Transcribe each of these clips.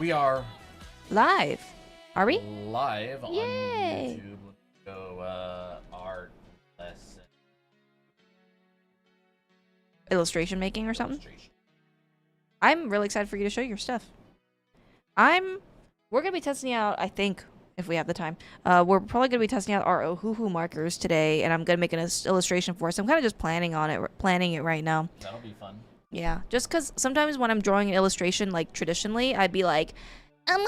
We are live. Are we? live on Yay. YouTube. Let's go art lesson. Illustration making or something? Illustration. I'm really excited for you to show your stuff. We're going to be testing out, I think, if we have the time, we're probably going to be testing out our Ohuhu markers today, and I'm going to make an illustration for us. I'm kind of just planning it right now. That'll be fun. Yeah, just because sometimes when I'm drawing an illustration, like traditionally, I'd be like, I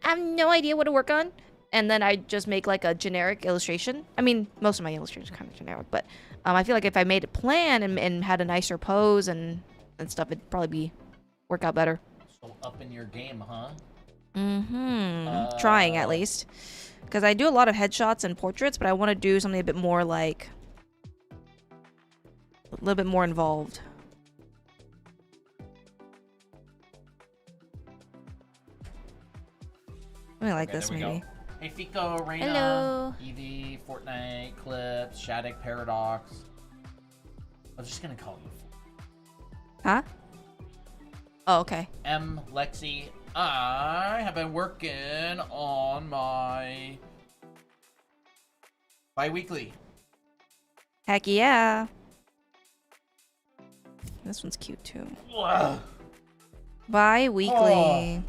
have no idea what to work on. And then I just make like a generic illustration. I mean, most of my illustrations are kind of generic, but I feel like if I made a plan and had a nicer pose and stuff, it'd probably work out better. So up in your game, huh? Mm-hmm. Trying at least. Because I do a lot of headshots and portraits, but I want to do something a bit more like, a little bit more involved. I like this maybe. Hey Fico, Reina, Hello. Evie, Fortnite, Clips, Shattuck, Paradox. I was just gonna call you. Huh? Oh, okay. M. Lexi. I have been working on my bi-weekly. Heck yeah. This one's cute too. Bi-weekly. Oh.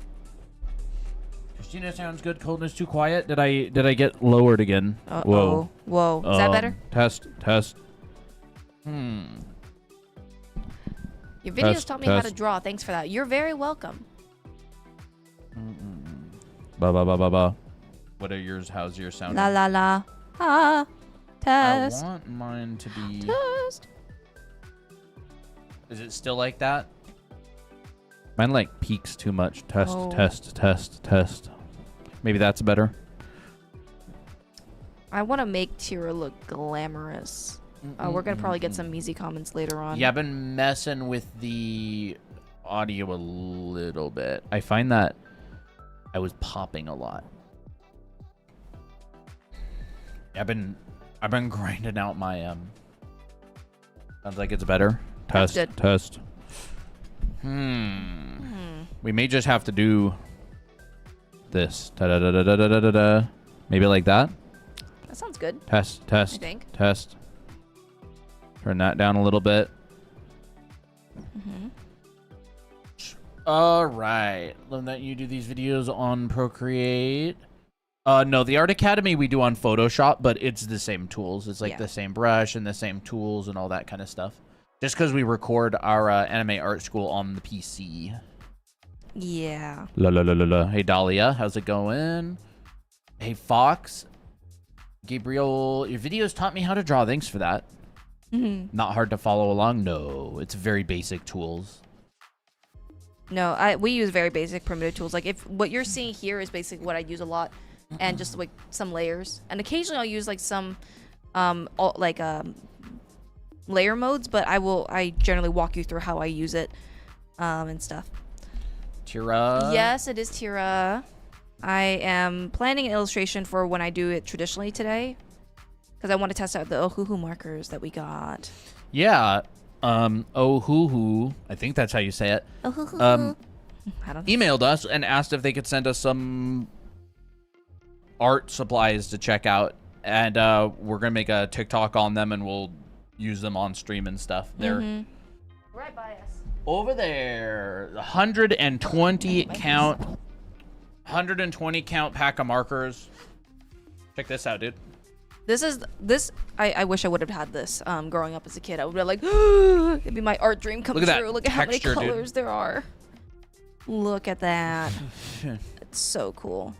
Christina sounds good. Coldness too quiet. Did I get lowered again? Whoa. Whoa. Is that better? Test. Your videos taught me how to draw. Thanks for that. You're very welcome. Ba. What are yours? How's yours sounding? La la la. Ah. Test. I want mine to be. Test. Is it still like that? Mine like peaks too much. Test. Maybe that's better. I want to make Tira look glamorous. We're gonna probably get some easy comments later on. Yeah, I've been messing with the audio a little bit. I find that I was popping a lot. I've been grinding out my Sounds like it's better. Test. We may just have to do this. Maybe like that. That sounds good. Test. I think. Test. Turn that down a little bit. All right. Love that you do these videos on Procreate. No, the Art Academy we do on Photoshop, but it's the same tools. It's like the same brush and the same tools and all that kind of stuff. Just because we record our anime art school on the PC. Yeah. La. Hey, Dahlia. How's it going? Hey, Fox. Gabriel, your videos taught me how to draw. Thanks for that. Not hard to follow along. No, it's very basic tools. No, we use very basic primitive tools. Like if what you're seeing here is basically what I use a lot, and just like some layers, and occasionally I'll use like some layer modes, but I generally walk you through how I use it and stuff. Tira. Yes, it is Tira. I am planning an illustration for when I do it traditionally today, because I want to test out the Ohuhu markers that we got. Yeah. Ohuhu, I think that's how you say it. Ohuhu. I don't know. Emailed us and asked if they could send us some art supplies to check out, and we're gonna make a TikTok on them, and we'll use them on stream and stuff. They're right by us. over there. 120 count pack of markers. Check this out, dude. I wish I would have had this growing up as a kid. I would be like, it'd be my art dream come true. Look at how many colors there are. Look at that. It's so cool.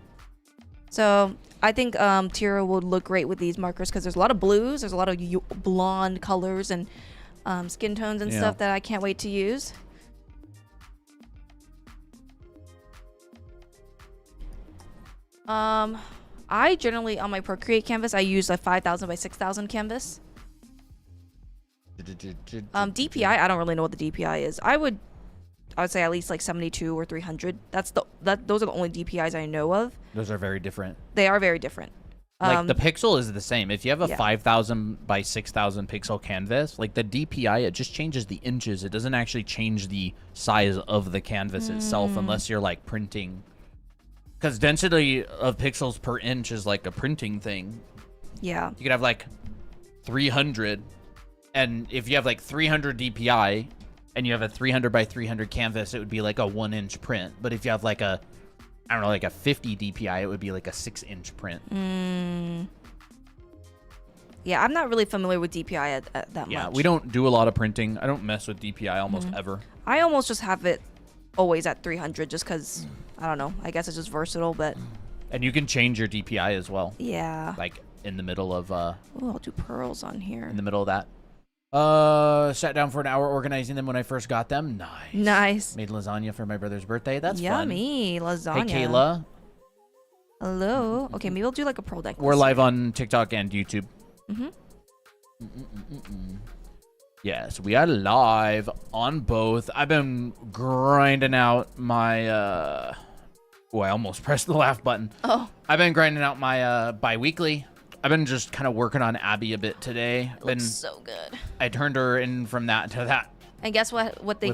So I think Tira would look great with these markers because there's a lot of blues, there's a lot of blonde colors and skin tones and stuff that I can't wait to use. I generally, on my Procreate canvas, I use a 5,000 by 6,000 canvas. DPI, I don't really know what the DPI is. I would say at least like 72 or 300. Those are the only DPIs I know of. Those are very different. They are very different. Like the pixel is the same. If you have a 5,000 by 6,000 pixel canvas, like the DPI, it just changes the inches. It doesn't actually change the size of the canvas itself unless you're like printing. Because density of pixels per inch is like a printing thing. Yeah. You could have like 300, and if you have like 300 DPI and you have a 300 by 300 canvas, it would be like a 1-inch print. But if you have like a, I don't know, like a 50 DPI, it would be like a 6-inch print. Yeah, I'm not really familiar with DPI that much. Yeah, we don't do a lot of printing. I don't mess with DPI almost ever. I almost just have it always at 300 just because, I don't know, I guess it's just versatile, but... And you can change your DPI as well. Yeah. Like in the middle of... Oh, I'll do pearls on here. In the middle of that. Sat down for an hour organizing them when I first got them. Nice. Nice. Made lasagna for my brother's birthday. That's Yummy. fun. Lasagna. Hey, Kayla. Hello. Okay, maybe I'll do like a pearl deck. We're live on TikTok and YouTube. Yes, we are live on both. I've been grinding out my... I almost pressed the laugh button. Oh. I've been grinding out my bi-weekly. I've been just kind of working on Abby a bit today. Looks so good. I turned her in from that to that. And guess what he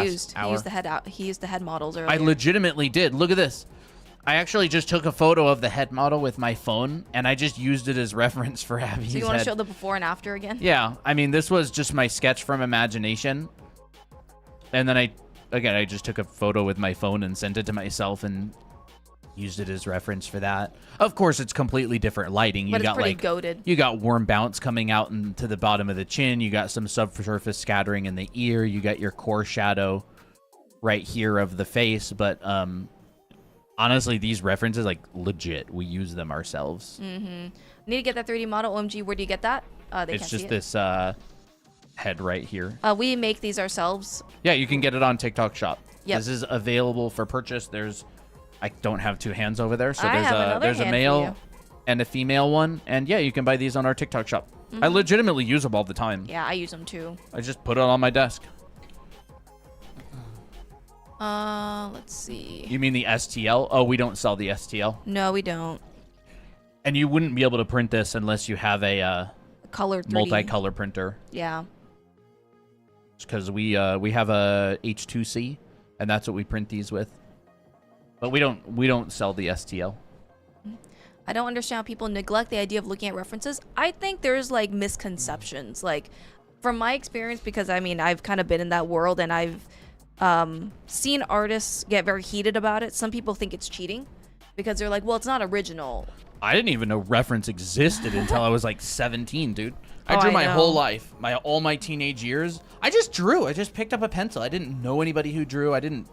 used? Hour. He used the head models earlier. I legitimately did. Look at this. I actually just took a photo of the head model with my phone, and I just used it as reference for Abby's head. So you want to show the before and after again? Yeah. I mean, this was just my sketch from imagination. And then I just took a photo with my phone and sent it to myself and used it as reference for that. Of course, it's completely different lighting. But it's pretty goated. You got warm bounce coming out into the bottom of the chin. You got some subsurface scattering in the ear. You got your core shadow right here of the face. But honestly, these references, like, legit, we use them ourselves. Need to get that 3D model. OMG, where do you get that? It's just this head right here. We make these ourselves. Yeah, you can get it on TikTok Shop. Yep. This is available for purchase. I don't have two hands over there, so there's a hand male and a female one, and yeah, you can buy these on our TikTok Shop. I legitimately use them all the time. Yeah, I use them too. I just put it on my desk. Let's see. You mean the STL? Oh, we don't sell the STL. No, we don't. And you wouldn't be able to print this unless you have a color 3D. multicolor printer. Yeah. Because we have a H2C, and that's what we print these with. But we don't sell the STL. I don't understand how people neglect the idea of looking at references. I think there's like misconceptions. Like from my experience, because I mean I've kind of been in that world and I've seen artists get very heated about it. Some people think it's cheating because they're like, well, it's not original. I didn't even know reference existed until I was like 17, dude. I drew my whole life, all my teenage years. I just drew. I just picked up a pencil. I didn't know anybody who drew. I didn't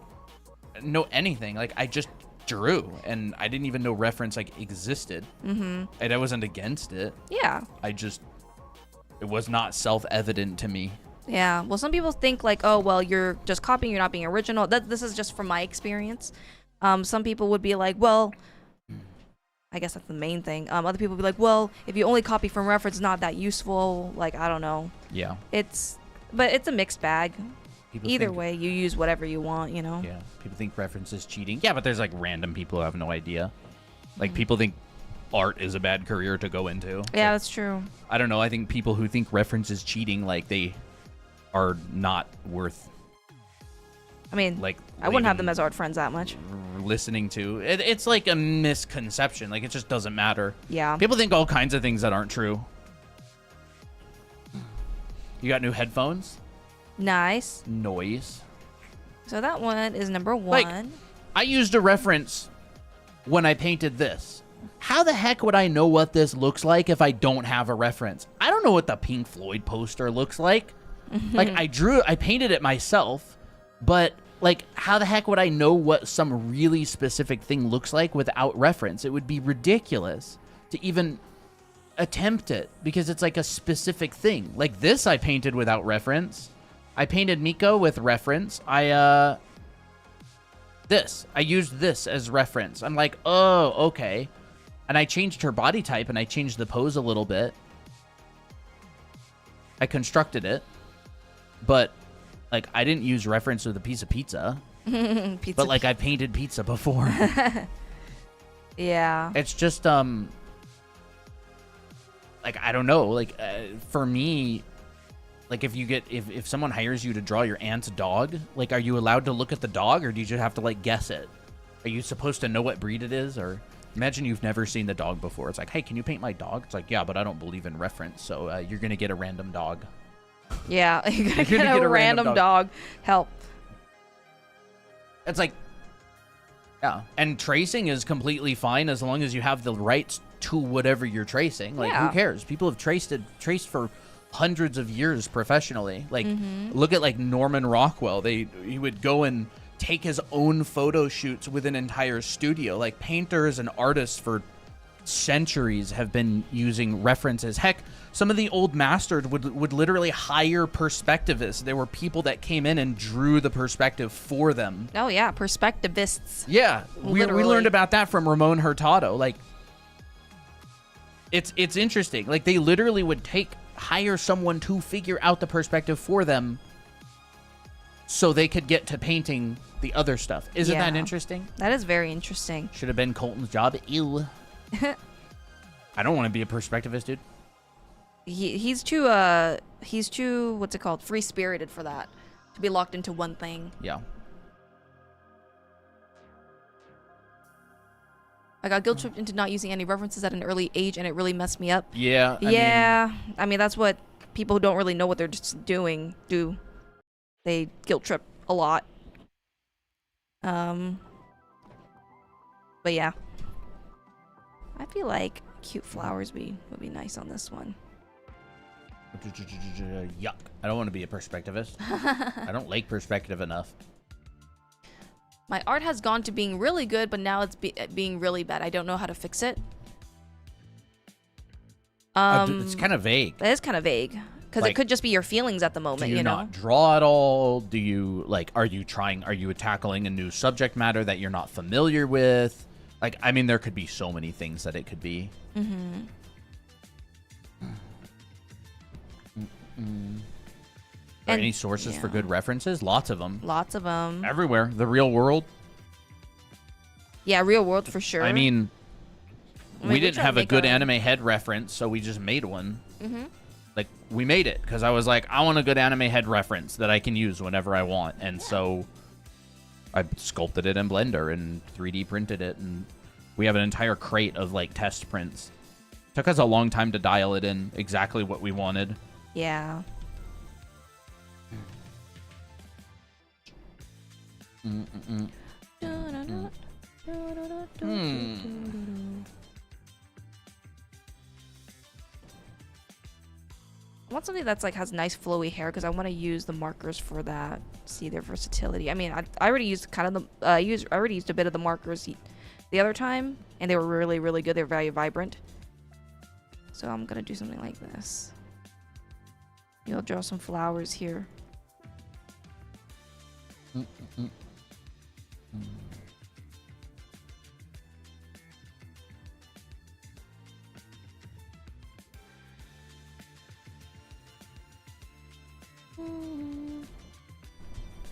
know anything. Like I just drew, and I didn't even know reference like existed. And I wasn't against it. Yeah. It was not self-evident to me. Yeah. Well, some people think like, oh, well, you're just copying. You're not being original. This is just from my experience. Some people would be like, well, I guess that's the main thing. Other people would be like, well, if you only copy from reference, it's not that useful. Like, I don't know. Yeah. But it's a mixed bag. Either think, way, you use whatever you want, you know? Yeah. People think reference is cheating. Yeah, but there's like random people who have no idea. Like people think art is a bad career to go into. Yeah, that's true. I don't know. I think people who think reference is cheating, like they are not worth. I mean, like I wouldn't have them as art friends that much. Listening to it's like a misconception. Like it just doesn't matter. Yeah. People think all kinds of things that aren't true. You got new headphones? Nice. Noise. So that one is number 1. Like, I used a reference when I painted this. How the heck would I know what this looks like if I don't have a reference? I don't know what the Pink Floyd poster looks like. Like I painted it myself, but like how the heck would I know what some really specific thing looks like without reference? It would be ridiculous to even attempt it because it's like a specific thing. Like this I painted without reference. I painted Miko with reference. I used this as reference. I'm like, oh, okay. And I changed her body type and I changed the pose a little bit. I constructed it. But, like, I didn't use reference with a piece of pizza. But, like, I painted pizza before. Yeah. It's just, like, I don't know. Like, for me, like, if someone hires you to draw your aunt's dog, like, are you allowed to look at the dog, or do you just have to, like, guess it? Are you supposed to know what breed it is? Or imagine you've never seen the dog before. It's like, hey, can you paint my dog? It's like, yeah, but I don't believe in reference, so you're going to get a random dog. Yeah, you're gonna get a random dog. Help. It's like, yeah. And tracing is completely fine as long as you have the rights to whatever you're tracing. Like, who cares? People have traced for hundreds of years professionally. Like, look at, like, Norman Rockwell. He would go and take his own photo shoots with an entire studio. Like, painters and artists for centuries have been using references. Heck, some of the old masters would literally hire perspectivists. There were people that came in and drew the perspective for them. Oh yeah, perspectivists. Yeah, we learned about that from Ramon Hurtado. Like, it's interesting. Like, they literally would hire someone to figure out the perspective for them so they could get to painting the other stuff. Isn't that interesting? That is very interesting. Should have been Colton's job. Ew. I don't want to be a perspectivist, dude. He's too what's it called? Free-spirited for that. To be locked into one thing. Yeah. I got guilt tripped into not using any references at an early age, and it really messed me up. Yeah. I mean that's what people who don't really know what they're just doing do. They guilt trip a lot. But yeah. I feel like cute flowers would be nice on this one. Yuck. I don't want to be a perspectivist. I don't like perspective enough. My art has gone to being really good, but now it's being really bad. I don't know how to fix it. It's kind of vague. It is kind of vague. Because Like, it could just be your feelings at the moment, do you know? not draw at all? Do you, like, are you tackling a new subject matter that you're not familiar with? Like, I mean, there could be so many things that it could be. Are any sources for good references? Lots of them. Lots of them. Everywhere. The real world. Yeah, real world for sure. I mean, we didn't have a good our anime head reference, so we just made one. Like, we made it because I was like, I want a good anime head reference that I can use whenever I want. And so I sculpted it in Blender and 3D printed it. And we have an entire crate of, like, test prints. Took us a long time to dial it in exactly what we wanted. Yeah. I want something that's like has nice flowy hair because I want to use the markers for that. See their versatility. I mean, I already used kind of the I already used a bit of the markers the other time, and they were really really good. They're very vibrant. So I'm gonna do something like this. You'll draw some flowers here.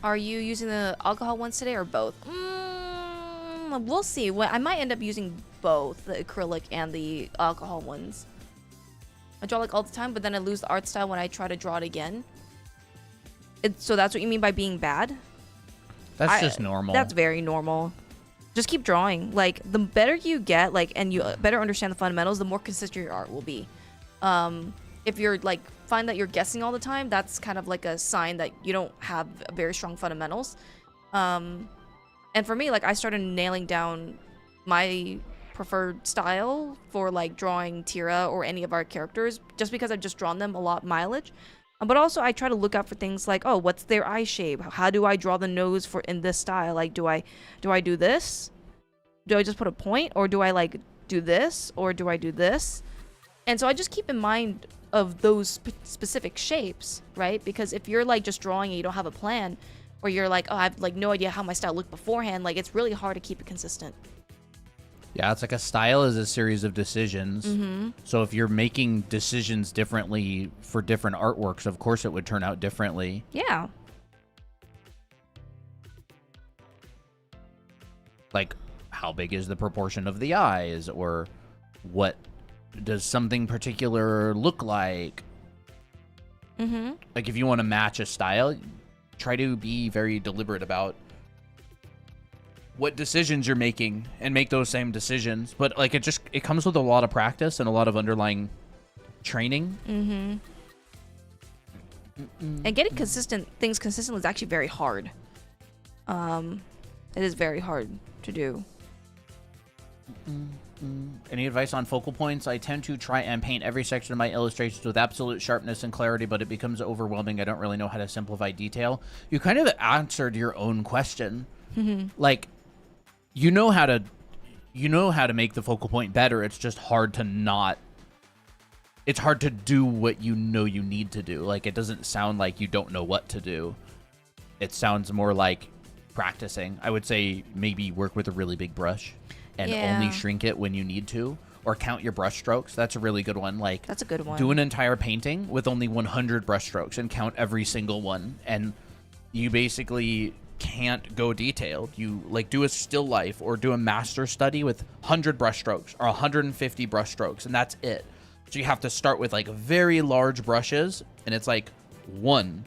Are you using the alcohol ones today or both? We'll see. I might end up using both, the acrylic and the alcohol ones. I draw like all the time, but then I lose the art style when I try to draw it again. So that's what you mean by being bad? That's just normal. That's very normal. Just keep drawing. Like, the better you get, like, and you better understand the fundamentals, the more consistent your art will be. If you're, like, find that you're guessing all the time, that's kind of like a sign that you don't have very strong fundamentals. And for me, like, I started nailing down my preferred style for, like, drawing Tira or any of our characters, just because I've just drawn them a lot mileage. But also, I try to look out for things like, oh, what's their eye shape? How do I draw the nose in this style? Like, do I do this? Do I just put a point? Or do I, like, do this? Or do I do this? And so I just keep in mind of those specific shapes, right? Because if you're, like, just drawing and you don't have a plan, or you're like, oh, I have, like, no idea how my style looked beforehand, like, it's really hard to keep it consistent. Yeah, it's like a style is a series of decisions. So if you're making decisions differently for different artworks, of course it would turn out differently. Yeah. Like, how big is the proportion of the eyes, or what does something particular look like? Like if you want to match a style, try to be very deliberate about what decisions you're making and make those same decisions. But like it comes with a lot of practice and a lot of underlying training. And getting things consistent is actually very hard. It is very hard to do. Any advice on focal points? I tend to try and paint every section of my illustrations with absolute sharpness and clarity, but it becomes overwhelming. I don't really know how to simplify detail. You kind of answered your own question. Like, you know how to make the focal point better. It's just hard to not. It's hard to do what you know you need to do. Like, it doesn't sound like you don't know what to do. It sounds more like practicing. I would say maybe work with a really big brush and only shrink it when you need to, or count your brush strokes. That's a really good one. Like, that's a good one. Do an entire painting with only 100 brush strokes and count every single one. And you basically can't go detailed. You like do a still life or do a master study with 100 brush strokes or 150 brush strokes, and that's it. So you have to start with like very large brushes, and it's like 1,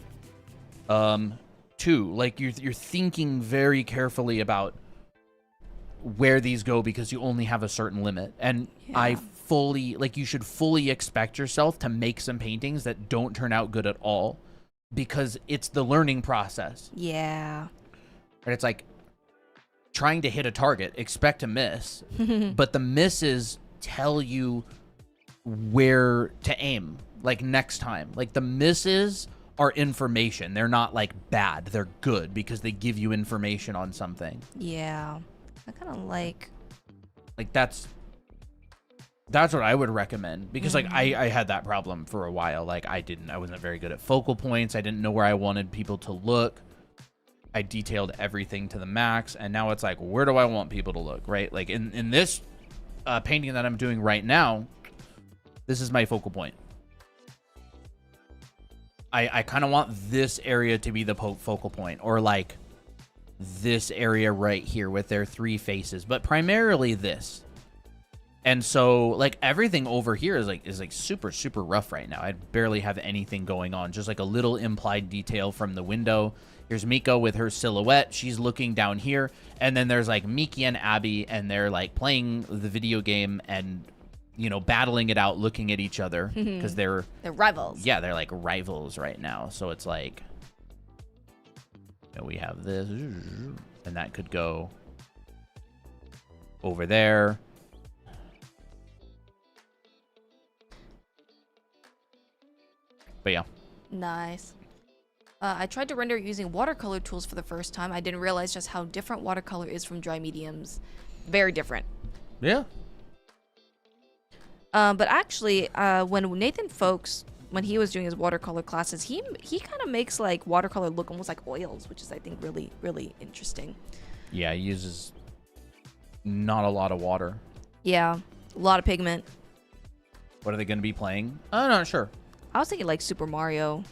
2. Like you're thinking very carefully about where these go because you only have a certain limit. And I fully, like, you should fully expect yourself to make some paintings that don't turn out good at all because it's the learning process. Yeah. And it's like trying to hit a target, expect to miss, but the misses tell you where to aim, like next time. Like the misses are information. They're not like bad. They're good because they give you information on something. Yeah. I kind of like that's what I would recommend because like I had that problem for a while. Like I wasn't very good at focal points. I didn't know where I wanted people to look. I detailed everything to the max, and now it's like, where do I want people to look, right? Like in this painting that I'm doing right now, this is my focal point. I kind of want this area to be the focal point, or like this area right here with their 3 faces, but primarily this. And so like everything over here is like super rough right now. I barely have anything going on, just like a little implied detail from the window. Here's Miko with her silhouette. She's looking down here, and then there's like Miki and Abby, and they're like playing the video game and, you know, battling it out, looking at each other because they're rivals. Yeah, they're like rivals right now. So it's like, we have this, and that could go over there. But yeah. Nice. I tried to render using watercolor tools for the first time. I didn't realize just how different watercolor is from dry mediums. Very different. Yeah. But actually, when Nathan Folks, when he was doing his watercolor classes, he kind of makes like watercolor look almost like oils, which is, I think, really, really interesting. Yeah, he uses not a lot of water. Yeah, a lot of pigment. What are they going to be playing? I'm not sure. I was thinking like Super Mario.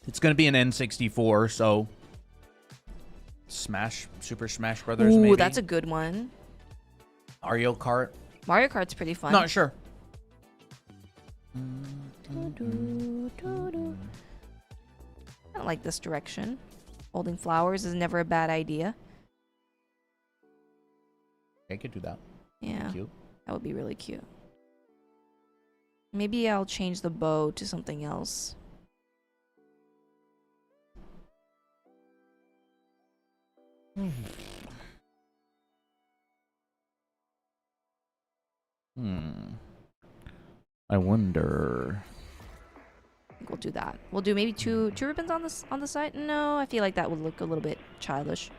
It's going to be an N64, so Super Smash Brothers, Ooh, maybe. that's a good one. Mario Kart. Mario Kart's pretty fun. Not sure. I don't like this direction. Holding flowers is never a bad idea. I could do that. Yeah, cute. That would be really cute. Maybe I'll change the bow to something else. I wonder. I think we'll do that. We'll do maybe two ribbons on the side. No, I feel like that would look a little bit childish.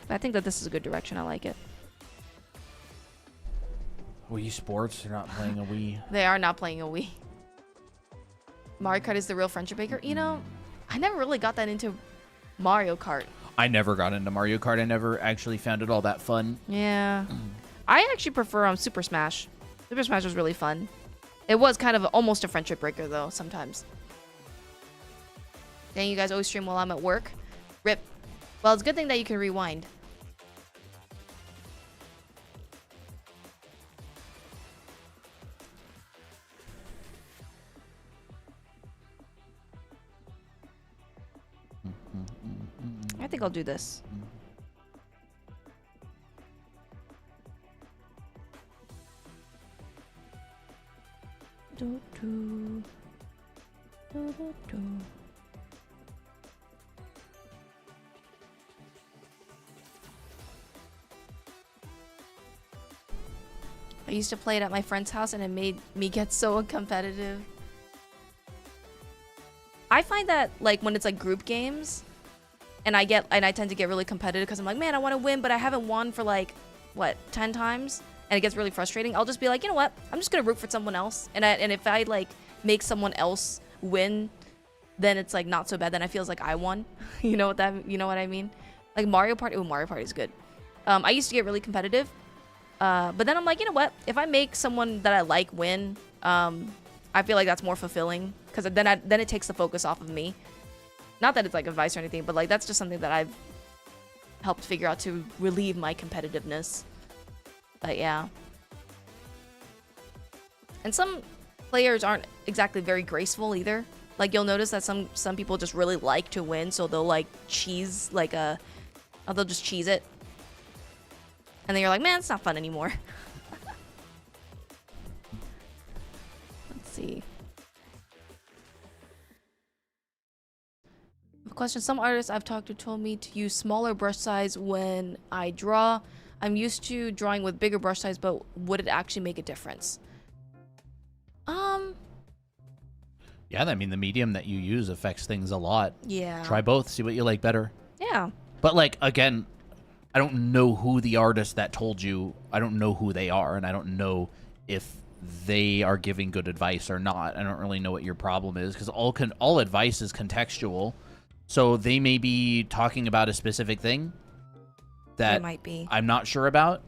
But I think that this is a good direction. I like it. Wii Sports, they're not playing a Wii. They are not playing a Wii. Mario Kart is the real friendship maker. You know, I never really got that into Mario Kart. I never got into Mario Kart. I never actually found it all that fun. Yeah. I actually prefer Super Smash. Super Smash was really fun. It was kind of almost a friendship breaker, though, sometimes. Dang, you guys always stream while I'm at work. Rip. Well, it's a good thing that you can rewind. do this. Do, do. Do, do, do. I used to play it at my friend's house and it made me get so competitive. I find that like when it's like group games and I tend to get really competitive because I'm like, man, I want to win, but I haven't won for like what, 10 times, and it gets really frustrating. I'll just be like, you know what? I'm just going to root for someone else. And if I like make someone else win, then it's like not so bad. Then it feels like I won. You know what I mean? Like Mario Party. Oh, Mario Party is good. I used to get really competitive. But then I'm like, you know what? If I make someone that I like win, I feel like that's more fulfilling because then it takes the focus off of me. Not that it's like advice or anything, but like that's just something that I've helped figure out to relieve my competitiveness. But yeah. And some players aren't exactly very graceful either. Like you'll notice that some people just really like to win, so they'll like cheese they'll just cheese it. And then you're like, man, it's not fun anymore. Let's see. Question. Some artists I've talked to told me to use smaller brush size when I draw. I'm used to drawing with bigger brush size, but would it actually make a difference? Yeah, I mean, the medium that you use affects things a lot. Yeah. Try both. See what you like better. Yeah. But like, again, I don't know who the artist that told you, I don't know who they are, and I don't know if they are giving good advice or not. I don't really know what your problem is, because all advice is contextual. So they may be talking about a specific thing that might be. I'm not sure about,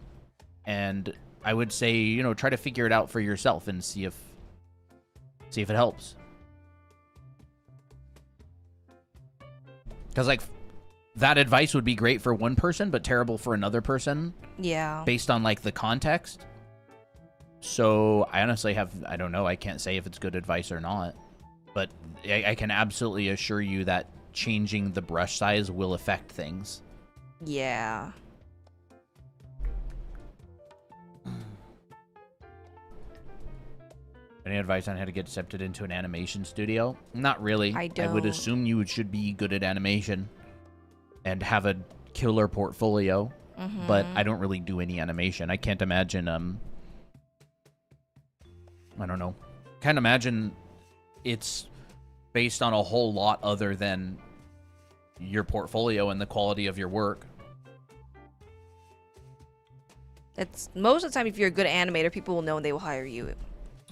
and I would say, you know, try to figure it out for yourself and see if it helps. Because like that advice would be great for one person, but terrible for another person. Yeah. Based on like the context. So I honestly I don't know. I can't say if it's good advice or not. But I can absolutely assure you that changing the brush size will affect things. Yeah. Any advice on how to get accepted into an animation studio? Not really. I don't. I would assume you should be good at animation and have a killer portfolio, but I don't really do any animation. I can't imagine, I don't know. Can't imagine it's based on a whole lot other than your portfolio and the quality of your work. It's most of the time, if you're a good animator, people will know and they will hire you.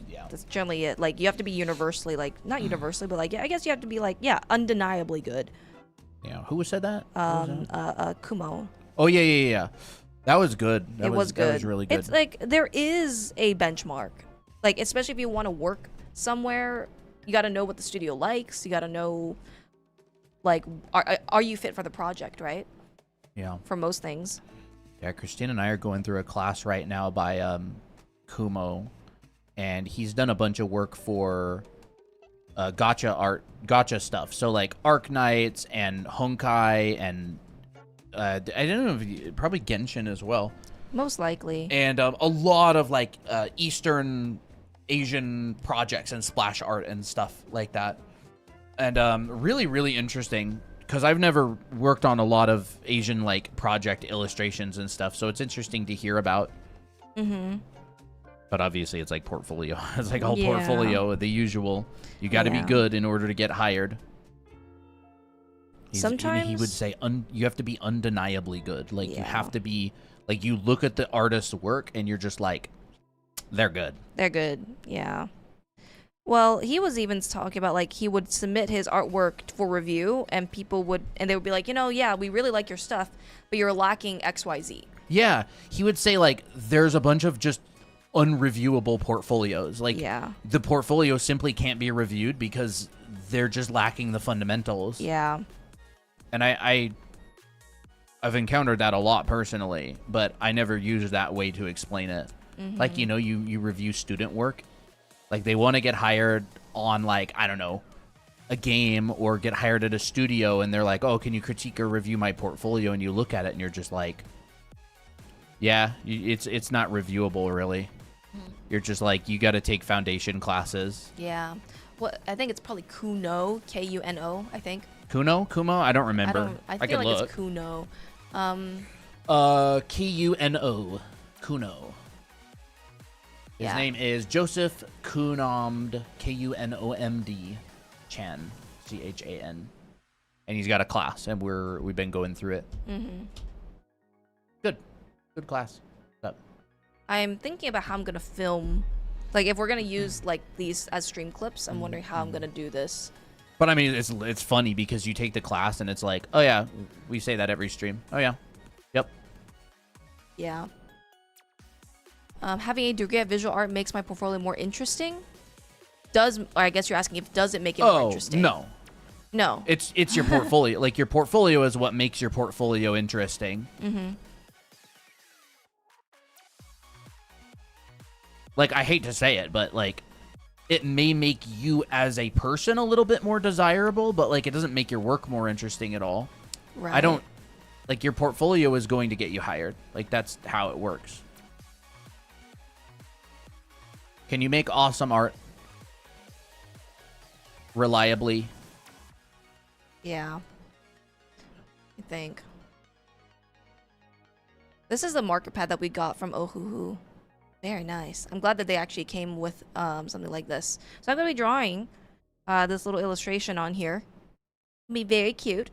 Yeah. That's generally it. Like, you have to be universally, like, not universally, but like, yeah, I guess you have to be like, yeah, undeniably good. Yeah. Who said that? Kumo. Oh, yeah. That was good. It was good. That was really good. It's like, there is a benchmark. Like, especially if you want to work somewhere, you got to know what the studio likes. You got to know, like, are you fit for the project, right? Yeah. For most things. Yeah, Christine and I are going through a class right now by Kumo, and he's done a bunch of work for gacha stuff. So like Arc Knights and Honkai and I don't know if probably Genshin as well. Most likely. And a lot of like Eastern Asian projects and splash art and stuff like that. And really, really interesting, because I've never worked on a lot of Asian like project illustrations and stuff. So it's interesting to hear about. But obviously, it's like portfolio. It's like all portfolio, the usual. You got to be good in order to get hired. Sometimes he would say you have to be undeniably good. Like you have to be like, you look at the artist's work and you're just like, they're good. They're good. Yeah. Well, he was even talking about like he would submit his artwork for review, and they would be like, you know, yeah, we really like your stuff, but you're lacking XYZ. Yeah, he would say like there's a bunch of just unreviewable portfolios. Like the portfolio simply can't be reviewed because they're just lacking the fundamentals. Yeah. And I've encountered that a lot personally, but I never used that way to explain it. Like, you know, you review student work. Like, they want to get hired on, like, I don't know, a game or get hired at a studio and they're like, oh, can you critique or review my portfolio? And you look at it and you're just like, yeah, it's not reviewable really. You're just like, you got to take foundation classes. Yeah. Well, I think it's probably Kuno, Kuno, I think. Kumo? I don't remember. I feel like it's Kuno. Kuno. Kuno. His name is Joseph Kunomd, Kunomd Chan, Chan. And he's got a class, and we've been going through it. Good class. I'm thinking about how I'm gonna film, like if we're gonna use like these as stream clips. I'm wondering how I'm gonna do this. But I mean, it's funny because you take the class and it's like, oh yeah, we say that every stream. Oh yeah, yep. Yeah. Having a degree at visual art makes my portfolio more interesting. Or I guess you're asking if does it make it more interesting? No. It's your portfolio. Like your portfolio is what makes your portfolio interesting. Like, I hate to say it, but like, it may make you as a person a little bit more desirable, but like, it doesn't make your work more interesting at all. Right. I don't like your portfolio is going to get you hired. Like, that's how it works. Can you make awesome art reliably? Yeah. I think. This is the marker pad that we got from Ohuhu. Very nice. I'm glad that they actually came with something like this. So I'm going to be drawing this little illustration on here. It'll be very cute.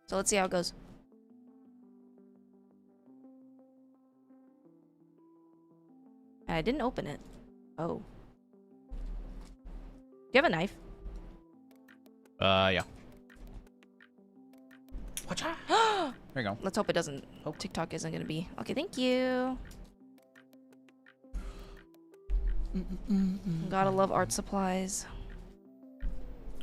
So let's see how it goes. And I didn't open it. Oh. Do you have a knife? Yeah. Watch out. There you go. Let's hope it doesn't. TikTok isn't going to be. Okay, thank you. Gotta love art supplies.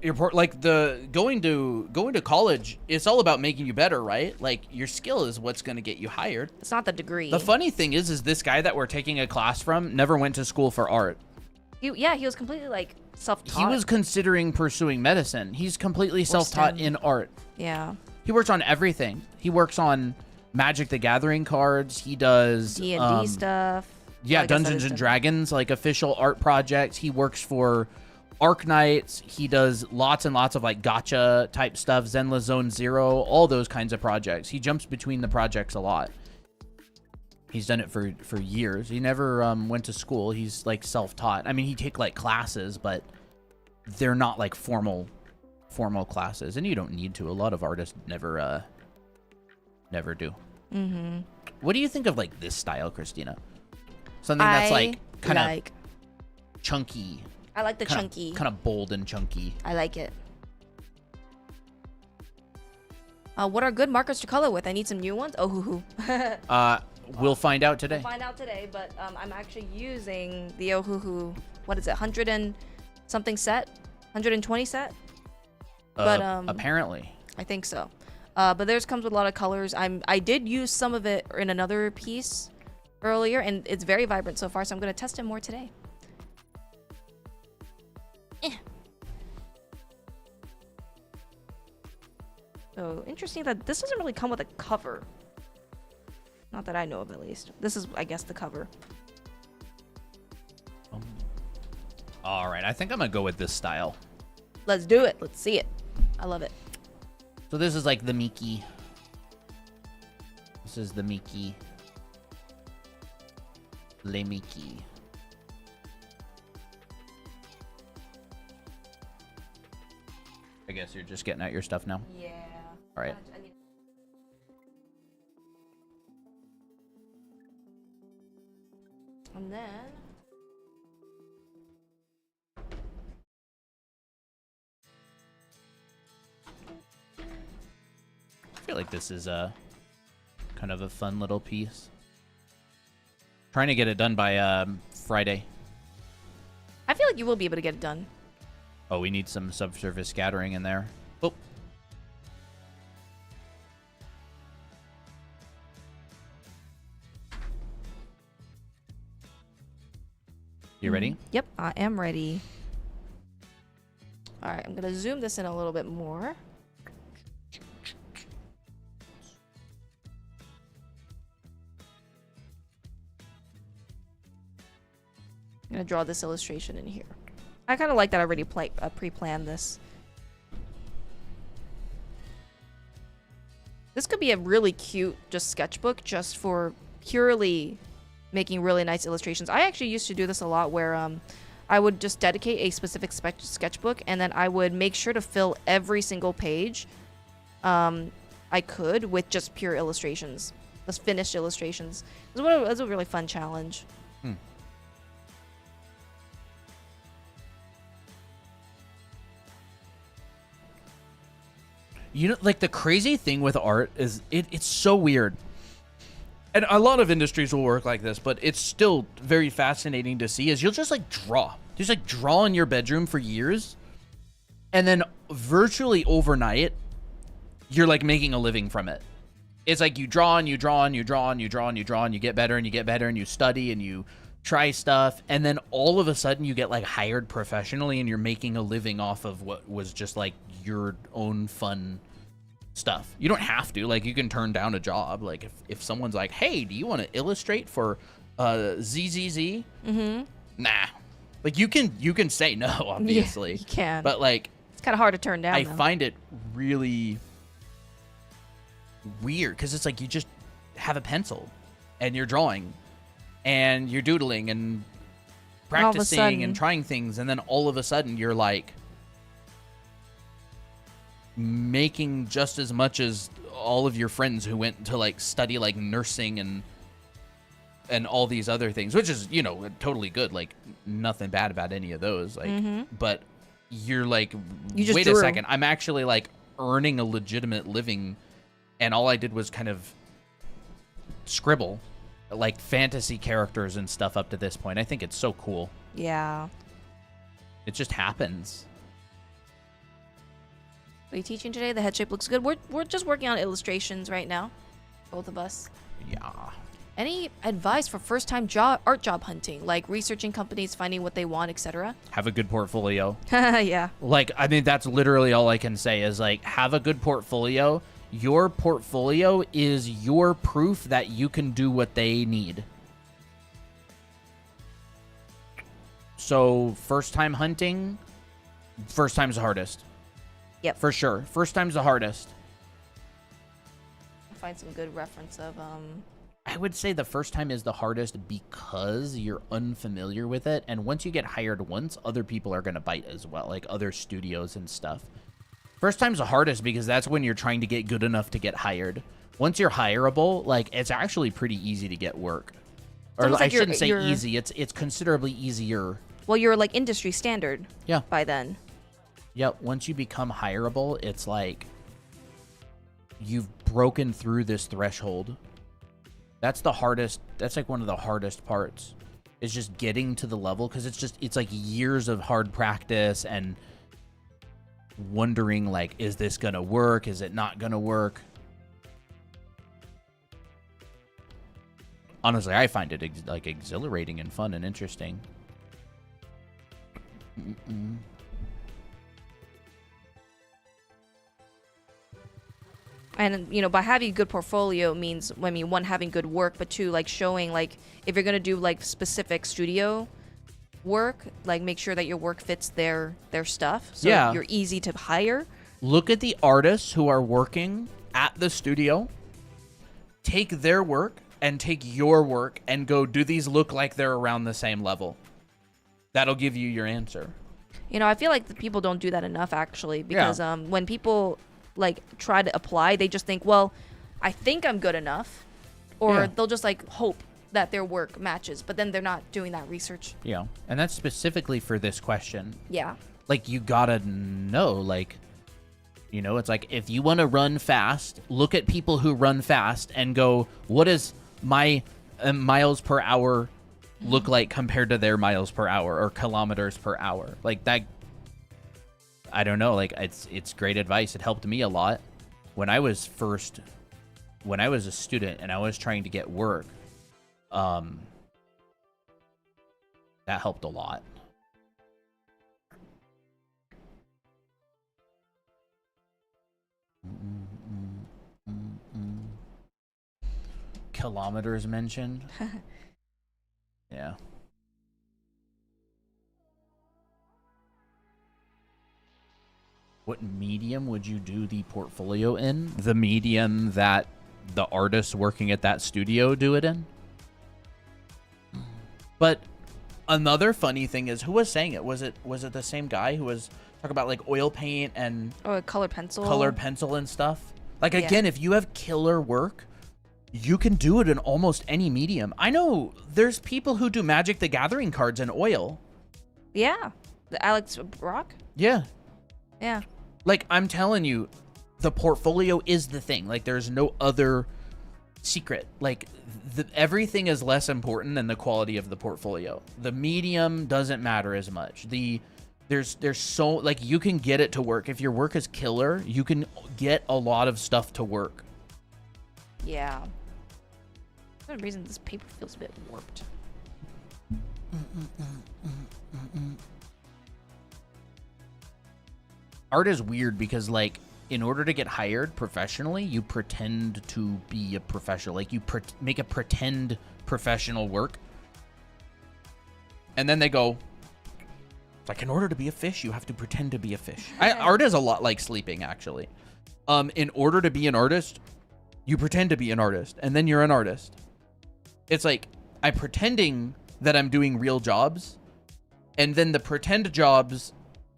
Like going to college, it's all about making you better, right? Like your skill is what's going to get you hired. It's not the degree. The funny thing is this guy that we're taking a class from never went to school for art. He was completely like self-taught. He was considering pursuing medicine. He's completely self-taught in art. Yeah. He works on everything. He works on Magic the Gathering cards. He does D&D stuff. Yeah, Dungeons and Dragons, like official art projects. He works for Arc Knights. He does lots and lots of like gacha type stuff, Zenless Zone Zero, all those kinds of projects. He jumps between the projects a lot. He's done it for years. He never went to school. He's like self-taught. I mean, he take like classes, but they're not like formal classes, and you don't need to. A lot of artists never do. What do you think of like this style, Christina? Something that's like kind of chunky. I like the chunky. Kind of bold and chunky. I like it. What are good markers to color with? I need some new ones. Ohuhu. We'll find out today. We'll find out today, but I'm actually using the Ohuhu. What is it? 100 and something set? 120 set? But apparently. I think so. But theirs comes with a lot of colors. I did use some of it in another piece earlier, and it's very vibrant so far, so I'm going to test it more today. So, interesting that this doesn't really come with a cover. Not that I know of, at least. This is, I guess, the cover. All right, I think I'm going to go with this style. Let's do it. Let's see it. I love it. So this is like the Miki. This is the Miki. Le Miki. I guess you're just getting out your stuff now? Yeah. All right. And then... I feel like this is kind of a fun little piece. Trying to get it done by Friday. I feel like you will be able to get it done. Oh, we need some subsurface scattering in there. Oh. You ready? Yep, I am ready. All right, I'm gonna zoom this in a little bit more. I'm gonna draw this illustration in here. I kind of like that I already pre-planned this. This could be a really cute just sketchbook just for purely making really nice illustrations. I actually used to do this a lot where I would just dedicate a specific sketchbook and then I would make sure to fill every single page I could with just pure illustrations, just finished illustrations. It was a really fun challenge. You know, like the crazy thing with art is it's so weird. And a lot of industries will work like this, but it's still very fascinating to see is you'll just like draw. Just like draw in your bedroom for years. And then virtually overnight, you're like making a living from it. It's like you draw and you draw and you draw and you draw and you draw and you get better and you get better and you study and you try stuff. And then all of a sudden you get like hired professionally and you're making a living off of what was just like your own fun stuff. You don't have to, like, you can turn down a job. Like if someone's like, hey, do you want to illustrate for ZZZ? Nah. Like you can say no, obviously. Yeah, you can. But like it's kind of hard to turn down. I though. find it really weird because it's like you just have a pencil and you're drawing and you're doodling and practicing and trying things, and then all of a sudden you're like making just as much as all of your friends who went to like study like nursing and all these other things, which is, you know, totally good. Like nothing bad about any of those. Like, but you're like, wait a second, I'm actually like earning a legitimate living, and all I did was kind of scribble like fantasy characters and stuff up to this point. I think it's so cool. Yeah. It just happens. What are you teaching today? The head shape looks good. We're just working on illustrations right now, both of us. Yeah. Any advice for first-time art job hunting, like researching companies, finding what they want, etc.? Have a good portfolio. Yeah. Like, I mean, that's literally all I can say is like, have a good portfolio. Your portfolio is your proof that you can do what they need. So, first time hunting, first time's the hardest. Yep. For sure. First time's the hardest. I'll find some good reference of I would say the first time is the hardest because you're unfamiliar with it, and once you get hired once, other people are going to bite as well, like other studios and stuff. First time's the hardest because that's when you're trying to get good enough to get hired. Once you're hireable, like, it's actually pretty easy to get work. Or like I shouldn't say easy, it's considerably easier. Well, you're like industry standard. Yeah. By then. Yep, once you become hireable, it's like you've broken through this threshold. That's the hardest. That's like one of the hardest parts. Is just getting to the level, because it's like years of hard practice and wondering like, is this gonna work? Is it not gonna work? Honestly, I find it like exhilarating and fun and interesting. And, you know, by having a good portfolio means, I mean, one, having good work, but two, like showing, like, if you're going to do like specific studio work, like make sure that your work fits their stuff. So you're easy to hire. Look at the artists who are working at the studio. Take their work and take your work and go, do these look like they're around the same level? That'll give you your answer. You know, I feel like the people don't do that enough, actually, because when people like try to apply, they just think, well, I think I'm good enough, or they'll just like hope that their work matches, but then they're not doing that research. Yeah, and that's specifically for this question. Yeah. Like, you gotta know, like, you know, it's like, if you want to run fast, look at people who run fast and go, what does my miles per hour look like compared to their miles per hour or kilometers per hour? Like, that, I don't know, like, it's great advice. It helped me a lot when I was a student and I was trying to get work. That helped a lot. kilometers mentioned. Yeah. What medium would you do the portfolio in? The medium that the artists working at that studio do it in? But another funny thing is, who was saying it? Was it the same guy who was talking about like oil paint and colored pencil and stuff? Like, again, if you have killer work, you can do it in almost any medium. I know there's people who do Magic the Gathering cards in oil. Yeah. The Alex Rock? Yeah. Yeah. Like, I'm telling you, the portfolio is the thing. Like, there's no other secret. Like, everything is less important than the quality of the portfolio. The medium doesn't matter as much. There's so, like, you can get it to work. If your work is killer, you can get a lot of stuff to work. Yeah. For some reason, this paper feels a bit warped. Art is weird because, like, in order to get hired professionally, you pretend to be a professional. Like, you make a pretend professional work. And then they go, like, in order to be a fish, you have to pretend to be a fish. Art is a lot like sleeping, actually. In order to be an artist, you pretend to be an artist, and then you're an artist. It's like, I'm pretending that I'm doing real jobs, and then the pretend jobs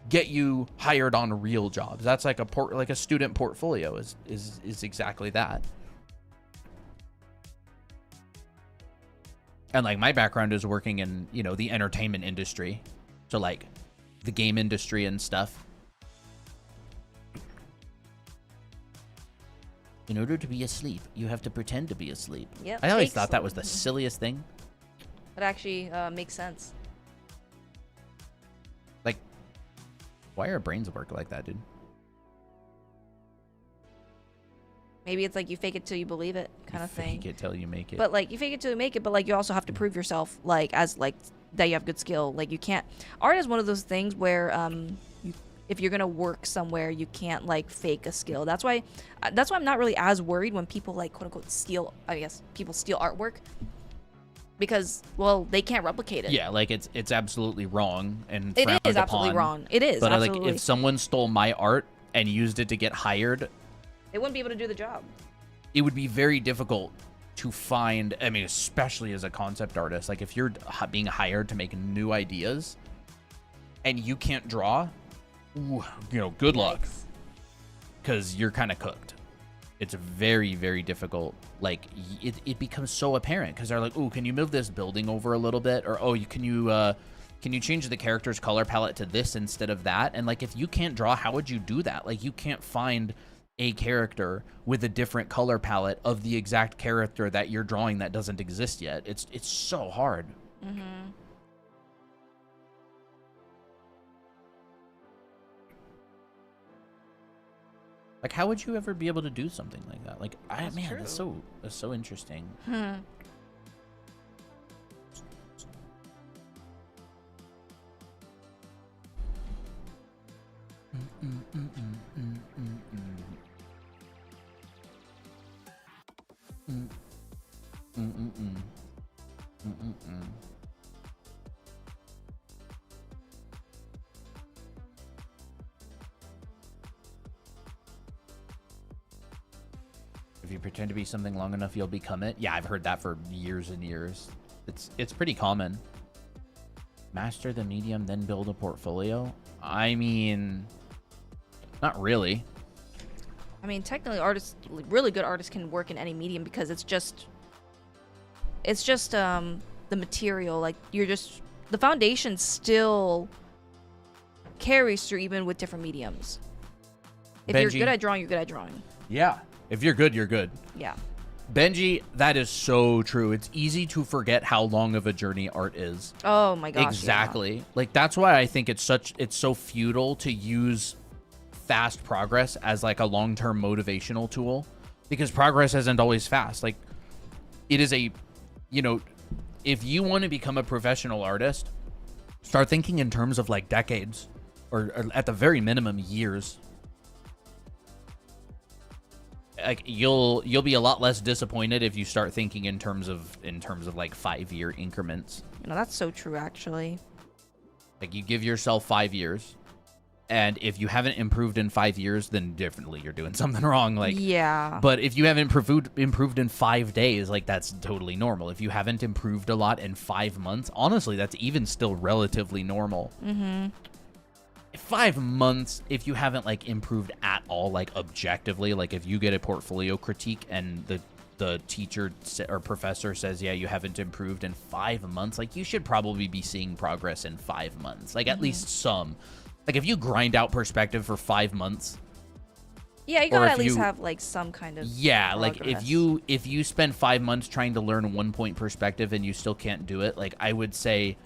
get you hired on real jobs. That's like a student portfolio is exactly that. And like, my background is working in, you know, the entertainment industry. So like the game industry and stuff. In order to be asleep, you have to pretend to be asleep. Yep, I always thought that was the silliest thing. It actually makes sense. Like, why are brains work like that, dude? Maybe it's like you fake it till you believe it kind of thing. Fake it till you make it. But like, you fake it till you make it, but like, you also have to prove yourself, like, as like that you have good skill. Like, you can't. Art is one of those things where if you're gonna work somewhere, you can't like fake a skill. That's why I'm not really as worried when people like quote unquote steal. I guess people steal artwork. Because, well, they can't replicate it. Yeah, like, it's absolutely wrong and it is absolutely wrong. It is. But absolutely. like, if someone stole my art and used it to get hired, they wouldn't be able to do the job. It would be very difficult to find. I mean, especially as a concept artist, like, if you're being hired to make new ideas and you can't draw, ooh, you know, good luck, because you're kind of cooked. It's very, very difficult. Like, it becomes so apparent because they're like, "Oh, can you move this building over a little bit?" Or, "Oh, can you change the character's color palette to this instead of that?" And like, if you can't draw, how would you do that? Like, you can't find a character with a different color palette of the exact character that you're drawing that doesn't exist yet. It's so hard. Mm-hmm. Like, how would you ever be able to do something like that? Like, That's so interesting. If you pretend to be something long enough, you'll become it. Yeah, I've heard that for years and years. It's pretty common. Master the medium, then build a portfolio. I mean, not really. I mean, technically, really good artists can work in any medium because it's just the material. Like, the foundation still carries through even with different mediums. If you're good at drawing, you're good at drawing. Yeah. If you're good, you're good. Yeah. Benji, that is so true. It's easy to forget how long of a journey art is. Oh my gosh. Exactly. Yeah. Like, that's why I think it's so futile to use fast progress as like a long-term motivational tool, because progress isn't always fast. Like, it is if you want to become a professional artist, start thinking in terms of like decades or at the very minimum years. like you'll be a lot less disappointed if you start thinking in terms of like 5-year increments. You know, that's so true, actually. Like, you give yourself 5 years, and if you haven't improved in 5 years, then definitely you're doing something wrong. Like, yeah. But if you haven't improved in 5 days, like, that's totally normal. If you haven't improved a lot in 5 months, honestly, that's even still relatively normal. 5 months, if you haven't, like, improved at all, like, objectively, like, if you get a portfolio critique and the teacher or professor says, yeah, you haven't improved in 5 months, like, you should probably be seeing progress in 5 months. Like, at least some. Like, if you grind out perspective for 5 months. Yeah, you gotta at least have, like, some kind of progress. Like, if you spend 5 months trying to learn 1 point perspective and you still can't do it, like, I would say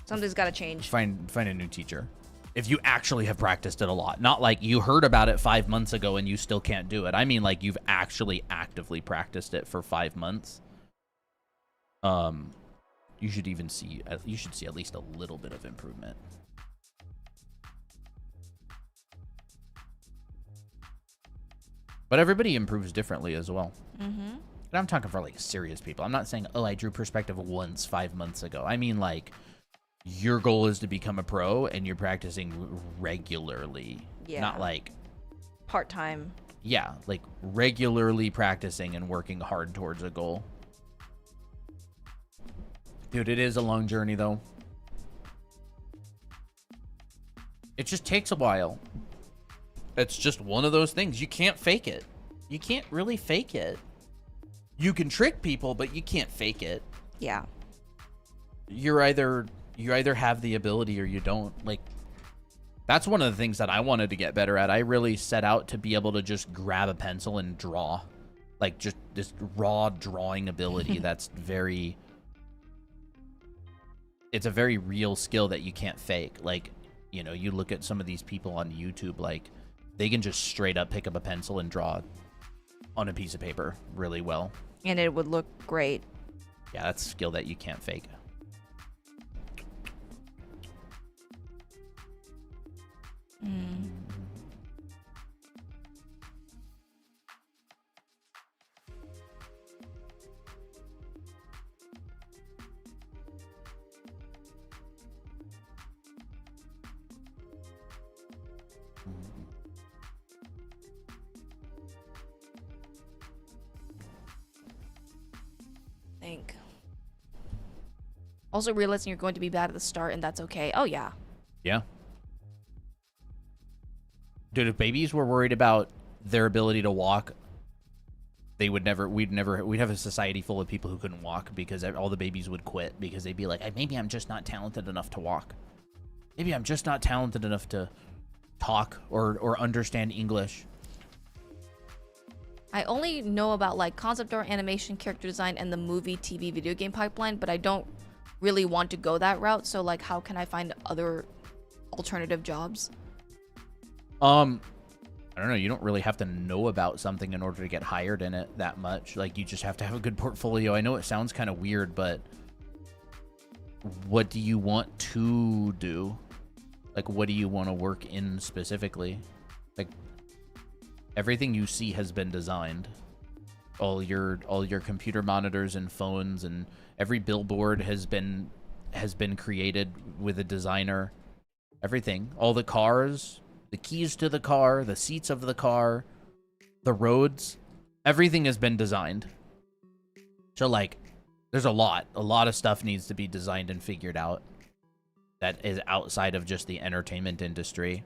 something's got to change. Find a new teacher. If you actually have practiced it a lot. Not like you heard about it 5 months ago and you still can't do it. I mean, like, you've actually actively practiced it for 5 months. You should see at least a little bit of improvement. But everybody improves differently as well. And I'm talking for, like, serious people. I'm not saying, oh, I drew perspective once 5 months ago. I mean, like, your goal is to become a pro and you're practicing regularly. Yeah. Not like part-time. Yeah, like regularly practicing and working hard towards a goal. Dude, it is a long journey, though. It just takes a while. It's just one of those things. You can't fake it. You can't really fake it. You can trick people, but you can't fake it. Yeah. You either have the ability or you don't. Like, that's one of the things that I wanted to get better at. I really set out to be able to just grab a pencil and draw. Like, just this raw drawing ability that's it's a very real skill that you can't fake. Like, you know, you look at some of these people on YouTube, like, they can just straight up pick up a pencil and draw on a piece of paper really well. And it would look great. Yeah, that's a skill that you can't fake. Think. Also realizing you're going to be bad at the start and that's okay. Oh yeah. Yeah. Dude, if babies were worried about their ability to walk, we'd have a society full of people who couldn't walk because all the babies would quit because they'd be like, maybe I'm just not talented enough to walk. Maybe I'm just not talented enough to talk or understand English. I only know about, like, concept art, animation, character design, and the movie, TV, video game pipeline, but I don't really want to go that route. So, like, how can I find other alternative jobs? I don't know. You don't really have to know about something in order to get hired in it that much. Like, you just have to have a good portfolio. I know it sounds kind of weird, but what do you want to do? Like, what do you want to work in specifically? Like, everything you see has been designed. All your computer monitors and phones and every billboard has been created with a designer. Everything. All the cars, the keys to the car, the seats of the car, the roads, everything has been designed. So, like, there's a lot of stuff needs to be designed and figured out that is outside of just the entertainment industry.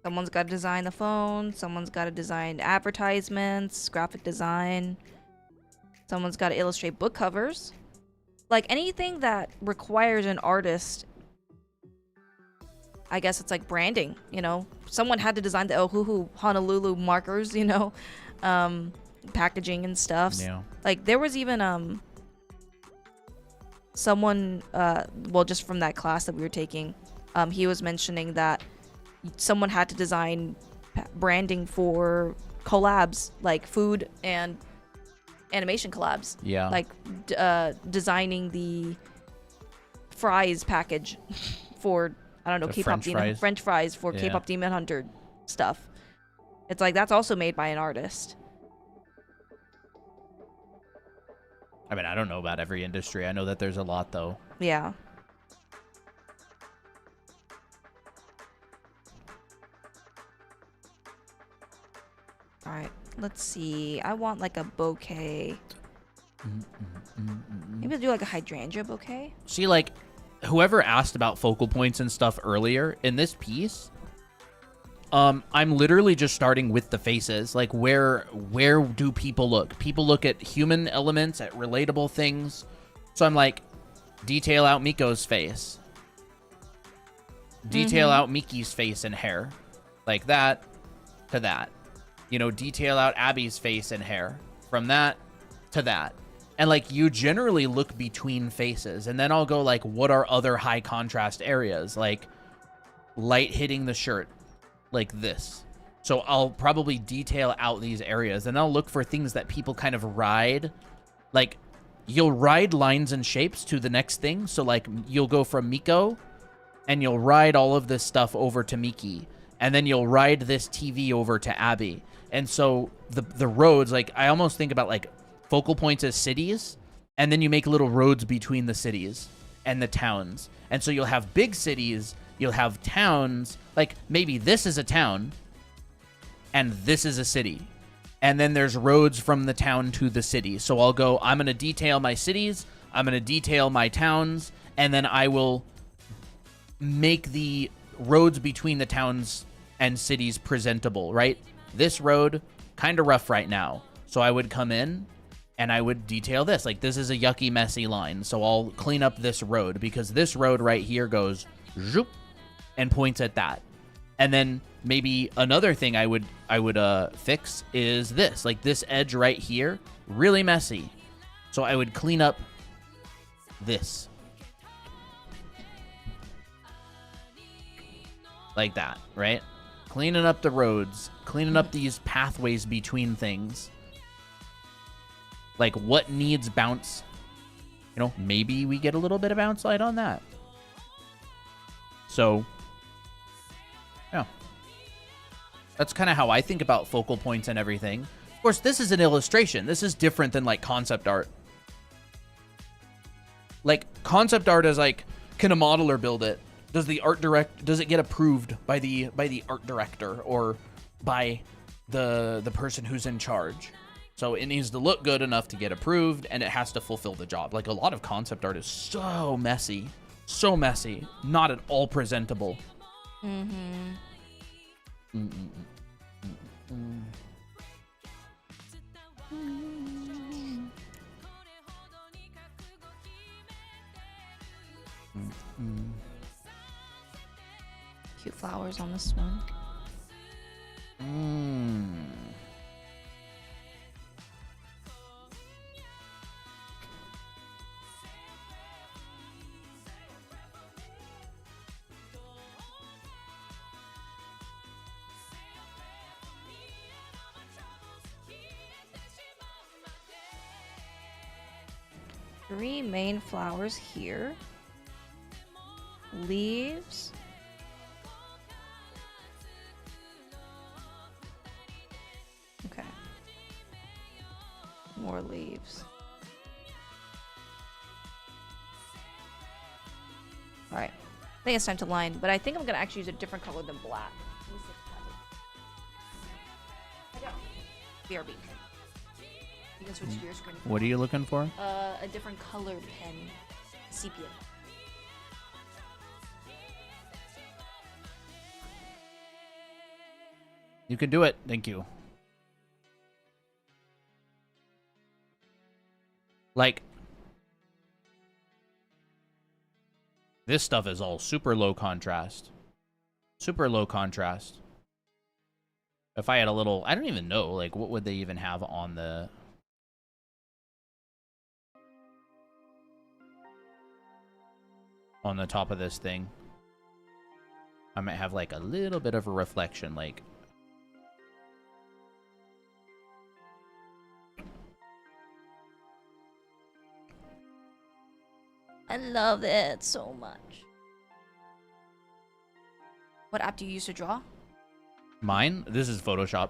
Someone's got to design the phone. Someone's got to design advertisements, graphic design. Someone's got to illustrate book covers. Like, anything that requires an artist, I guess it's like branding, you know? Someone had to design the Ohuhu Honolulu markers, you know? Packaging and stuff. Yeah. Like, there was even someone, well, just from that class that we were taking, he was mentioning that someone had to design branding for collabs, like food and animation collabs. Yeah. Like designing the fries package for, I don't know, The K-pop French Demon fries? French fries for Yeah. K-pop Demon Hunter stuff. It's like, that's also made by an artist. I mean, I don't know about every industry. I know that there's a lot, though. Yeah. All right, let's see. I want like a bouquet. Maybe I'll do like a hydrangea bouquet. See, like, whoever asked about focal points and stuff earlier, in this piece, I'm literally just starting with the faces. Like, where do people look? People look at human elements, at relatable things. So I'm like, detail out Miko's face. Detail out Miki's face and hair. Like that to that. You know, detail out Abby's face and hair. From that to that. And, like, you generally look between faces. And then I'll go, like, what are other high contrast areas? Like, light hitting the shirt. Like this. So I'll probably detail out these areas. And I'll look for things that people kind of ride. Like, you'll ride lines and shapes to the next thing. So, like, you'll go from Miko. And you'll ride all of this stuff over to Miki. And then you'll ride this TV over to Abby. And so the roads, like, I almost think about, like, focal points as cities, and then you make little roads between the cities and the towns. And so you'll have big cities, you'll have towns, like, maybe this is a town, and this is a city. And then there's roads from the town to the city. So I'll go, I'm going to detail my cities, I'm going to detail my towns, and then I will make the roads between the towns and cities presentable, right? This road, kind of rough right now. So I would come in and I would detail this. Like, this is a yucky, messy line. So I'll clean up this road because this road right here goes zoop and points at that. And then maybe another thing I would fix is this. Like, this edge right here, really messy. So I would clean up this. Like that, right? Cleaning up the roads, cleaning up these pathways between things. Like, what needs bounce? You know, maybe we get a little bit of bounce light on that. So, yeah. That's kind of how I think about focal points and everything. Of course, this is an illustration. This is different than, like, concept art. Like, concept art is like, can a modeler build it? Does it get approved by the art director or by the person who's in charge? So it needs to look good enough to get approved, and it has to fulfill the job. Like, a lot of concept art is so messy, not at all presentable. Cute flowers on this one. Three main flowers here. Leaves. Okay. More leaves. Alright. I think it's time to line, but I think I'm gonna actually use a different color than black. BRB. You can switch to your screen. What are you looking for? A different color pen. Sepia. You can do it. Thank you. Like, this stuff is all super low contrast. Super low contrast. If I had a little, I don't even know, like, what would they even have on the... on the top of this thing? I might have, like, a little bit of a reflection, like... I love it so much. What app do you use to draw? Mine? This is Photoshop.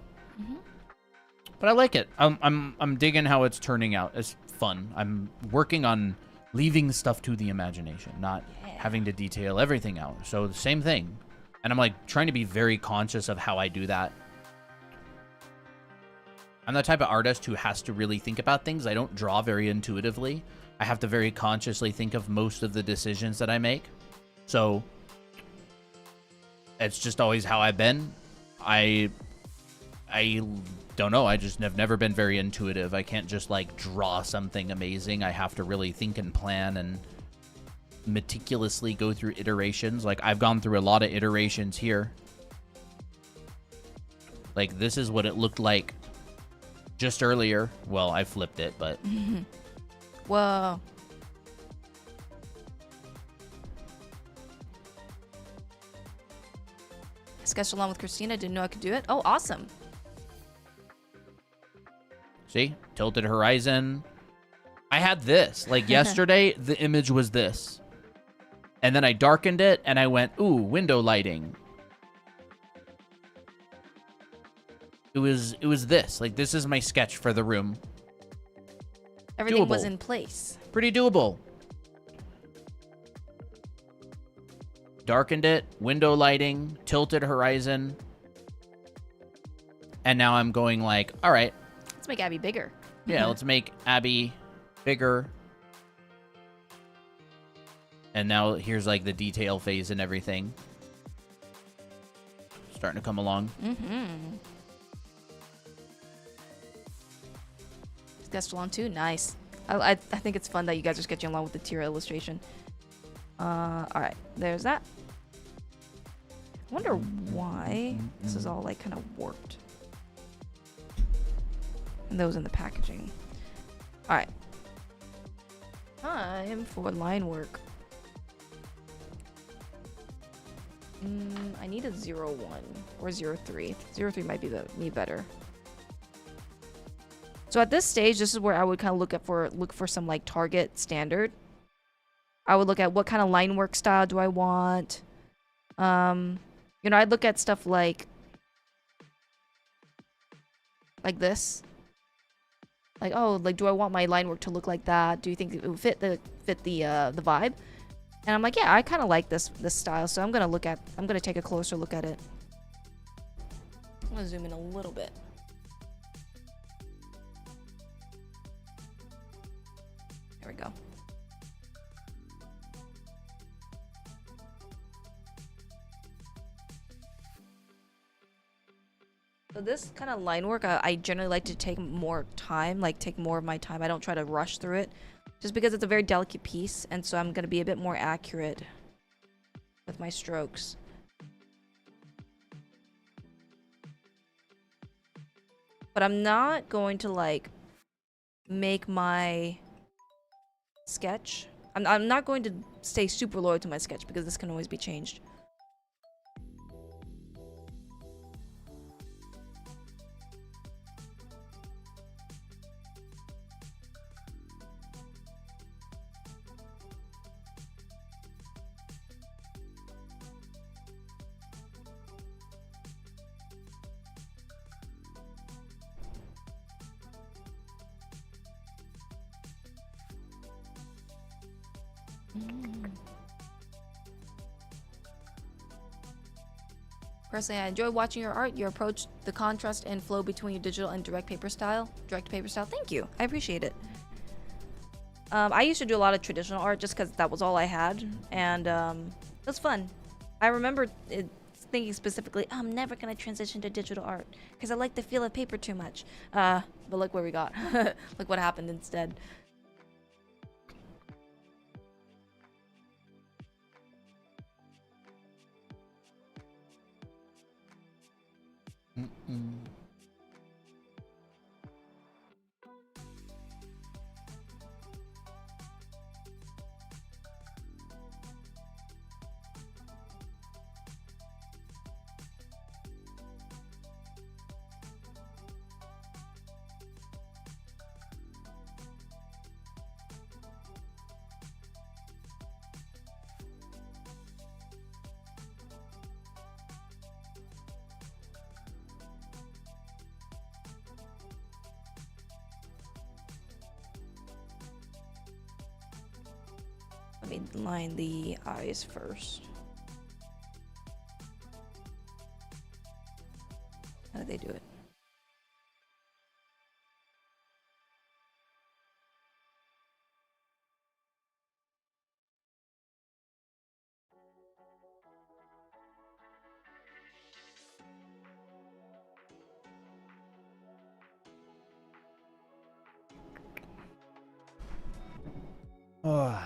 But I like it. I'm digging how it's turning out. It's fun. I'm working on leaving stuff to the imagination, not having to detail everything out. So the same thing. And I'm like trying to be very conscious of how I do that. I'm the type of artist who has to really think about things. I don't draw very intuitively. I have to very consciously think of most of the decisions that I make. So it's just always how I've been. I don't know. I just have never been very intuitive. I can't just like draw something amazing. I have to really think and plan and meticulously go through iterations. Like I've gone through a lot of iterations here. Like this is what it looked like just earlier. Well, I flipped it, but whoa. I sketched along with Christina. Didn't know I could do it. Oh, awesome. See? Tilted horizon. I had this. Like yesterday, the image was this. And then I darkened it and I went, ooh, window lighting. It was this. Like this is my sketch for the room. Everything Doable. was in place. Pretty doable. Darkened it, window lighting, tilted horizon. And now I'm going like, all right. Let's make Abby bigger. Yeah, let's make Abby bigger. And now here's like the detail phase and everything. Starting to come along. Sketched along too. Nice. I think it's fun that you guys are sketching along with the tier illustration. All right, there's that. I wonder why this is all like kind of warped. And those in the packaging. All right. Time for line work. I need a 0-1 or 0-3. 0-3 might be me better. So at this stage, this is where I would kind of look for some like target standard. I would look at what kind of line work style do I want. You know, I'd look at stuff like this. Like, oh, like, do I want my line work to look like that? Do you think it would fit the vibe? And I'm like, yeah, I kind of like this style, so I'm gonna take a closer look at it. I'm gonna zoom in a little bit. There we go. So this kind of line work, I generally like to take more time, like take more of my time. I don't try to rush through it, just because it's a very delicate piece, and so I'm going to be a bit more accurate with my strokes. But I'm not going to like make my sketch. I'm not going to stay super loyal to my sketch because this can always be changed. Personally, I enjoy watching your art, your approach, the contrast and flow between your digital and direct paper style. Thank you. I appreciate it. I used to do a lot of traditional art just because that was all I had, and it was fun. I remember thinking specifically, I'm never gonna transition to digital art because I like the feel of paper too much. But look where we got. Look what happened instead. Let me line the eyes first. How do they do it? Oh.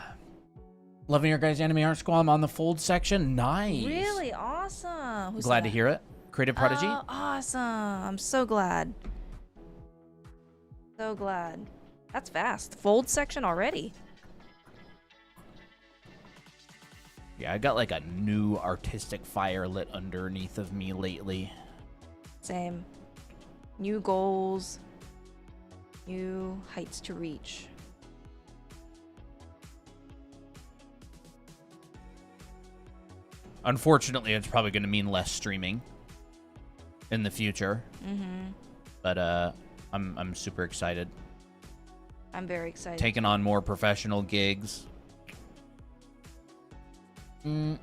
Loving your guys' anime art school. I'm on the fold section. Nice. Really awesome. Who's Glad that? to hear it. Creative Prodigy. Oh, awesome. I'm so glad. So glad. That's fast. Fold section already. Yeah, I got like a new artistic fire lit underneath of me lately. Same. New goals. New heights to reach. Unfortunately, it's probably going to mean less streaming in the future. But I'm super excited. I'm very excited. Taking on more professional gigs. Well,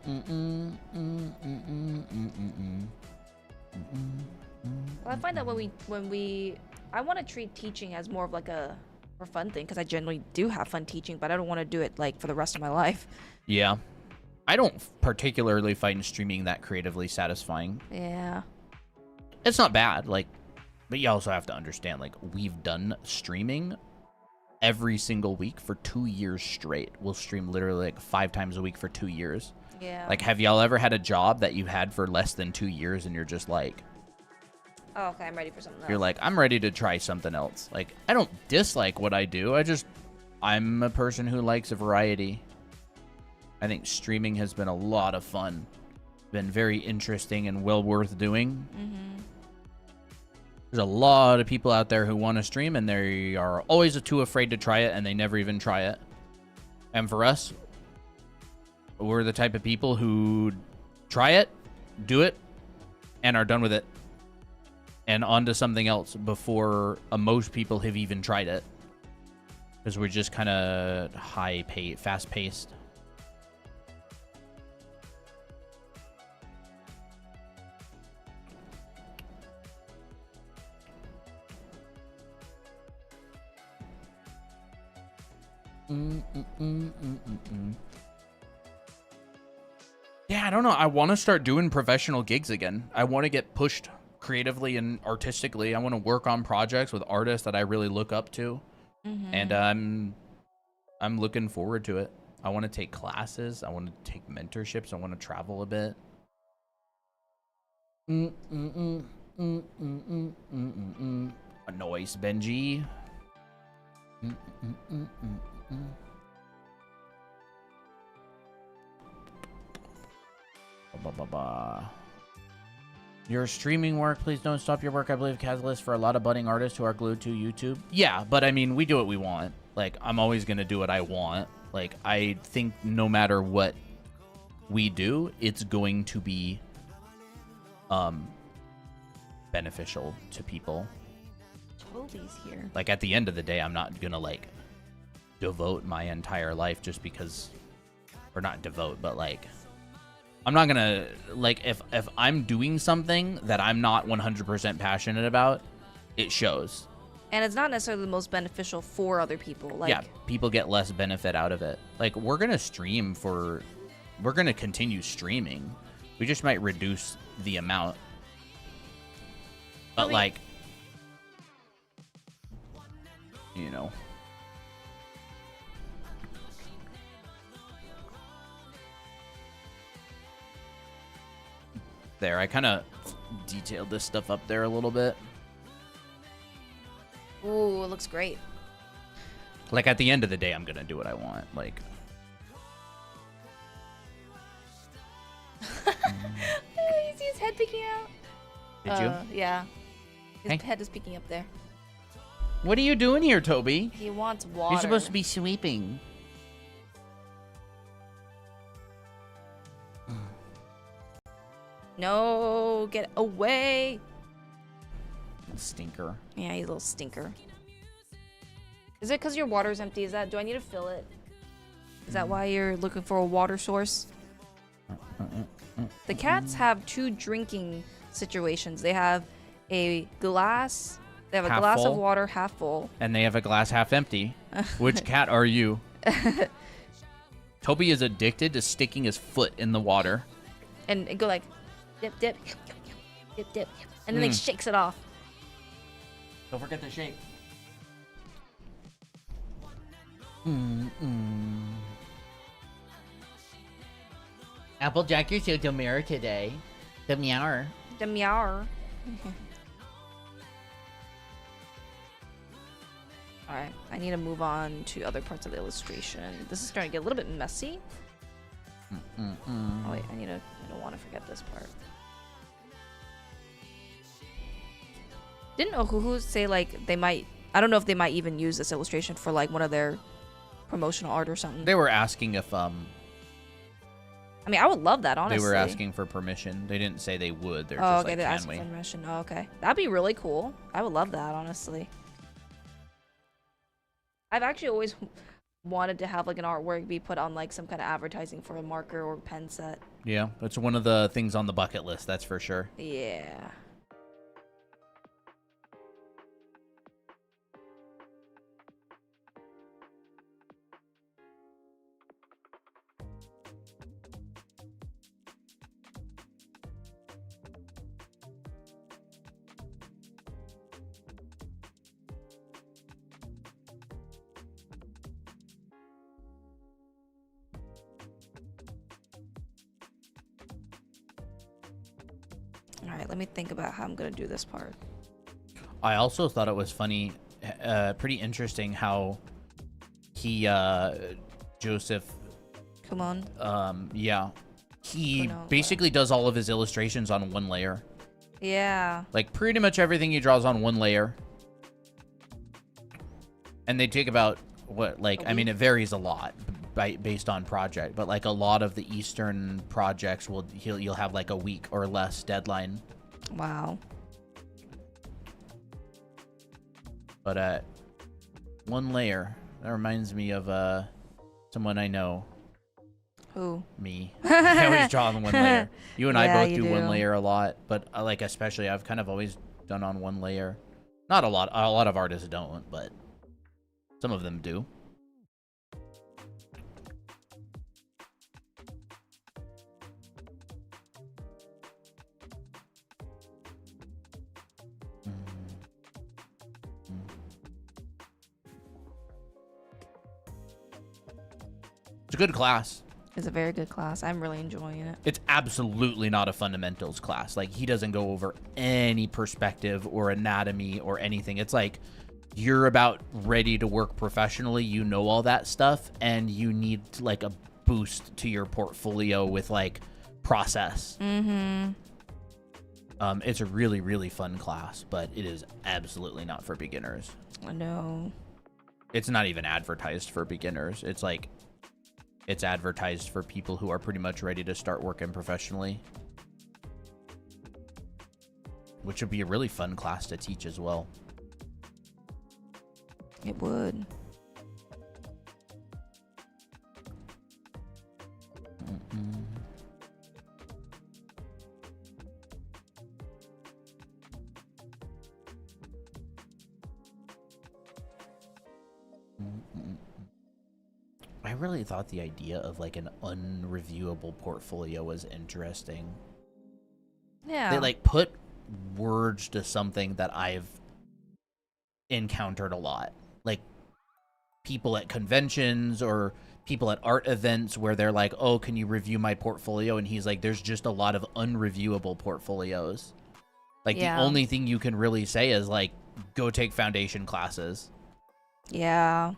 I find that I want to treat teaching as more of like a for fun thing, because I generally do have fun teaching, but I don't want to do it like for the rest of my life. Yeah. I don't particularly find streaming that creatively satisfying. Yeah. It's not bad, like, but you also have to understand, like, we've done streaming every single week for 2 years straight. We'll stream literally like 5 times a week for 2 years. Yeah. Like, have y'all ever had a job that you've had for less than 2 years and you're just like, oh, okay, I'm ready for something else. you're like, I'm ready to try something else. Like, I don't dislike what I do. I'm a person who likes a variety. I think streaming has been a lot of fun. Been very interesting and well worth doing. There's a lot of people out there who want to stream, and they are always too afraid to try it, and they never even try it. And for us, we're the type of people who try it, do it, and are done with it. And on to something else before most people have even tried it. Because we're just kind of fast-paced. Yeah, I don't know. I want to start doing professional gigs again. I want to get pushed creatively and artistically. I want to work on projects with artists that I really look up to. And I'm looking forward to it. I want to take classes. I want to take mentorships. I want to travel a bit. A noise, Benji. Your streaming work, please don't stop your work. I believe catalyst for a lot of budding artists who are glued to YouTube. Yeah, but I mean, we do what we want. Like, I'm always gonna do what I want. Like, I think no matter what we do, it's going to be beneficial to people. Toby's here. Like, at the end of the day, I'm not gonna like devote my entire life just because, or not devote, but like, I'm not gonna, like, if I'm doing something that I'm not 100% passionate about, it shows. And it's not necessarily the most beneficial for other people. Like, yeah, people get less benefit out of it. Like, we're gonna continue streaming. We just might reduce the amount. But like, you know. There, I kind of detailed this stuff up there a little bit. ooh, it looks great. Like, at the end of the day, I'm gonna do what I want. Like, You see his head peeking out? did you? Yeah. His Hey. head is peeking up there. What are you doing here, Toby? He wants water. You're supposed to be sweeping. No, get away. Stinker. Yeah, he's a little stinker. Is it because your water's empty? Do I need to fill it? Is that why you're looking for a water source? The cats have 2 drinking situations. They have a glass. They have a Half glass full. of water half full. And they have a glass half empty. Which cat are you? Toby is addicted to sticking his foot in the water. And go like, dip, dip, dip, dip. And then he shakes it off. Don't forget to shake. Applejack, you're so demure today. Demure. The meow. Alright, I need to move on to other parts of the illustration. This is starting to get a little bit messy. Oh wait, I don't want to forget this part. Didn't Ohuhu say like they might, I don't know if they might even use this illustration for like one of their promotional art or something. They were asking if I mean, I would love that, honestly. they were asking for permission. They didn't say they would. They're Oh, just okay, like, they're can asking we? for permission. Oh, okay. That'd be really cool. I would love that, honestly. I've actually always wanted to have like an artwork be put on like some kind of advertising for a marker or pen set. Yeah, that's one of the things on the bucket list, that's for sure. Yeah. All right, let me think about how I'm gonna do this part. I also thought it was funny, pretty interesting how he, Joseph, Come on. yeah, he no, basically does all of his illustrations on one layer. Yeah. Like, pretty much everything he draws on one layer. And they take about, what, like, I mean, it varies a lot based on project, but, like, a lot of the Eastern projects, you'll have, like, a week or less deadline. Wow. But, one layer, that reminds me of, someone I know. Who? Me. I always draw on one layer. You and I Yeah, both you do one do. layer a lot, but like especially I've kind of always done on one layer. Not a lot. A lot of artists don't, but some of them do. It's a good class. It's a very good class. I'm really enjoying it. It's absolutely not a fundamentals class. Like, he doesn't go over any perspective or anatomy or anything. It's like, you're about ready to work professionally. You know all that stuff, and you need, like, a boost to your portfolio with, like, process. Mm-hmm. It's a really, really fun class, but it is absolutely not for beginners. I know. It's not even advertised for beginners. It's like, it's advertised for people who are pretty much ready to start working professionally. Which would be a really fun class to teach as well. It would. I really thought the idea of like an unreviewable portfolio was interesting. Yeah. They like put words to something that I've encountered a lot. Like people at conventions or people at art events where they're like, "Oh, can you review my portfolio?" And he's like, "There's just a lot of unreviewable portfolios." Like Yeah. the only thing you can really say is like, "Go take foundation classes." Yeah.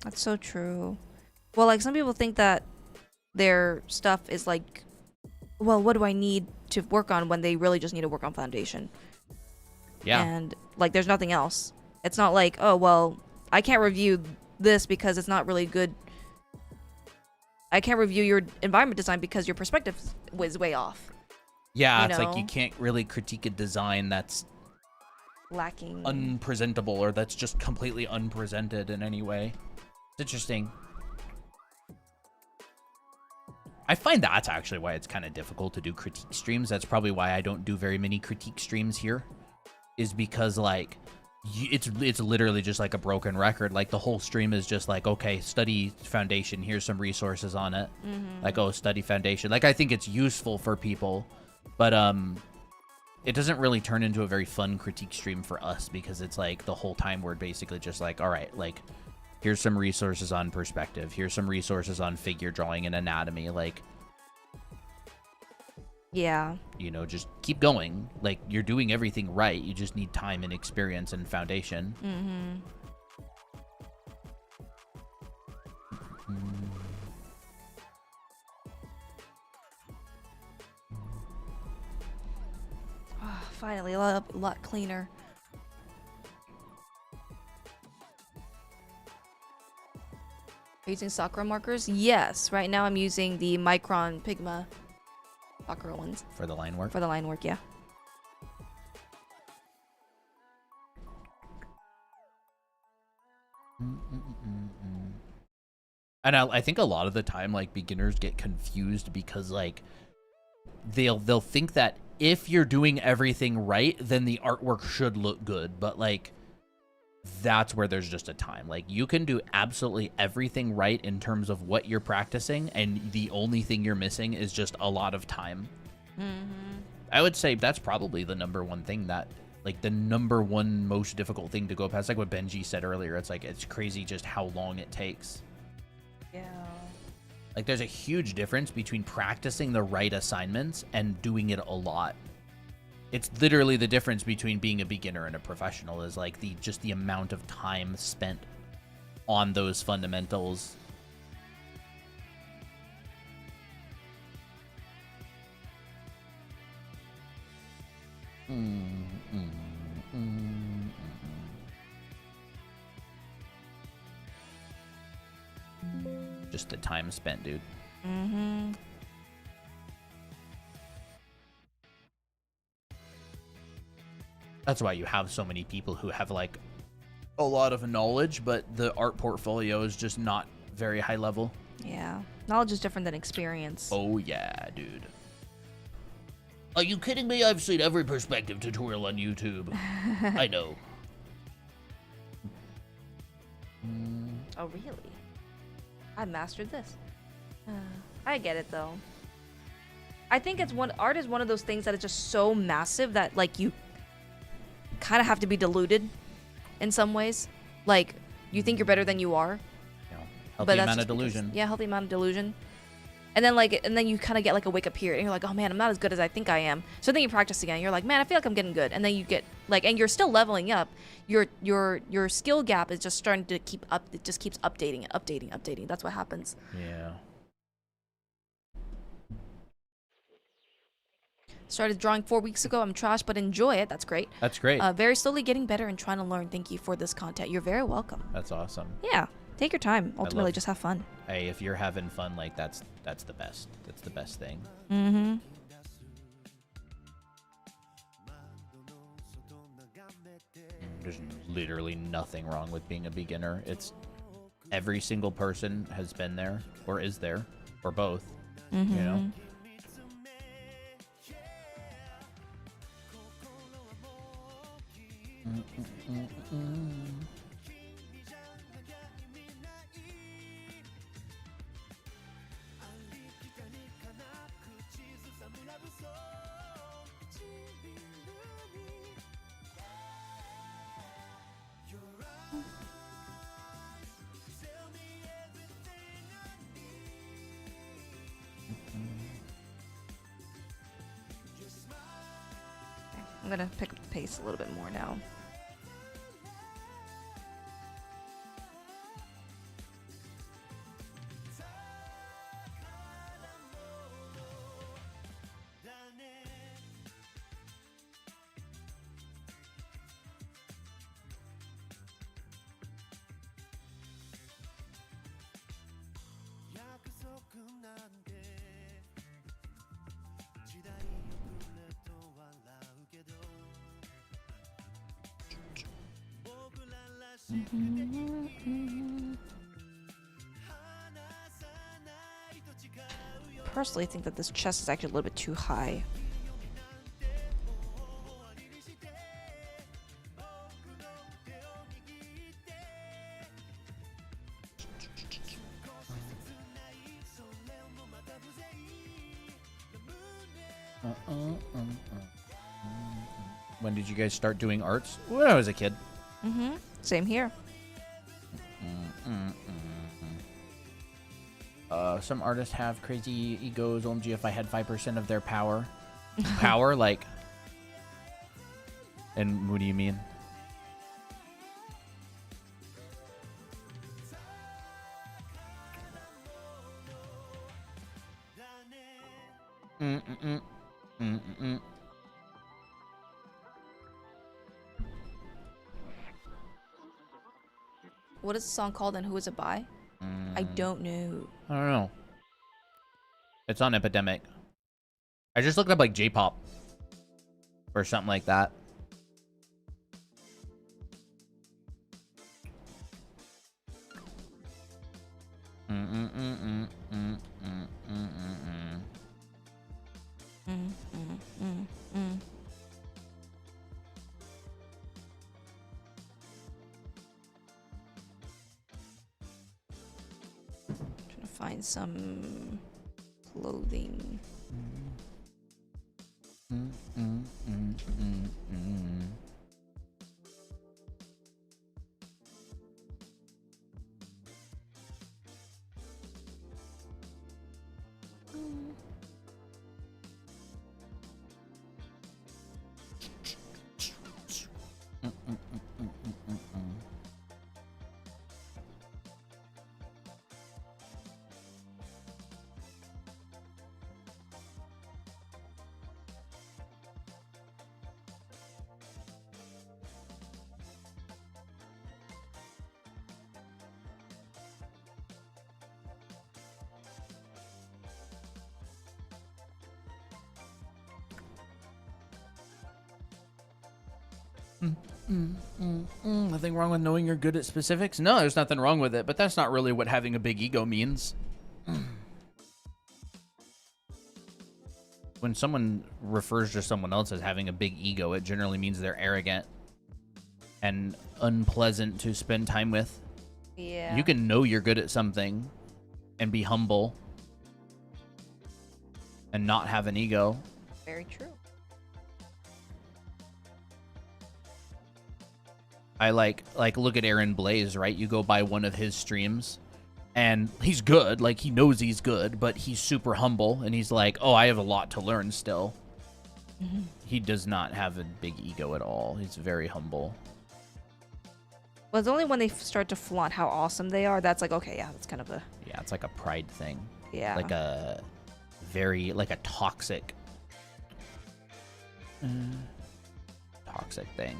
That's so true. Well, like some people think that their stuff is like, well, what do I need to work on when they really just need to work on foundation? Yeah. And like there's nothing else. It's not like, oh, well, I can't review this because it's not really good. I can't review your environment design because your perspective was way off. Yeah, You it's like know? you can't really critique a design that's lacking, unpresentable, or that's just completely unpresented in any way. It's interesting. I find that's actually why it's kind of difficult to do critique streams. That's probably why I don't do very many critique streams here, is because like it's literally just like a broken record. Like the whole stream is just like, okay, study Foundation, here's some resources on it. Like, oh, study Foundation. Like I think it's useful for people, but it doesn't really turn into a very fun critique stream for us, because it's like the whole time we're basically just like, all right, like here's some resources on perspective, here's some resources on figure drawing and anatomy, like, yeah, you know, just keep going. Like you're doing everything right, you just need time and experience and foundation. Oh, finally, a lot cleaner. Are you using Sakura markers? Yes. Right now I'm using the Micron Pigma Sakura ones. For the line work? For the line work, yeah. And I think a lot of the time, like, beginners get confused because, like, they'll think that if you're doing everything right, then the artwork should look good. But, like, that's where there's just a time. Like, you can do absolutely everything right in terms of what you're practicing, and the only thing you're missing is just a lot of time. I would say that's probably the number one thing that, like, the number one most difficult thing to go past. Like what Benji said earlier, it's like, it's crazy just how long it takes. Yeah. Like, there's a huge difference between practicing the right assignments and doing it a lot. It's literally the difference between being a beginner and a professional, is like just the amount of time spent on those fundamentals. Just the time spent, dude. That's why you have so many people who have, like, a lot of knowledge, but the art portfolio is just not very high level. Yeah. Knowledge is different than experience. Oh, yeah, dude. Are you kidding me? I've seen every perspective tutorial on YouTube. I know. Oh, really? I mastered this. I get it, though. I think art is one of those things that is just so massive that, like, you kind of have to be deluded in some ways. Like, you think you're better than you are. Yeah. Healthy amount of delusion. Yeah, healthy amount of delusion. And then you kind of get like a wake up period, and you're like, oh man, I'm not as good as I think I am. So then you practice again. You're like, man, I feel like I'm getting good. And then you get like, and you're still leveling up. Your skill gap is just starting to keep up. It just keeps updating. That's what happens. Yeah. Started drawing 4 weeks ago. I'm trash, but enjoy it. That's great. That's great. Very slowly getting better and trying to learn. Thank you for this content. You're very welcome. That's awesome. Yeah. Take your time. Ultimately, just have fun. Hey, if you're having fun, like, that's the best. That's the best thing. There's literally nothing wrong with being a beginner. It's every single person has been there or is there or both. You know? I'm gonna pick up the pace a little bit more now. Personally, I think that this chest is actually a little bit too high. When did you guys start doing arts? When I was a kid. Same here. Some artists have crazy egos. OMG, if I had 5% of their power. Power? Like... And what do you mean? What is the song called and who is it by? I don't know. I don't know. It's on Epidemic. I just looked up like J-pop or something like that. Trying to find some clothing. Nothing wrong with knowing you're good at specifics? No, there's nothing wrong with it, but that's not really what having a big ego means. When someone refers to someone else as having a big ego, it generally means they're arrogant and unpleasant to spend time with. Yeah. You can know you're good at something and be humble and not have an ego. Very true. I like look at Aaron Blaze, right? You go by one of his streams and he's good, like he knows he's good, but he's super humble and he's like, "Oh, I have a lot to learn still." He does not have a big ego at all. He's very humble. Well, it's only when they start to flaunt how awesome they are that's like, okay, yeah, that's kind of a... Yeah, it's like a pride thing. Yeah. Like a very, like a toxic thing.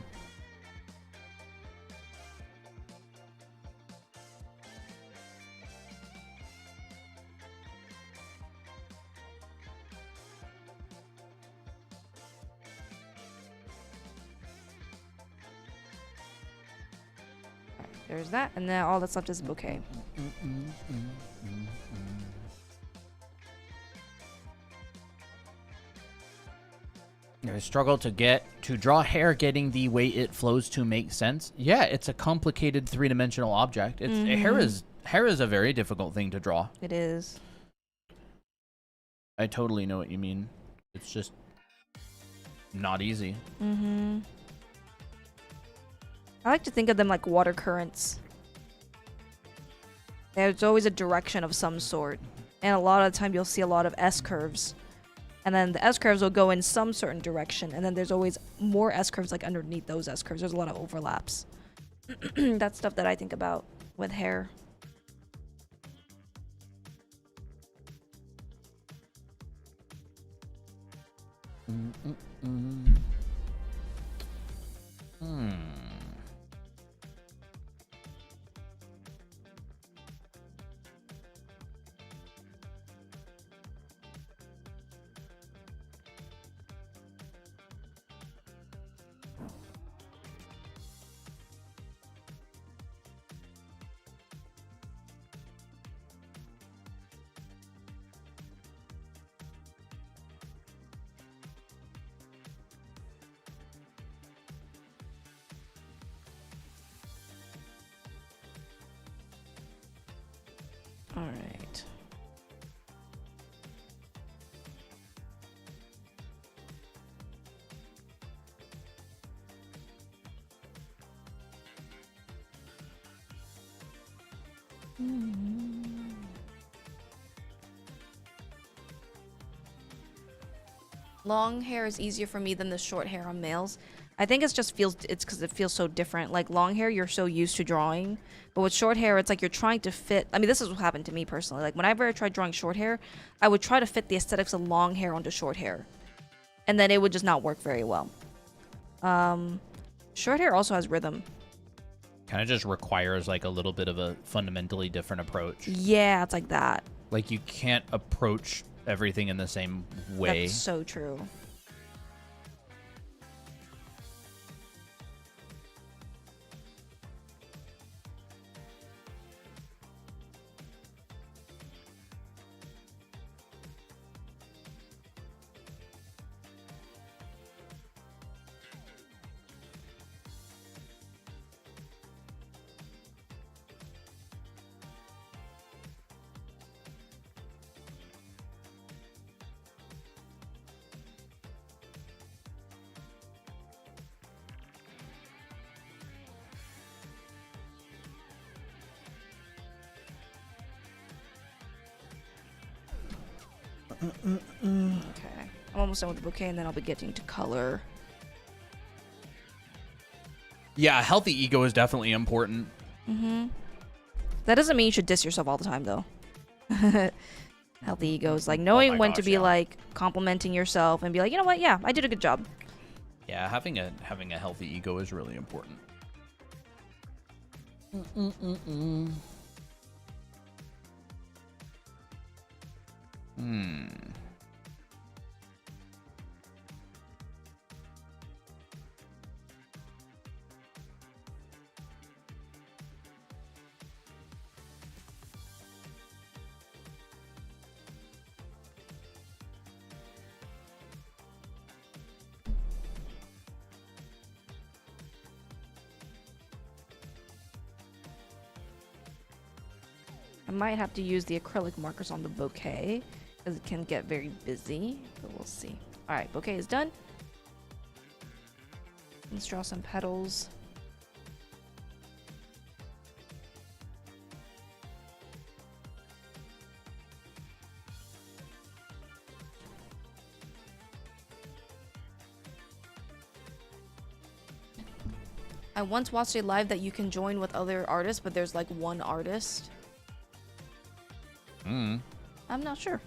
There's that, and then all that's left is a bouquet. I struggle to draw hair getting the way it flows to make sense. Yeah, it's a complicated three-dimensional object. It's hair is a very difficult thing to draw. It is. I totally know what you mean. It's just not easy. I like to think of them like water currents. There's always a direction of some sort. And a lot of the time you'll see a lot of S-curves. And then the S-curves will go in some certain direction. And then there's always more S-curves like underneath those S-curves. There's a lot of overlaps. That's stuff that I think about with hair. All right. Long hair is easier for me than the short hair on males. I think it's because it feels so different. Like long hair, you're so used to drawing, but with short hair, it's like you're trying to fit. I mean, this is what happened to me personally. Like whenever I tried drawing short hair, I would try to fit the aesthetics of long hair onto short hair, and then it would just not work very well. Short hair also has rhythm. Kind of just requires like a little bit of a fundamentally different approach. Yeah, it's like that. Like you can't approach everything in the same way. That's so true. Okay, I'm almost done with the bouquet, and then I'll be getting to color. Yeah, healthy ego is definitely important. That doesn't mean you should diss yourself all the time, though. Healthy ego is like knowing when to be like complimenting yourself and be like, you know what? Yeah, I did a good job. Yeah, having a healthy ego is really important. I might have to use the acrylic markers on the bouquet because it can get very busy, but we'll see. All right, bouquet is done. Let's draw some petals. I once watched a live that you can join with other artists, but there's like one artist. I'm not sure.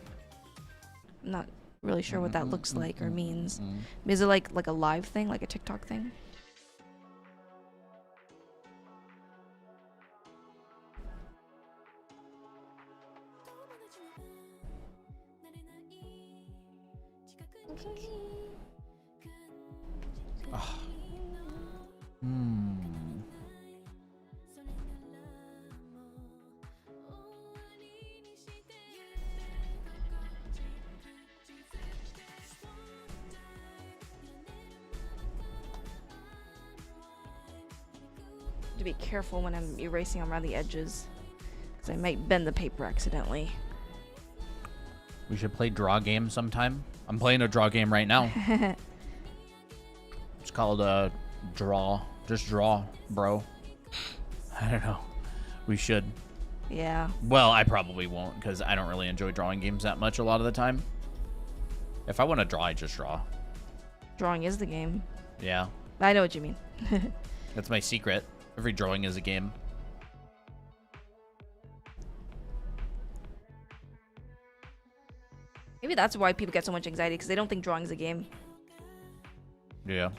I'm not really sure what that looks like or means. Is it like a live thing, like a TikTok thing? To be careful when I'm erasing around the edges, because I might bend the paper accidentally. We should play draw game sometime. I'm playing a draw game right now. It's called draw. Just draw, bro. I don't know. We should. Yeah. Well, I probably won't because I don't really enjoy drawing games that much a lot of the time. If I want to draw, I just draw. Drawing is the game. Yeah. I know what you mean. That's my secret. Every drawing is a game. Maybe that's why people get so much anxiety, because they don't think drawing is a game. Yeah.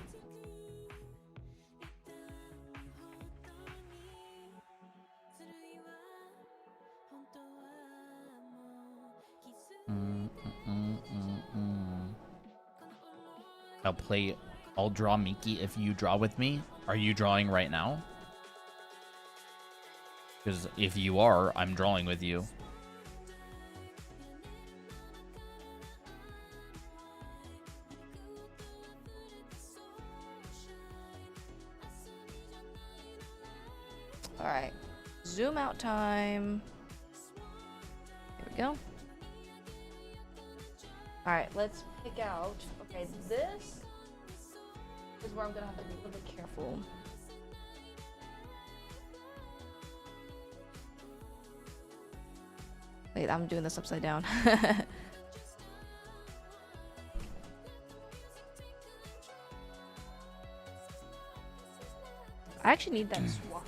I'll draw Miki if you draw with me. Are you drawing right now? Because if you are, I'm drawing with you. All right. Zoom out time. go. All right, let's pick out. Okay, this is where I'm gonna have to be a little bit careful. Wait, I'm doing this upside down. I actually need that swatch.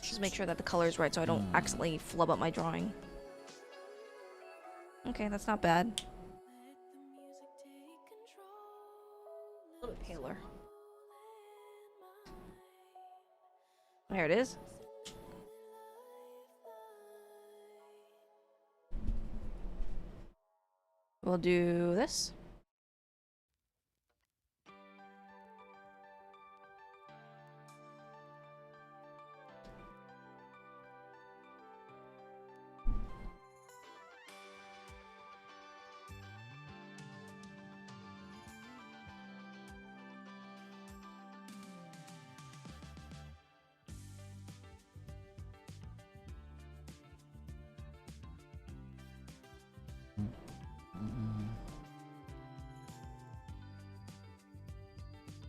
Just make sure that the color is right so I don't accidentally flub up my drawing. Okay, that's not bad. A little bit paler. There it is. We'll do this.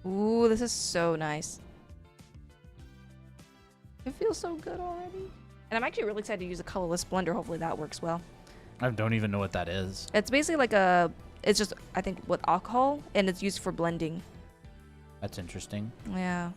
Ooh, this is so nice. It feels so good already. And I'm actually really excited to use a colorless blender. Hopefully that works well. I don't even know what that is. It's basically like a, it's just, I think, with alcohol, and it's used for blending. That's interesting. Yeah.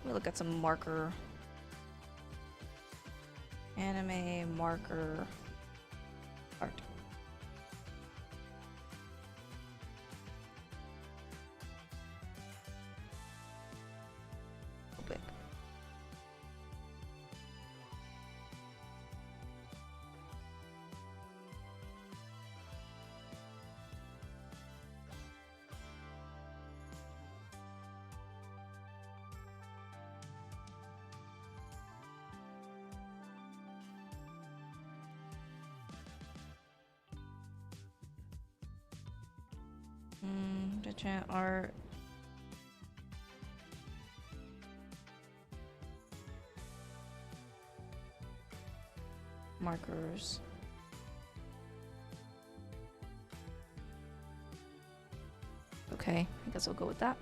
Let me look at some marker. Anime marker art. So big. The chat art. Markers. Okay, I guess I'll go with that.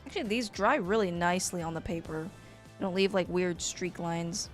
Actually, these dry really nicely on the paper. They don't leave like weird streak lines.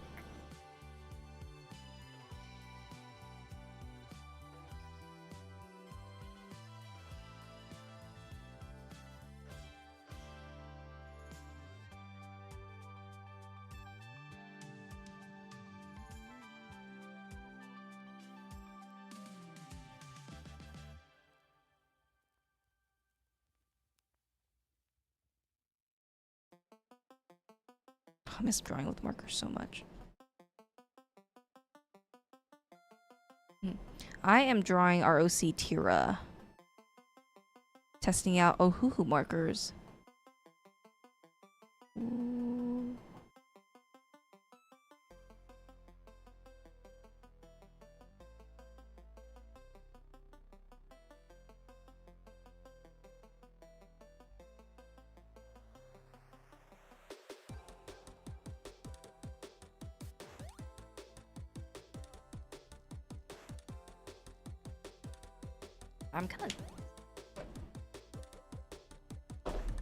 I miss drawing with markers so much. I am drawing ROC Tira. Testing out Ohuhu markers. Ooh. I'm kind of...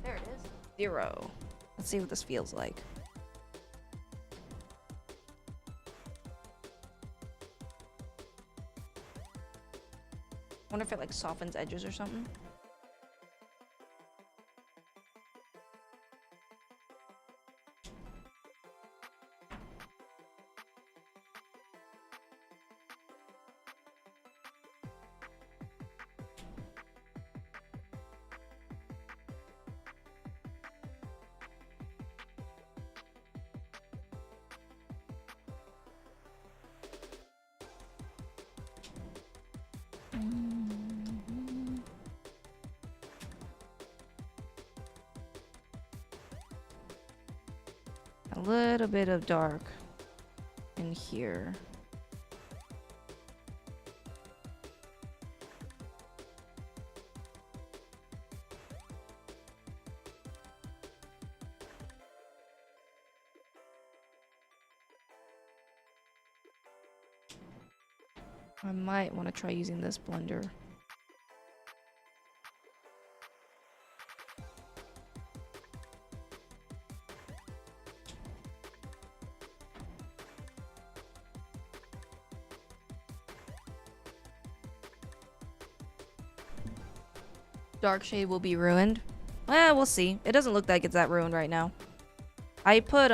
There it is. 0. Let's see what this feels like. I wonder if it like softens edges or something. little bit of dark in here. I might want to try using this blender. Dark shade will be ruined. We'll see. It doesn't look like it's that ruined right now. I put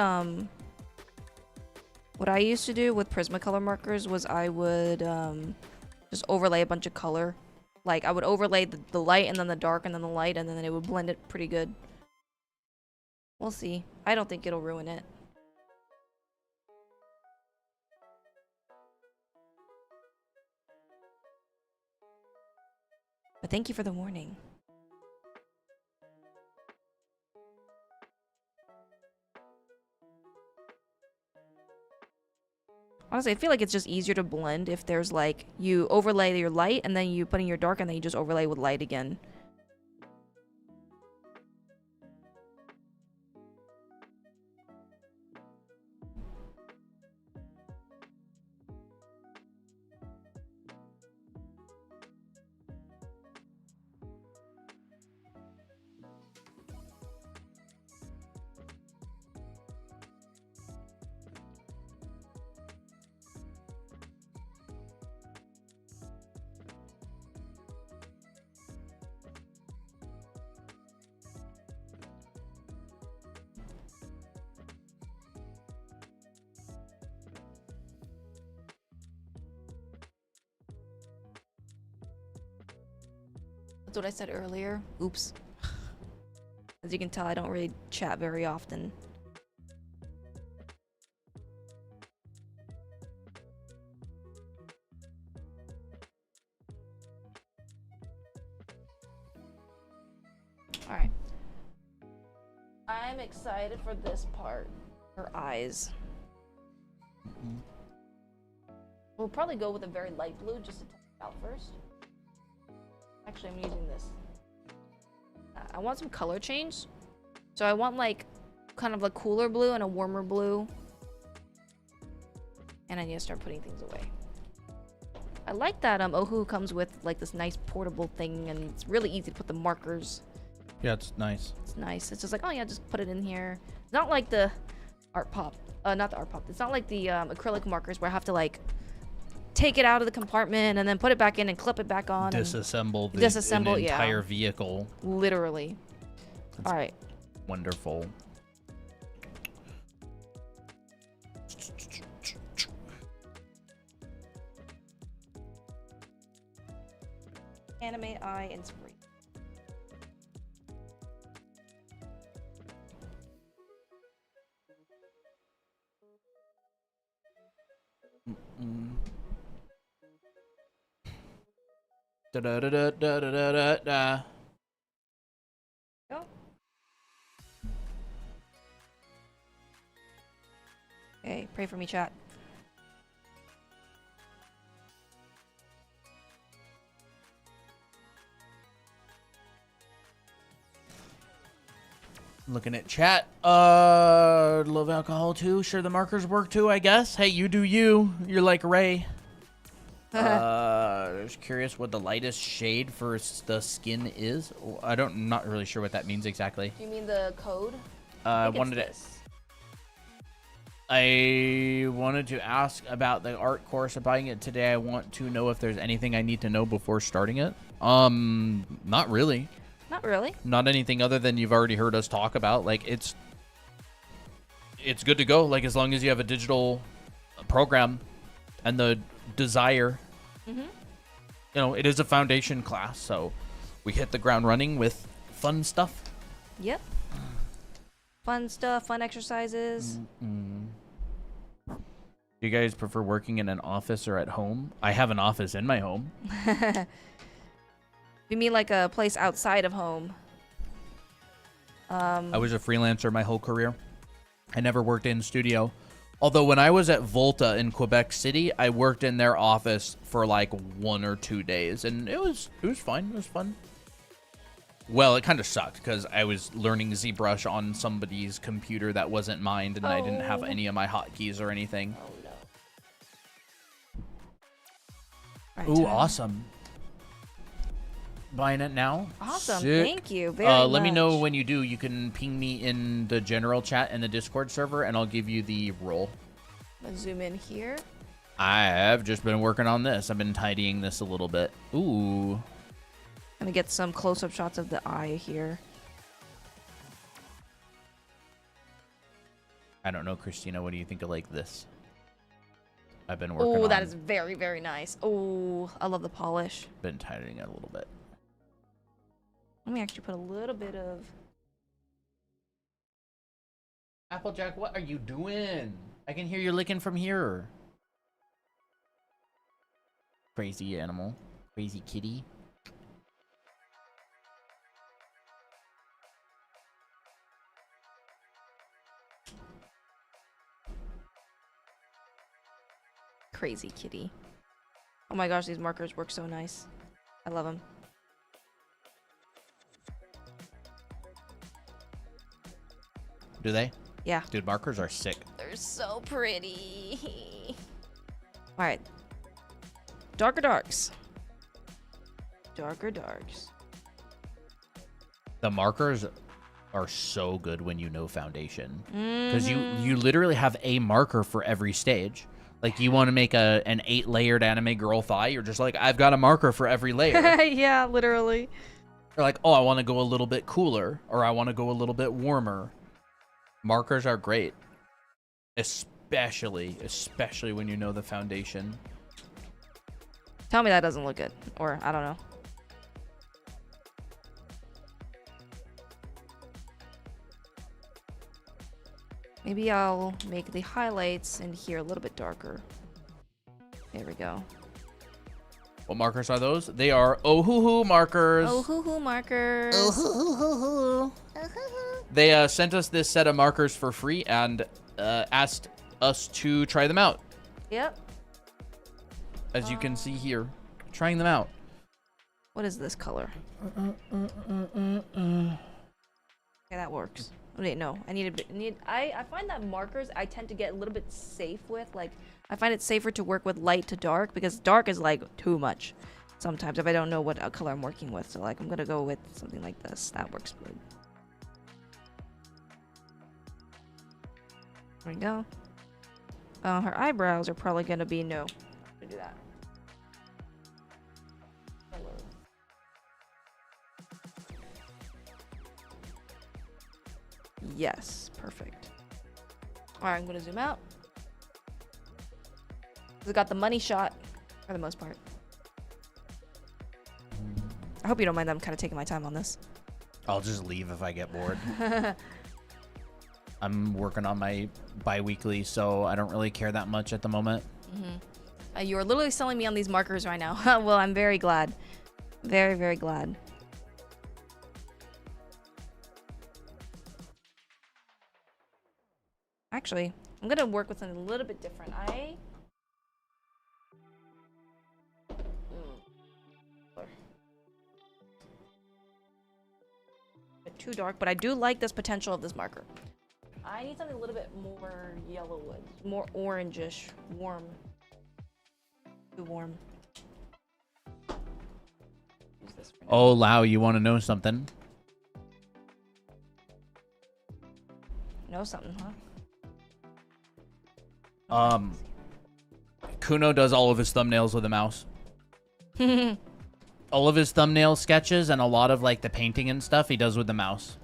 what I used to do with Prismacolor markers was I would just overlay a bunch of color. Like I would overlay the light and then the dark and then the light, and then it would blend it pretty good. We'll see. I don't think it'll ruin it. But thank you for the warning. Honestly, I feel like it's just easier to blend if there's like, you overlay your light and then you put in your dark and then you just overlay with light again. That's what I said earlier. Oops. As you can tell, I don't really chat very often. Alright. I'm excited for this part. Her eyes. We'll probably go with a very light blue just to test it out first. Actually, I'm using this. I want some color change. So I want like kind of a cooler blue and a warmer blue. And I need to start putting things away. I like that Ohuhu comes with like this nice portable thing, and it's really easy to put the markers. Yeah, it's nice. It's nice. It's just like, oh yeah, just put it in here. It's not like the Art Pop. Not the Art Pop. It's not like the acrylic markers where I have to like take it out of the compartment and then put it back in and clip it back on. Disassemble the entire vehicle. Literally. That's all right. Wonderful. Anime eye inspiration. Da da da da da da da da. Go. Okay, pray for me, chat. Looking at chat. Love alcohol too. Sure, the markers work too, I guess. Hey, you do you. You're like Ray. Just curious what the lightest shade for the skin is. Not really sure what that means exactly. Do you mean the code? I wanted to ask about the art course. I'm buying it today. I want to know if there's anything I need to know before starting it. Not really. Not really. Not anything other than you've already heard us talk about. Like it's good to go. Like as long as you have a digital program and the desire. Mm-hmm. You know, it is a foundation class, so we hit the ground running with fun stuff. Yep. Fun stuff, fun exercises. Do you guys prefer working in an office or at home? I have an office in my home. You mean like a place outside of home? I was a freelancer my whole career. I never worked in studio. Although when I was at Volta in Quebec City, I worked in their office for like 1 or 2 days, and it was fine. It was fun. Well, it kind of sucked because I was learning ZBrush on somebody's computer that wasn't mine, and I didn't have any of my hotkeys or anything. Right, Ooh, awesome. Buying it now. Awesome. Sick. Thank you very much. Let me know when you do. You can ping me in the general chat in the Discord server, and I'll give you the roll. Let's zoom in here. I have just been working on this. I've been tidying this a little bit. Ooh. Gonna get some close-up shots of the eye here. I don't know, Christina. What do you think of like this? I've been working on. Oh, that is very, very nice. Oh, I love the polish. Been tidying it a little bit. Let me actually put a little bit of... Applejack, what are you doing? I can hear you licking from here. Crazy animal. Crazy kitty. Crazy kitty. Oh my gosh, these markers work so nice. I love them. Do they? Yeah. Dude, markers are sick. They're so pretty. All right. Darker darks. Darker darks. The markers are so good when you know foundation. Because you literally have a marker for every stage. Like, you want to make an 8-layered anime girl thigh, you're just like, I've got a marker for every layer. Yeah, literally. You're like, oh, I want to go a little bit cooler, or I want to go a little bit warmer. Markers are great. Especially when you know the foundation. Tell me that doesn't look good. Or, I don't know. Maybe I'll make the highlights in here a little bit darker. There we go. What markers are those? They are Ohuhu markers. Ohuhu markers. Ohuhu. They sent us this set of markers for free and asked us to try them out. Yep. As you can see here, trying them out. What is this color? Okay, that works. Wait, no. I find that markers I tend to get a little bit safe with. Like, I find it safer to work with light to dark because dark is like too much sometimes if I don't know what color I'm working with. So like I'm gonna go with something like this. That works good. There we go. Her eyebrows are probably gonna be no. To do that. Yes, perfect. Alright, I'm gonna zoom out. We got the money shot for the most part. I hope you don't mind that I'm kind of taking my time on this. I'll just leave if I get bored. I'm working on my bi-weekly, so I don't really care that much at the moment. You are literally selling me on these markers right now. Well, I'm very glad. Very, very glad. Actually, I'm gonna work with something a little bit different. Too dark, but I do like this potential of this marker. I need something a little bit more yellowwood, more orangish, warm. Too warm. Use this for now. Oh, Lau, you want to know something? Know something, huh? Kuno does all of his thumbnails with a mouse. All of his thumbnail sketches and a lot of like the painting and stuff he does with the mouse.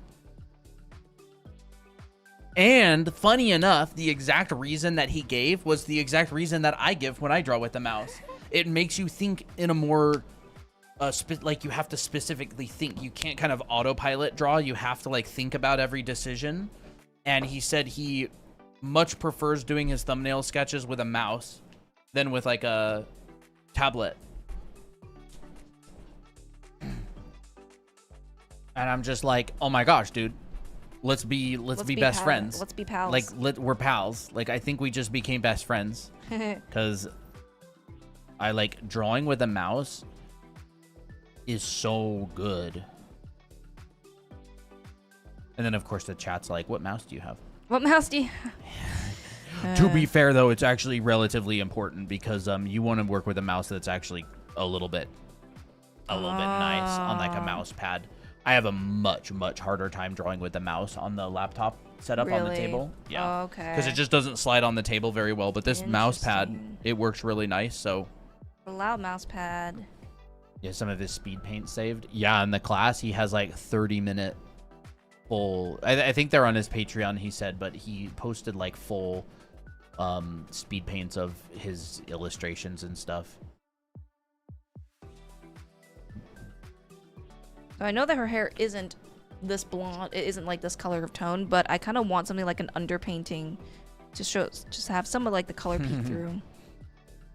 And funny enough, the exact reason that he gave was the exact reason that I give when I draw with the mouse. It makes you think in a more like you have to specifically think. You can't kind of autopilot draw. You have to like think about every decision. And he said he much prefers doing his thumbnail sketches with a mouse than with like a tablet. And I'm just like, oh my gosh, dude. let's be best friends. Let's be pals. Like we're pals. Like I think we just became best friends because I like drawing with a mouse is so good. And then of course the chat's like, "What mouse do you have?" What mouse do you? To be fair though, it's actually relatively important because you want to work with a mouse that's actually a little bit nice on like a mouse pad. I have a much harder time drawing with the mouse on the laptop setup on the table. Yeah. Oh, okay. Because it just doesn't slide on the table very well. But this mouse pad, it works really nice. So. A loud mouse pad. Yeah, some of his speed paint saved. Yeah, in the class he has like 30-minute full. I think they're on his Patreon. He said, but he posted like full speed paints of his illustrations and stuff. So I know that her hair isn't this blonde, it isn't like this color of tone, but I kind of want something like an underpainting to show, just have some of like the color peek through.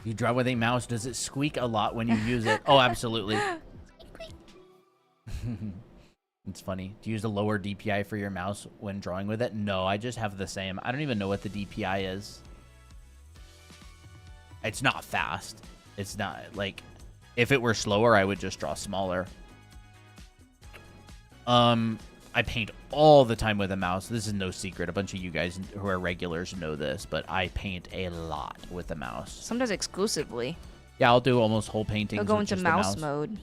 You draw with a mouse, does it squeak a lot when you use it? Oh, absolutely. It's funny. Do you use the lower DPI for your mouse when drawing with it? No, I just have the same. I don't even know what the DPI is. It's not fast. It's not like, if it were slower, I would just draw smaller. I paint all the time with a mouse. This is no secret. A bunch of you guys who are regulars know this, but I paint a lot with the mouse. Sometimes exclusively. Yeah, I'll do almost whole paintings. I'll go into mouse mode.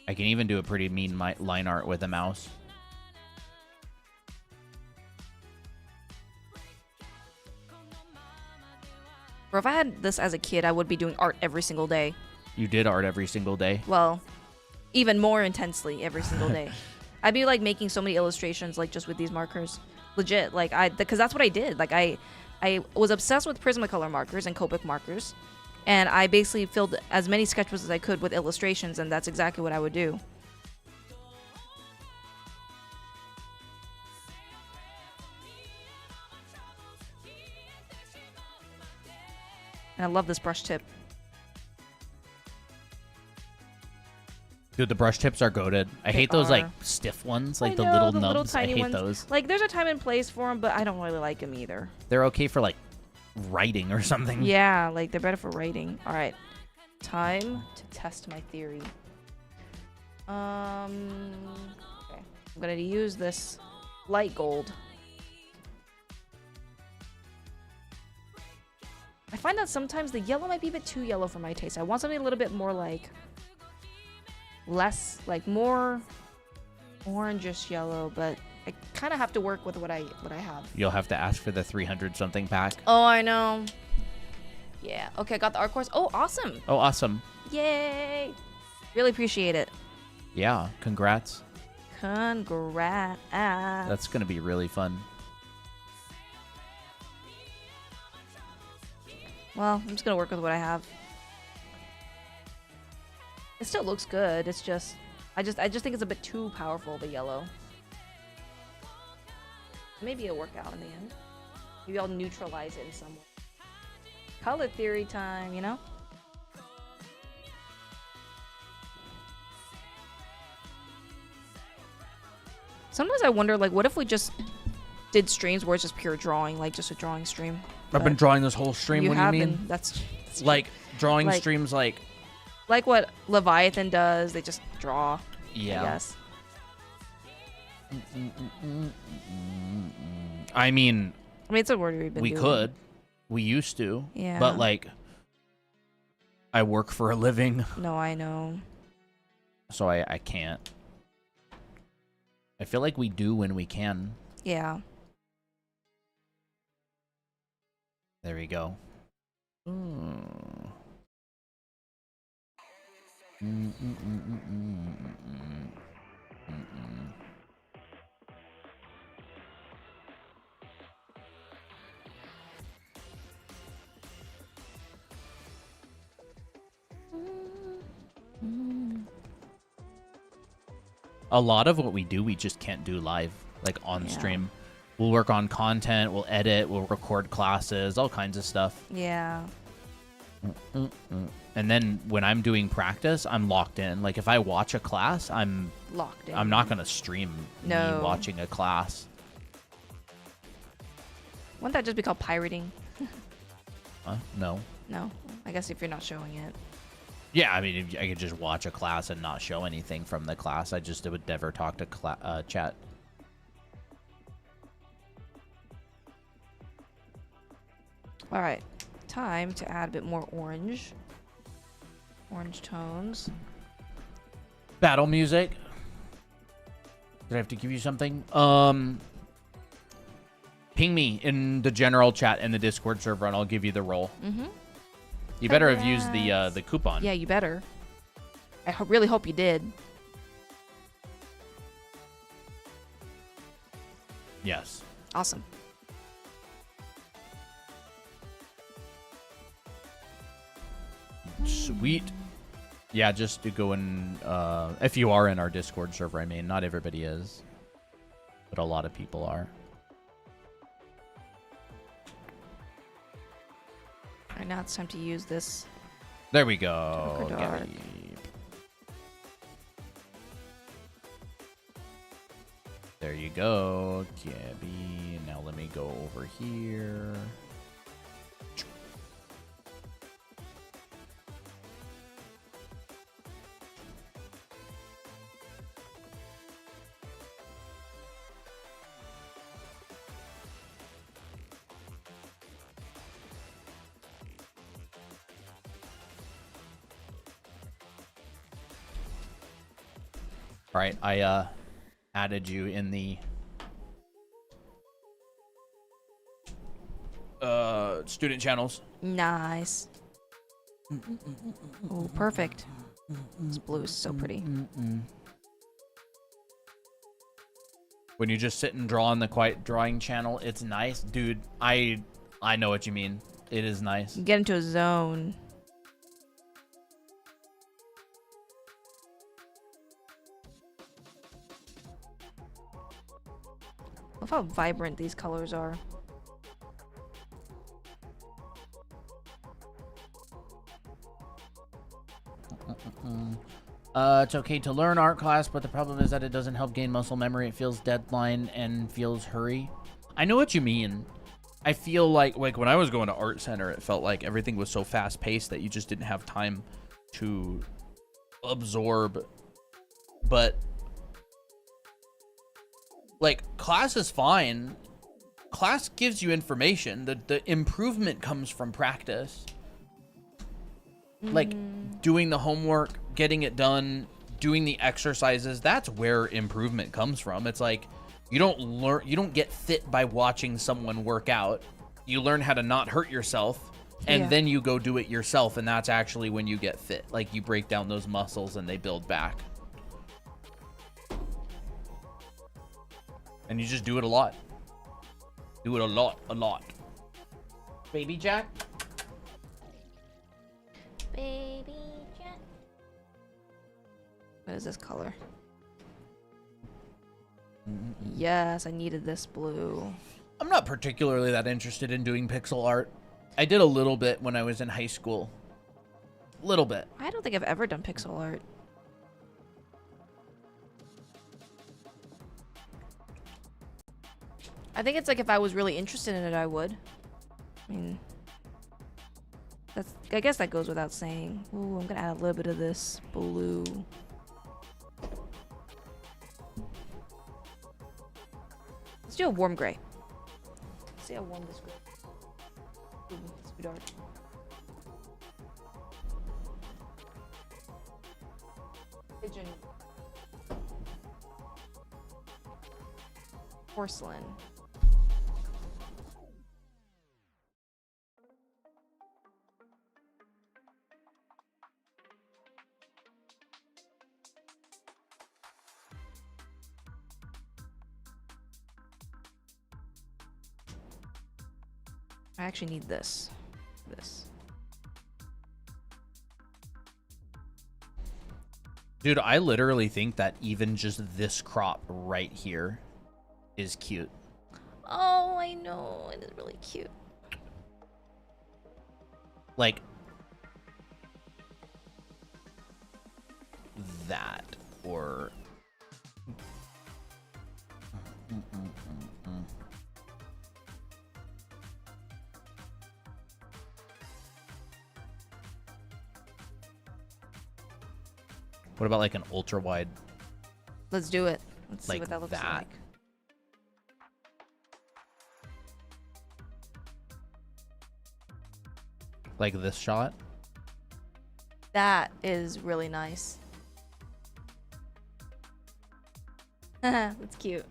I can even do a pretty mean line art with a mouse. Or if I had this as a kid, I would be doing art every single day. You did art every single day? Well, even more intensely every single day. I'd be like making so many illustrations like just with these markers. Legit, like because that's what I did. Like I was obsessed with Prismacolor markers and Copic markers, and I basically filled as many sketchbooks as I could with illustrations, and that's exactly what I would do. And I love this brush tip. Dude, the brush tips are goated. I hate those like stiff ones, like the little nubs. I hate those. Like there's a time and place for them, but I don't really like them either. They're okay for like writing or something. Yeah, like they're better for writing. All right, time to test my theory. Okay, I'm gonna use this light gold. I find that sometimes the yellow might be a bit too yellow for my taste. I want something a little bit more like less, like more orangish yellow, but I kind of have to work with what I have. You'll have to ask for the 300 something pack. Oh, I know. Yeah. Okay, I got the art course. Oh, awesome. Oh, awesome. Yay. Really appreciate it. Yeah, congrats. Congrats. That's going to be really fun. Well, I'm just going to work with what I have. It still looks good. It's just I just think it's a bit too powerful, the yellow. Maybe it'll work out in the end. Maybe I'll neutralize it in some way. Color theory time, you know? Sometimes I wonder, like, what if we just did streams where it's just pure drawing, like just a drawing stream? I've been drawing this whole stream. What do you mean? That's like drawing streams, like what Leviathan does. They just draw. Yeah. I guess. I mean, it's a word we've been doing. We could. We used to. Yeah. But like, I work for a living. No, I know. So I can't. I feel like we do when we can. Yeah. There we go. A lot of what we do, we just can't do live, like on stream. We'll work on content, we'll edit, we'll record classes, all kinds of stuff. Yeah. And then when I'm doing practice, I'm locked in. Like if I watch a class, I'm locked in. I'm not gonna stream me watching a class. Wouldn't that just be called pirating? No. No. I guess if you're not showing it. Yeah, I mean, I could just watch a class and not show anything from the class. I just would never talk to chat. All right. Time to add a bit more orange. Orange tones. Battle music. Did I have to give you something? Ping me in the general chat in the Discord server, and I'll give you the role. Mm-hmm. You better have used the coupon. Yeah, you better. I really hope you did. Yes. Awesome. Sweet. Yeah, just to go in, if you are in our Discord server, I mean, not everybody is, but a lot of people are. All right, now it's time to use this. There we go. Dark. There you go, Gabby. Now let me go over here. All right, I added you in the student channels. Nice. Oh, perfect. This blue is so pretty. When you just sit and draw on the quiet drawing channel, it's nice, dude. I know what you mean. It is nice. You get into a zone. Love how vibrant these colors are. It's okay to learn art class, but the problem is that it doesn't help gain muscle memory. It feels deadline and feels hurry. I know what you mean. I feel like when I was going to art center, it felt like everything was so fast paced that you just didn't have time to absorb. But like, class is fine. Class gives you information. The improvement comes from practice. Like, doing the homework, getting it done, doing the exercises, that's where improvement comes from. It's like, you don't get fit by watching someone work out. You learn how to not hurt yourself, and then you go do it yourself, and that's actually when you get fit. Like, you break down those muscles and they build back. And you just do it a lot. Do it a lot. Baby Jack? Baby Jack. What is this color? Yes, I needed this blue. I'm not particularly that interested in doing pixel art. I did a little bit when I was in high school. Little bit. I don't think I've ever done pixel art. I think it's like if I was really interested in it, I would. I mean, I guess that goes without saying. Ooh, I'm gonna add a little bit of this blue. Let's do a warm gray. Let's see how warm this gray. Ooh, it's too dark. Pigeon. Porcelain. I actually need this. Dude, I literally think that even just this crop right here is cute. Oh, I know. It is really cute. Like, that, or what about like an ultra wide? Let's do it. Let's see Like what that looks that. like. Like this shot? That is really nice. That's cute.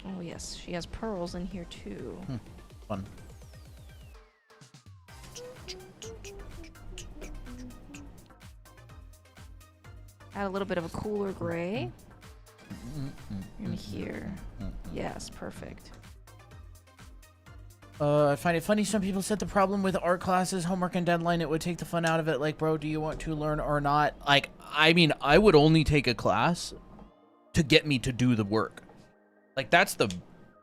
Oh yes, she has pearls in here too. Fun. Add a little bit of a cooler gray in here. Yes, perfect. I find it funny some people said the problem with art classes, homework and deadline, it would take the fun out of it. Like, bro, do you want to learn or not? Like, I mean, I would only take a class to get me to do the work. Like, that's the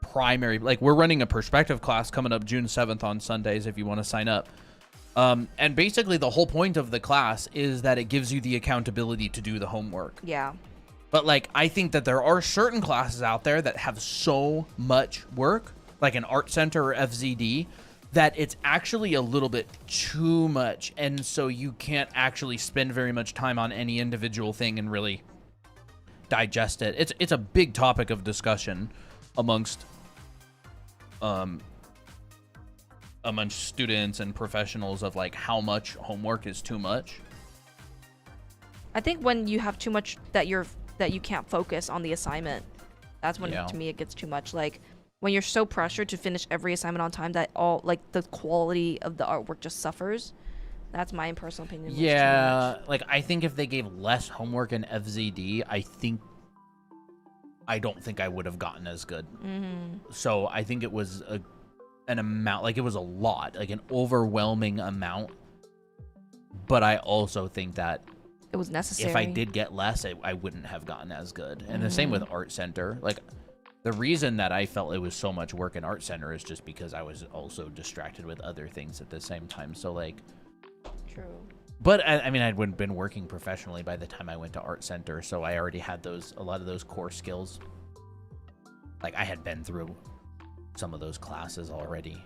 primary. Like, we're running a perspective class coming up June 7th on Sundays if you want to sign up. And basically the whole point of the class is that it gives you the accountability to do the homework. Yeah. But like, I think that there are certain classes out there that have so much work, like an art center or FZD, that it's actually a little bit too much. And so you can't actually spend very much time on any individual thing and really digest it. It's a big topic of discussion amongst students and professionals of like how much homework is too much. I think when you have too much that you can't focus on the assignment, that's when to me it gets too much. Like when you're so pressured to finish every assignment on time that all like the quality of the artwork just suffers. That's my personal opinion. Yeah, like I think if they gave less homework in FZD, I don't think I would have gotten as good. So I think it was an amount, like it was a lot, like an overwhelming amount. But I also think that it was necessary. If I did get less, I wouldn't have gotten as good. And the same with Art Center. Like the reason that I felt it was so much work in Art Center is just because I was also distracted with other things at the same time. So like, true. But I mean, I'd been working professionally by the time I went to Art Center, so I already had a lot of those core skills. Like I had been through some of those classes already.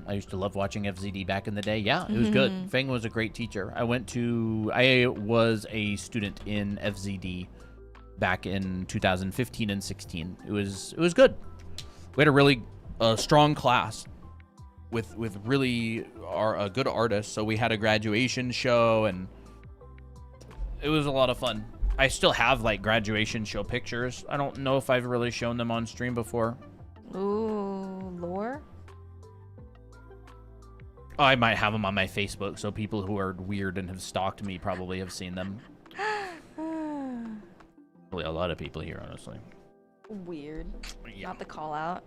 I used to love watching FZD back in the day. Yeah, it was good. Feng was a great teacher. I was a student in FZD back in 2015 and 16. It was good. We had a really strong class with really good artists. So we had a graduation show and it was a lot of fun. I still have like graduation show pictures. I don't know if I've really shown them on stream before. Ooh, lore? Oh, I might have them on my Facebook, so people who are weird and have stalked me probably have seen them. Probably a lot of people here, honestly. Weird. Yeah. Not the call out.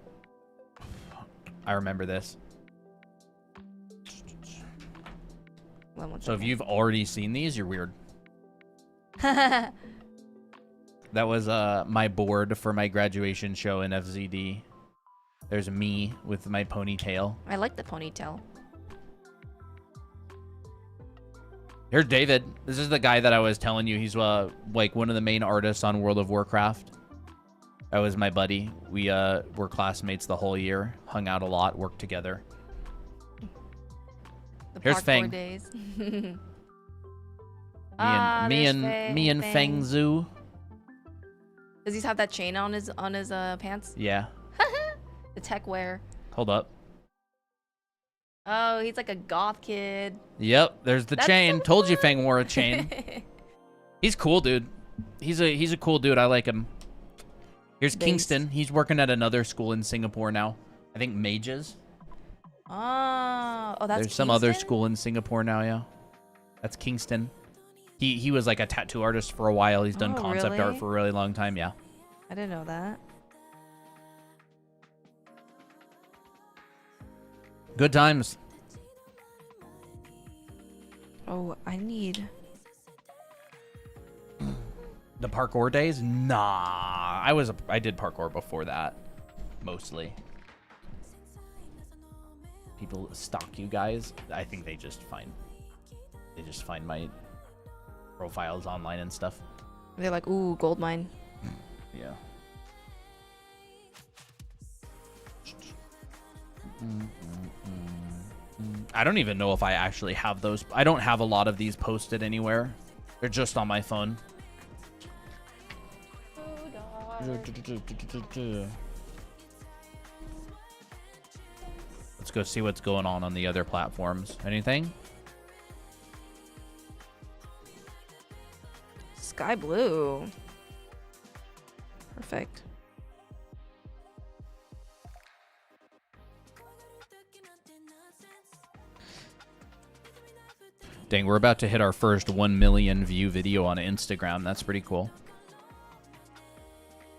I remember this. So if you've already seen these, you're weird. That was my board for my graduation show in FZD. There's me with my ponytail. I like the ponytail. Here's David. This is the guy that I was telling you. He's like one of the main artists on World of Warcraft. That was my buddy. We were classmates the whole year, hung out a lot, worked together. Here's Feng. Days. Me and Feng Zhu. Does he have that chain on his pants? Yeah. The tech wear. Hold up. Oh, he's like a goth kid. Yep, there's the chain. So Told you Feng wore a chain. He's cool, dude. He's a cool dude. I like him. Here's Kingston. He's working at another school in Singapore now. I think Mages. Oh, that's There's some other school in Singapore now, yeah. That's Kingston. He was like a tattoo artist for a while. He's done concept art for a really long time, yeah. I didn't know that. Good times. Oh, I need The parkour days? Nah. I did parkour before that. Mostly. People stalk you guys. I think they just find my profiles online and stuff. They're like, ooh, gold mine. Yeah. I don't even know if I actually have those. I don't have a lot of these posted anywhere. They're just on my phone. Let's go see what's going on the other platforms. Anything? Sky blue. Perfect. Dang, we're about to hit our first 1 million view video on Instagram. That's pretty cool.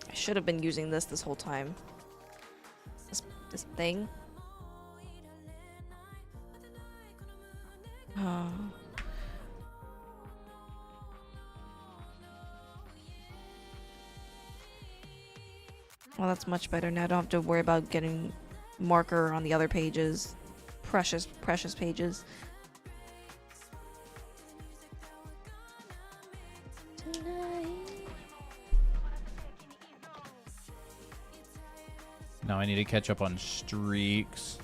I should have been using this whole time. This thing. Oh. Well, that's much better now. I don't have to worry about getting marker on the other pages. Precious pages. Now I need to catch up on streaks.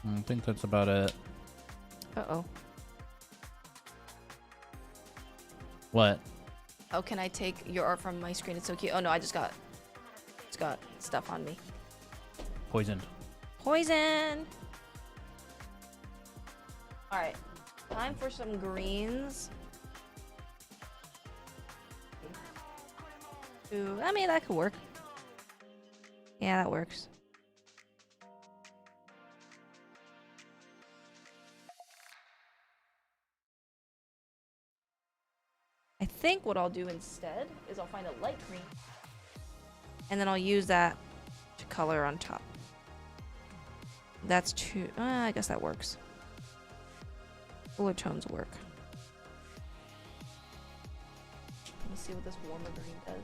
I think that's about it. Uh-oh. What? Oh, can I take your art from my screen? It's so cute. Oh no, I just got stuff on me. Poisoned. Poison! Alright. Time for some greens. Ooh, I mean, that could work. Yeah, that works. I think what I'll do instead is I'll find a light green. And then I'll use that to color on top. That's too... I guess that works. Cooler tones work. Let me see what this warmer green does.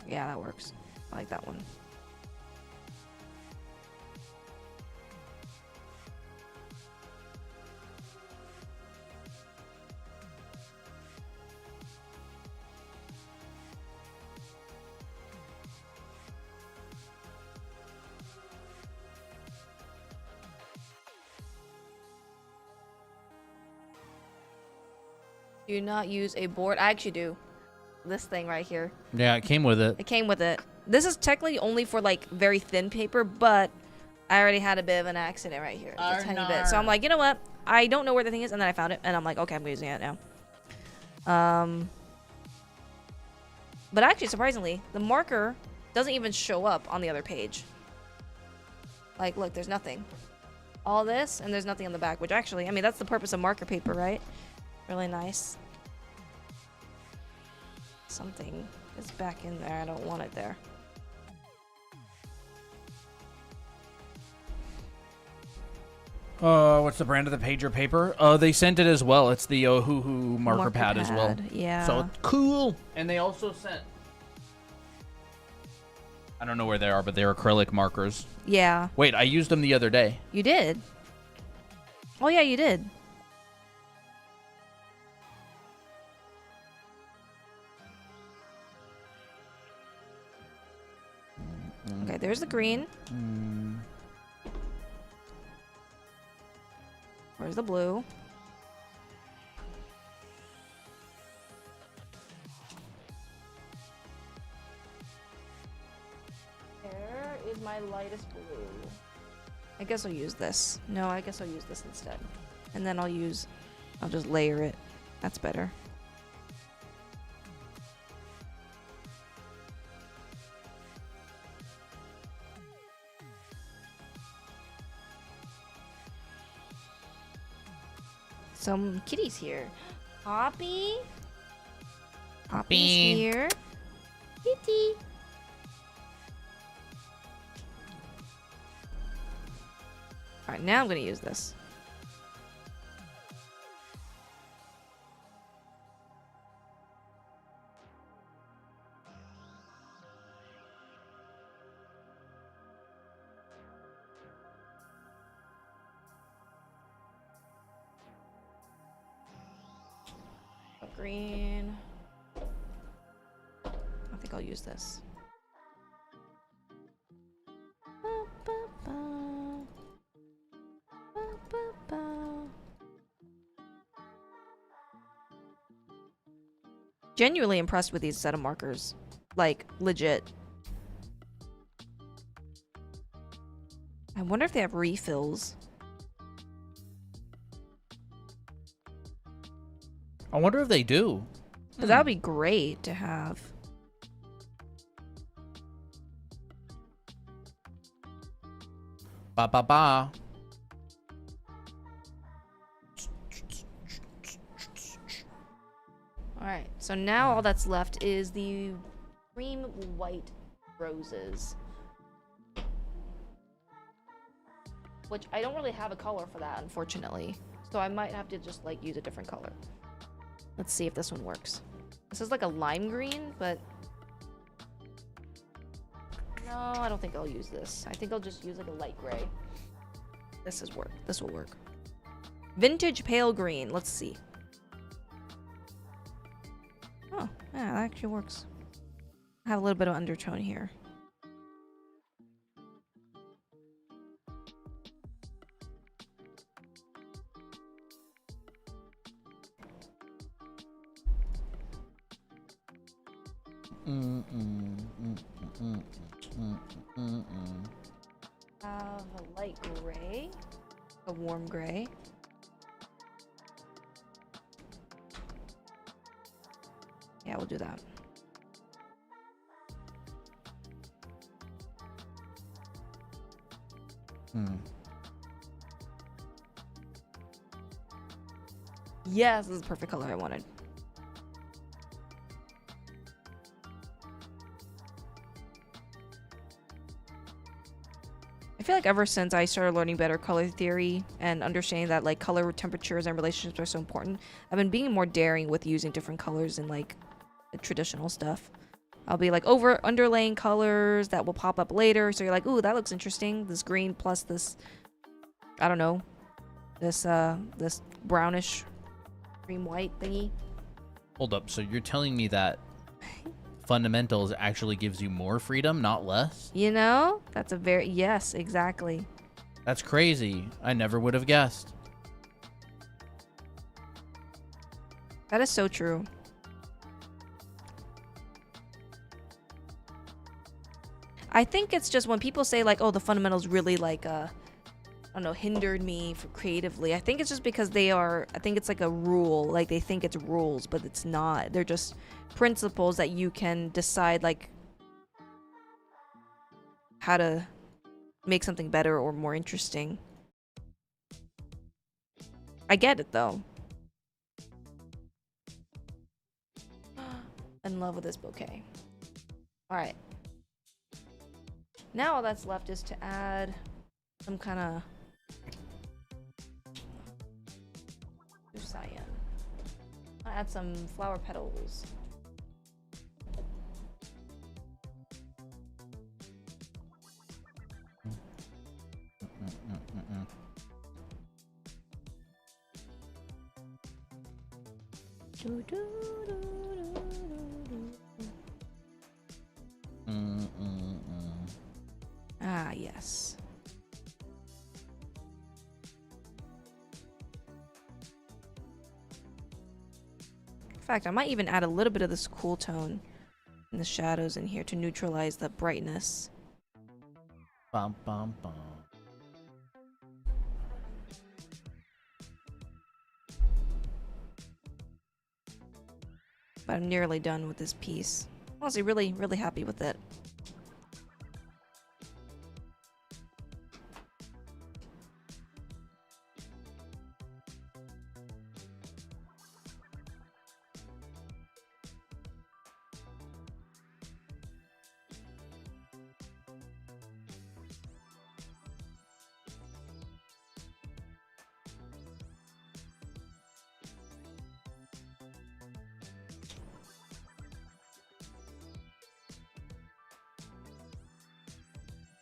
Yeah, that works. I like that one. Do not use a board. I actually do. This thing right here. Yeah, it came with it. It came with it. This is technically only for like very thin paper, but I already had a bit of an accident right here. Just a tiny bit. So I'm like, you know what? I don't know where the thing is, and then I found it, and I'm like, okay, I'm using it now. But actually, surprisingly, the marker doesn't even show up on the other page. Like, look, there's nothing. All this, and there's nothing on the back, which actually, I mean, that's the purpose of marker paper, right? Really nice. Something is back in there. I don't want it there. What's the brand of the pager paper? They sent it as well. It's the Ohuhu marker pad as well. Yeah. So cool. And they also sent... I don't know where they are, but they're acrylic markers. Yeah. Wait, I used them the other day. You did? Oh, yeah, you did. Okay, there's the green. Where's the blue? There is my lightest blue. I guess I'll use this. No, I guess I'll use this instead. And then I'll just layer it. That's better. Some kitties here. Poppy? Kitty's here. Kitty. All right, now I'm gonna use this. Green. I think I'll use this. Genuinely impressed with these set of markers. Like, legit. I wonder if they have refills. I wonder if they do. Because that would be great to have. Ba ba ba. Alright, so now all that's left is the cream white roses. Which I don't really have a color for that, unfortunately. So I might have to just, like, use a different color. Let's see if this one works. This is like a lime green, but... No, I don't think I'll use this. I think I'll just use, like, a light gray. This will work. Vintage pale green. Let's see. Oh, yeah, that actually works. I have a little bit of undertone here. Have a light gray, a warm gray. Yeah, we'll do that. Yes, this is the perfect color I wanted. I feel like ever since I started learning better color theory and understanding that like color temperatures and relationships are so important, I've been being more daring with using different colors in like traditional stuff. I'll be like underlaying colors that will pop up later, so you're like, ooh, that looks interesting. This green plus this, I don't know, this brownish cream white thingy. Hold up, so you're telling me that fundamentals actually gives you more freedom, not less? You know, that's a very, yes, exactly. That's crazy. I never would have guessed. That is so true. I think it's just when people say like, oh, the fundamentals really like, I don't know, hindered me for creatively. I think it's just because I think it's like a rule. Like they think it's rules, but it's not. They're just principles that you can decide like how to make something better or more interesting. I get it though. In love with this bouquet. All right. Now all that's left is to add some kind of cyan. I'll add some flower petals. Ah, yes. In fact, I might even add a little bit of this cool tone in the shadows in here to neutralize the brightness. Bum, bum, bum. But I'm nearly done with this piece. Honestly, really, really happy with it.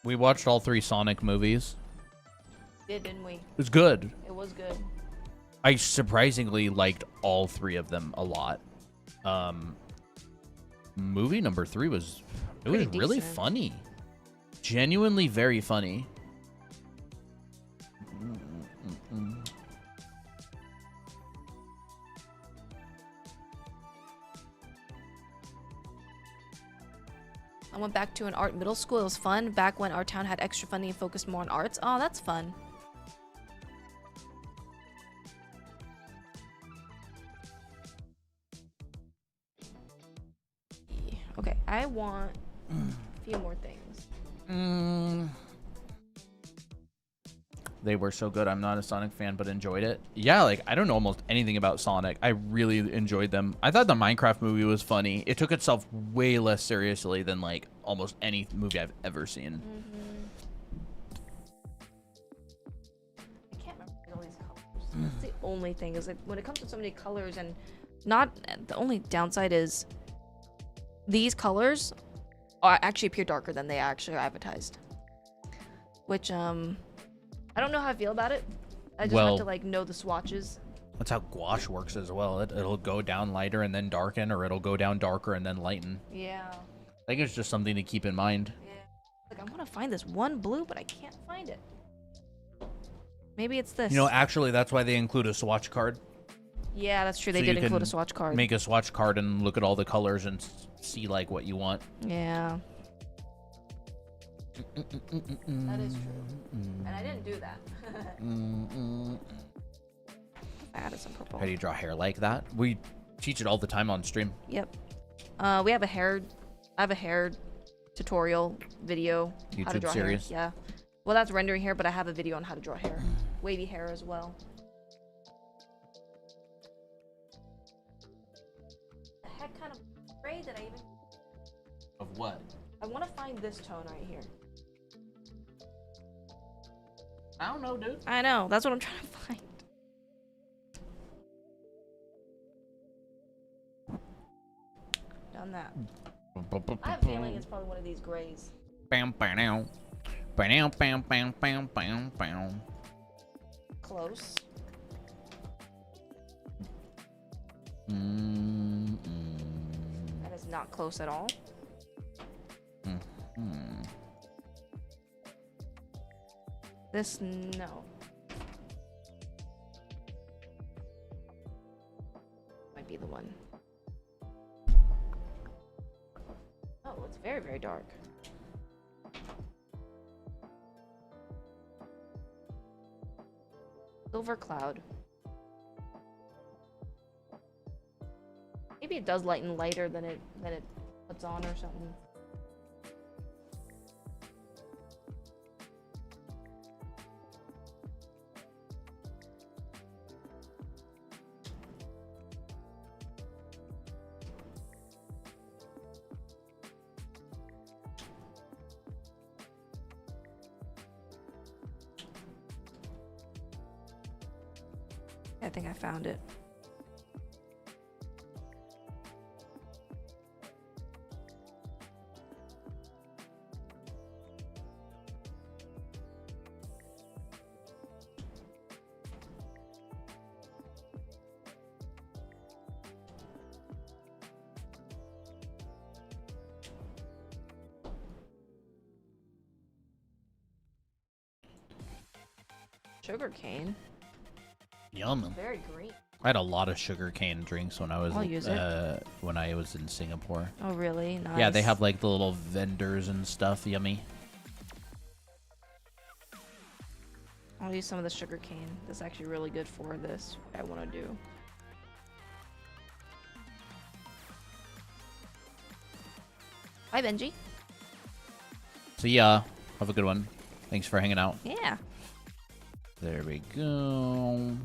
We watched all 3 Sonic movies. Didn't we? It was good. It was good. I surprisingly liked all 3 of them a lot. Movie number 3 was really funny. Genuinely very funny. I went back to an art middle school. It was fun. Back when our town had extra funding and focused more on arts. Oh, that's fun. Okay, I want a few more things. They were so good. I'm not a Sonic fan, but enjoyed it. Yeah, like, I don't know almost anything about Sonic. I really enjoyed them. I thought the Minecraft movie was funny. It took itself way less seriously than, like, almost any movie I've ever seen. I can't remember all these colors. That's the only thing, is like, when it comes to so many colors, and not the only downside is these colors actually appear darker than they actually are advertised. Which, I don't know how I feel about it. I just have to, like, know the swatches. That's how gouache works as well. It'll go down lighter and then darken, or it'll go down darker and then lighten. Yeah. I think it's just something to keep in mind. Yeah. Like, I want to find this one blue, but I can't find it. Maybe it's this. You know, actually, that's why they include a swatch card. Yeah, that's true. They So did you include can a swatch card. Make a swatch card and look at all the colors and see, like, what you want. Yeah. That is true. And I didn't do that. I added some purple. How do you draw hair like that? We teach it all the time on stream. Yep. We have I have a hair tutorial video. How to YouTube draw series? hair. Yeah. Well, that's rendering hair, but I have a video on how to draw hair. Wavy hair as well. The heck kind of gray that I even... Of what? I want to find this tone right here. I don't know, dude. I know. That's what I'm trying to find. Done that. I have a feeling it's probably one of these grays. Bam, bam, bam, bam, bam, bam, bam, bam. Close. That is not close at all. This, no. Might be the one. Oh, it's very, very dark. Silver cloud. Maybe it does lighten lighter than it puts on or something. I think I found it. Sugar cane. Yum. Very green. I had a lot of sugarcane drinks when I was I'll use when I was in Singapore. Oh, really? Nice. Yeah, they have like the little vendors and stuff. Yummy. I'll use some of the sugar cane. That's actually really good for this. What I want to do. Bye, Benji. So yeah, have a good one. Thanks for hanging out. Yeah. There we go.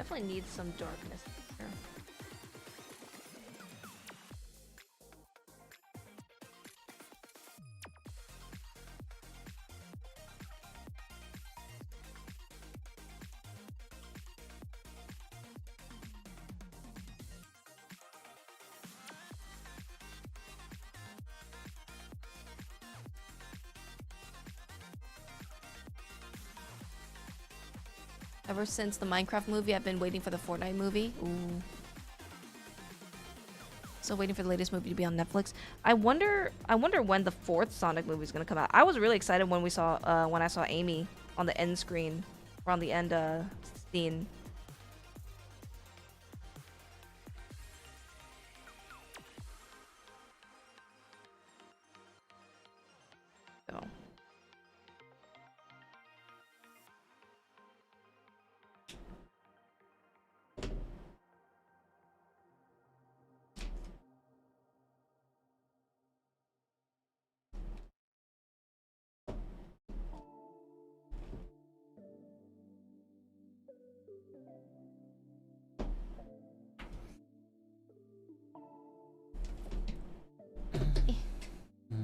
Definitely needs some darkness here. Ever since the Minecraft movie, I've been waiting for the Fortnite movie. Ooh. Still waiting for the latest movie to be on Netflix. I wonder when the fourth Sonic movie is gonna come out. I was really excited when I saw Amy on the end screen, or on the end scene. So.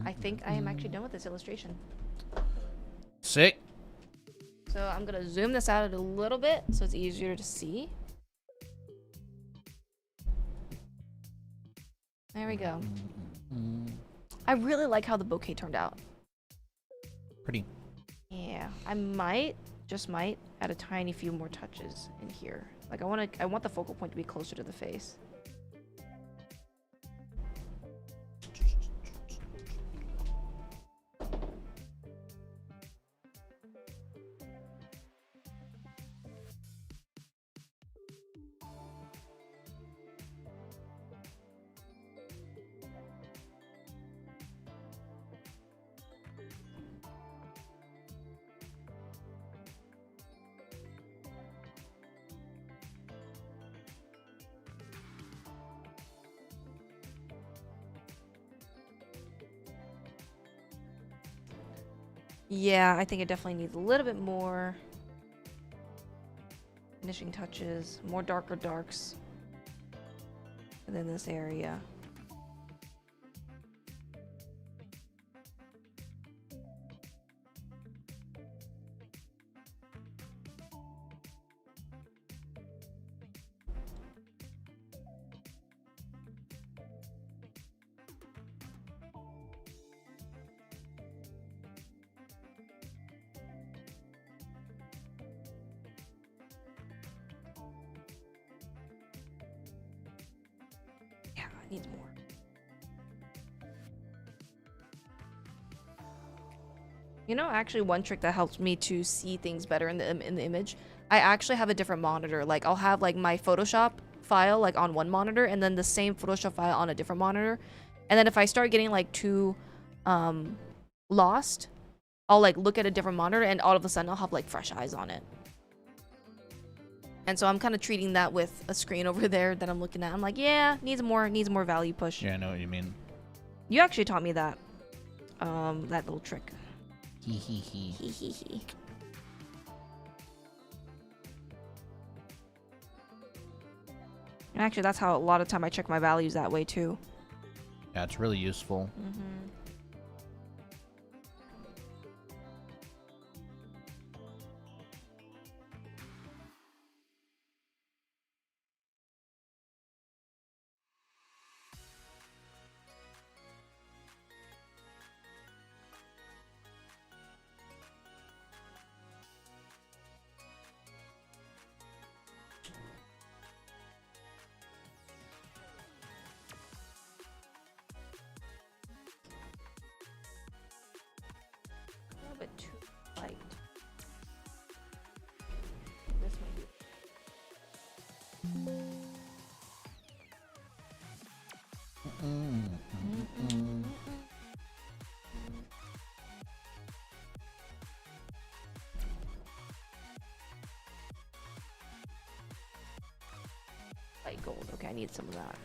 I think I am actually done with this illustration. Sick. So I'm gonna zoom this out a little bit so it's easier to see. There we go. I really like how the bouquet turned out. Pretty. Yeah, I might, just might, add a tiny few more touches in here. Like I want the focal point to be closer to the face. Yeah, I think it definitely needs a little bit more finishing touches, more darker darks within this area. Needs more. You know, actually one trick that helps me to see things better in the image, I actually have a different monitor. Like I'll have like my Photoshop file like on one monitor and then the same Photoshop file on a different monitor. And then if I start getting like too lost, I'll like look at a different monitor and all of a sudden I'll have like fresh eyes on it. And so I'm kind of treating that with a screen over there that I'm looking at. I'm like, yeah, needs more value push. Yeah, I know what you mean. You actually taught me that, that little trick. Hee hee hee. Hee hee hee. And actually, that's how a lot of time I check my values that way too. Yeah, it's really useful. Mm-hmm. Bit too light. This might be. Light gold. Okay, I need some of that.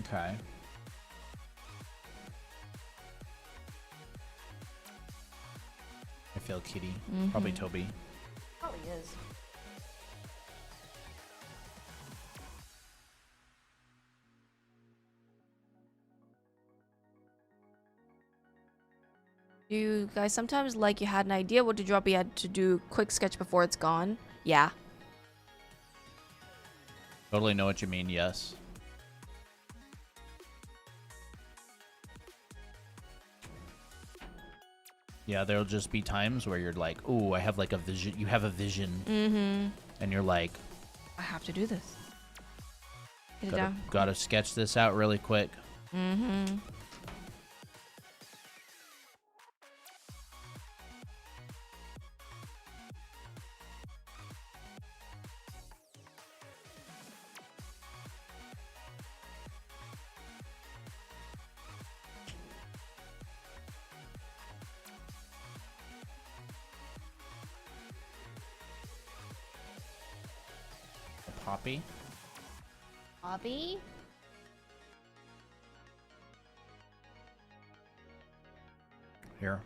Okay. I feel kitty. Probably Toby. Probably is. Do you guys sometimes like you had an idea what to drop, you had to do quick sketch before it's gone? Yeah. Totally know what you mean, yes. Yeah, there'll just be times where you're like, "Ooh, I have like a vision." You have a vision, and you're like, I have to do this. Get it gotta, down. gotta sketch this out really quick. Poppy. Bobby? Here.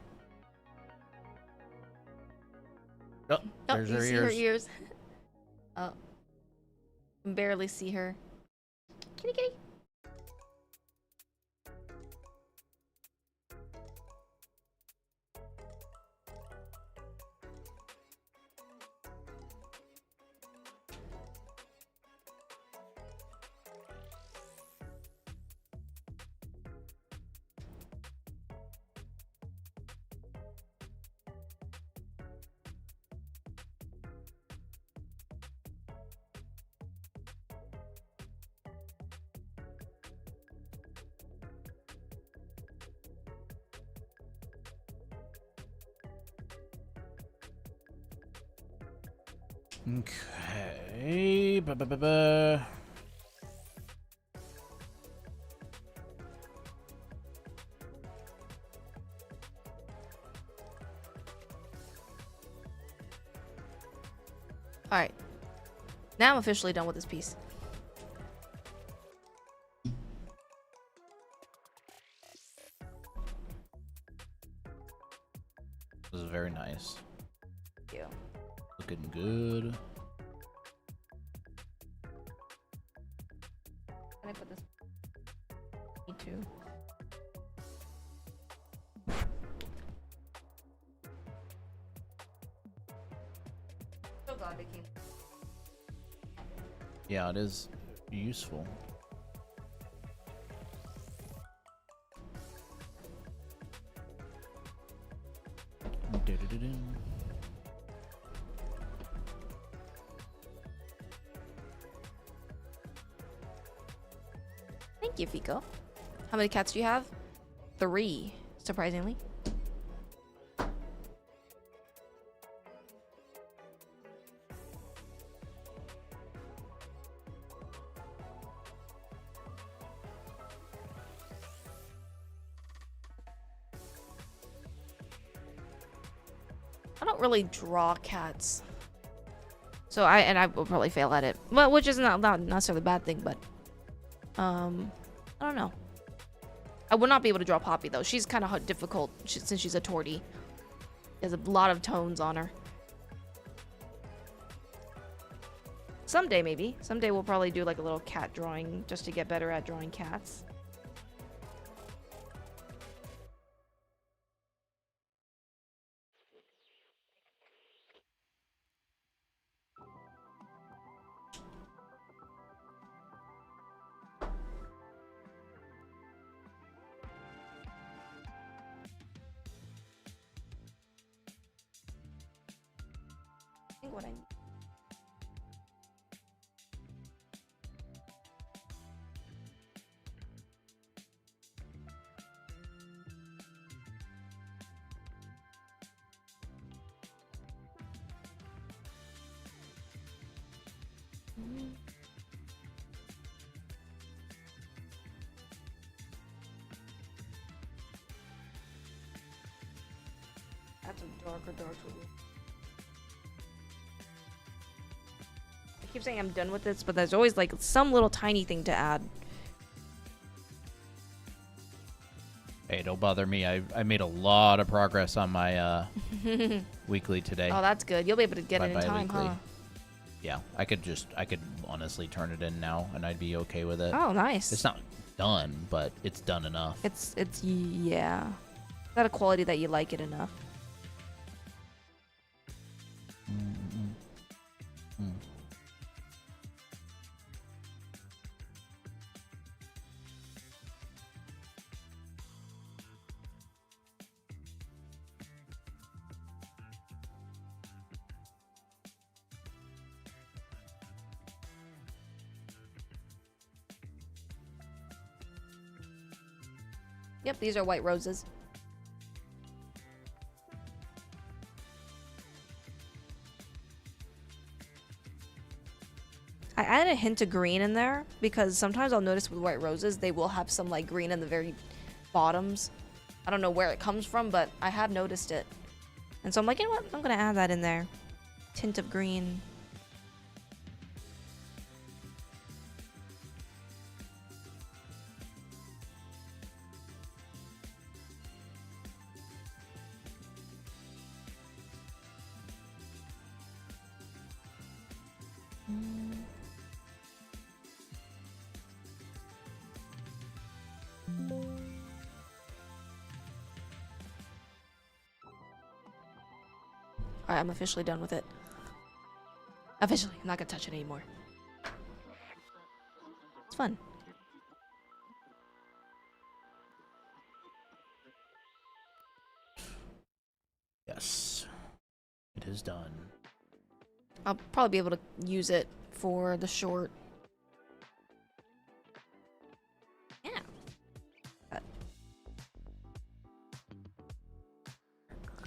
Oh, there's you her see ears. her ears. Oh. Can barely see her. Kitty kitty. Okay. Ba-ba-ba-ba. Alright. Now I'm officially done with this piece. This is very nice. Thank you. Looking good. Can I put this? Me too. So glad they came. Yeah, it is useful. Du-du-du-du. Thank you, Fico. How many cats do you have? 3, surprisingly. I don't really draw cats. So I will probably fail at it. Well, which is not necessarily a bad thing, but I don't know. I would not be able to draw Poppy though. She's kind of difficult since she's a tortie. There's a lot of tones on her. Someday maybe. Someday we'll probably do like a little cat drawing just to get better at drawing cats. I think what I need. That's a darker dark blue. I keep saying I'm done with this, but there's always like some little tiny thing to add. Hey, don't bother me. I made a lot of progress on my weekly today. Oh, that's good. You'll be able to get it in time, huh? Yeah, I could honestly turn it in now, and I'd be okay with it. Oh, nice. It's not done, but it's done enough. It's yeah. Is that a quality that you like it enough? Yep, these are white roses. I added a hint of green in there because sometimes I'll notice with white roses they will have some like green in the very bottoms. I don't know where it comes from, but I have noticed it. And so I'm like, you know what? I'm gonna add that in there. Tint of green. Alright, I'm officially done with it. Officially, I'm not gonna touch it anymore. It's fun. Yes, it is done. I'll probably be able to use it for the short. Yeah.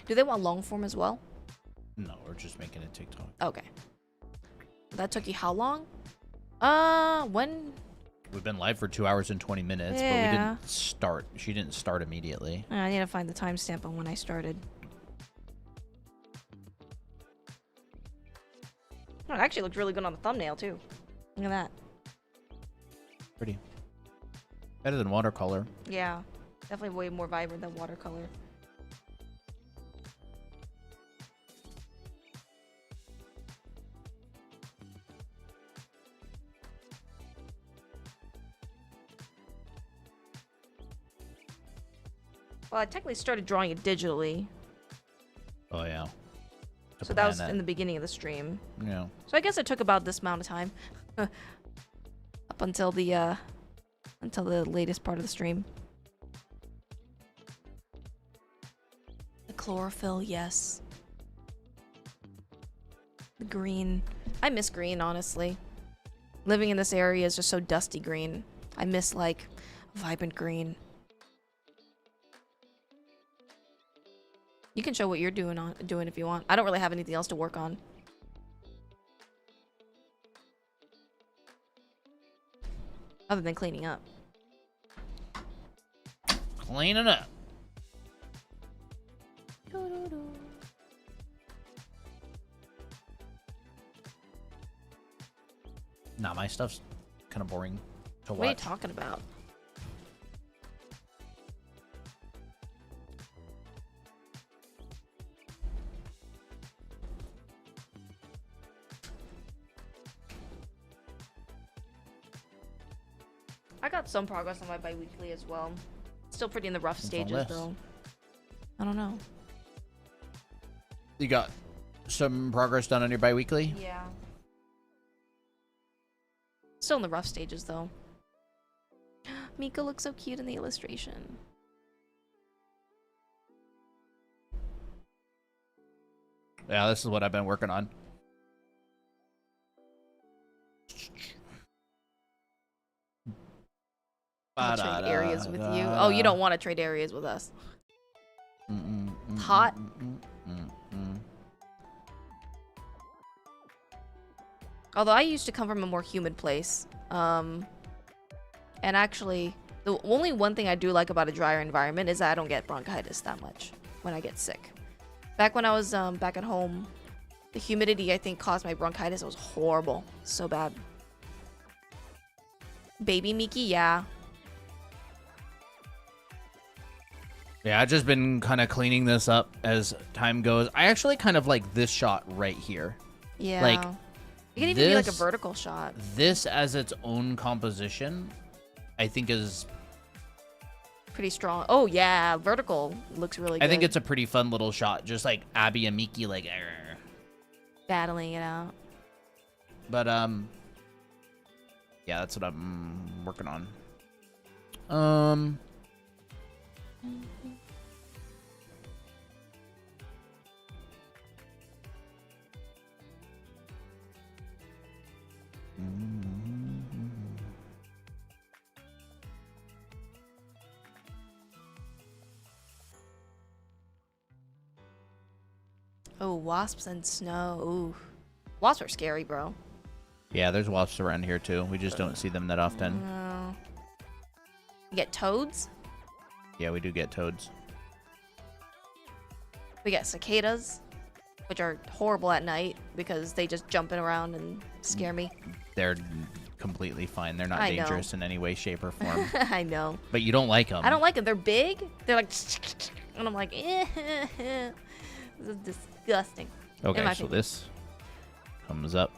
Do they want long form as well? No, we're just making a TikTok. Okay. That took you how long? When? We've been live for 2 hours and 20 minutes, but we didn't start. She didn't start immediately. I need to find the timestamp on when I started. Oh, it actually looked really good on the thumbnail too. Look at that. Pretty. Better than watercolor. Yeah. Definitely way more vibrant than watercolor. Well, I technically started drawing it digitally. Oh, yeah. So that was in the beginning of the stream. Yeah. So I guess it took about this amount of time. Up until the latest part of the stream. The chlorophyll, yes. The green. I miss green, honestly. Living in this area is just so dusty green. I miss, like, vibrant green. You can show what you're doing if you want. I don't really have anything else to work on. Other than cleaning up. Cleaning up. Nah, my stuff's kind of boring to watch. What are you talking about? I got some progress on my bi-weekly as well. Still pretty in the rough stages though. I don't know. You got some progress done on your bi-weekly? Yeah. Still in the rough stages though. Miko looks so cute in the illustration. Yeah, this is what I've been working on. I'll trade areas with you. Oh, you don't want to trade areas with us. Hot. Although I used to come from a more humid place. And actually, the only one thing I do like about a drier environment is that I don't get bronchitis that much when I get sick. Back when I was back at home, the humidity I think caused my bronchitis. It was horrible. So bad. Baby Miki, yeah. Yeah, I've just been kind of cleaning this up as time goes. I actually kind of like this shot right here. Yeah. Like, it can even be like a vertical shot. This as its own composition, I think is pretty strong. Oh yeah, vertical looks really good. I think it's a pretty fun little shot, just like Abby and Miki like battling it out. But yeah, that's what I'm working on. Oh, wasps and snow. Ooh. Wasps are scary, bro. Yeah, there's wasps around here too. We just don't see them that often. No. You get toads? Yeah, we do get toads. We get cicadas, which are horrible at night because they just jumping around and scare me. They're completely fine. They're not dangerous in any way, shape, or form. I know. But you don't like them. I don't like them. They're big. They're like, and I'm like, this is disgusting. Okay, so this comes up.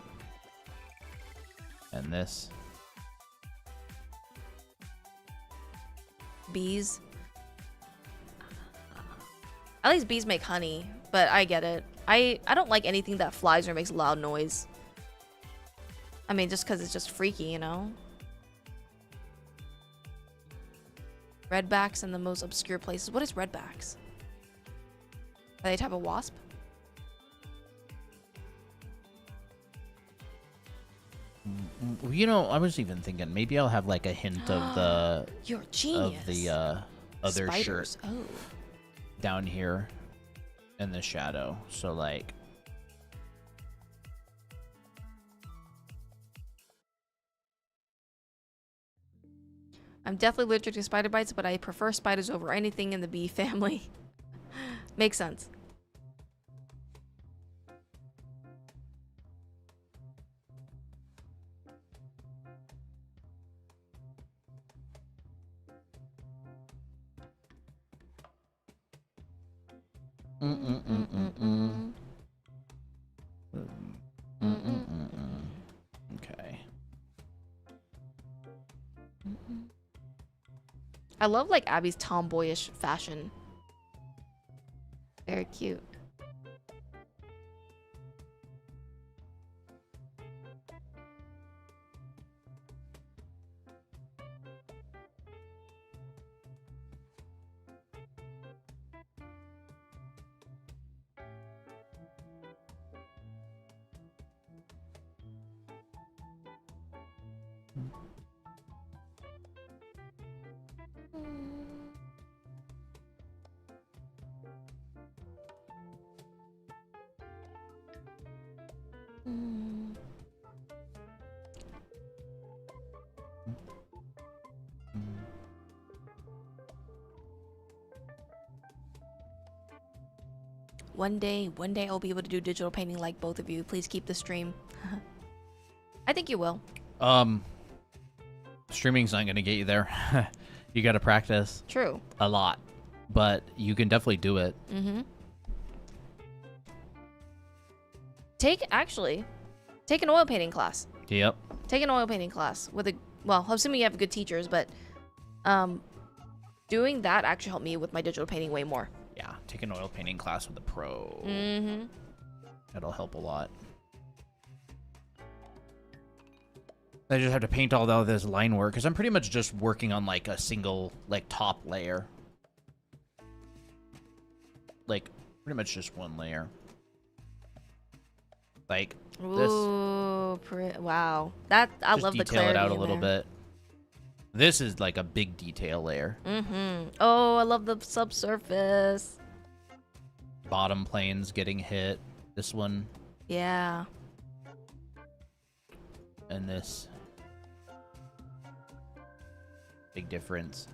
And this. Bees. At least bees make honey, but I get it. I don't like anything that flies or makes loud noise. I mean, just because it's just freaky, you know? Redbacks in the most obscure places. What is redbacks? Are they a type of wasp? You know, I was even thinking maybe I'll have like a hint of the You're a genius. of the other Spiders. shirt down here in the shadow. So like I'm definitely allergic to spider bites, but I prefer spiders over anything in the bee family. Makes sense. Okay. I love like Abby's tomboyish fashion. Very cute. One day I'll be able to do digital painting like both of you. Please keep the stream. I think you will. Streaming's not gonna get you there. You gotta practice. True. A lot. But you can definitely do it. Mm-hmm. Take an oil painting class. Yep. Take an oil painting class with a, well, assuming you have good teachers, but doing that actually helped me with my digital painting way more. Yeah, take an oil painting class with a pro. Mm-hmm. That'll help a lot. I just have to paint all this line work because I'm pretty much just working on like a single like top layer. Like pretty much just one layer. Like this. Ooh, wow. That I love the clarity. Detail it out a in little there. bit. This is like a big detail layer. Mm-hmm. Oh, I love the subsurface. Bottom planes getting hit. This one. Yeah. And this. Big difference.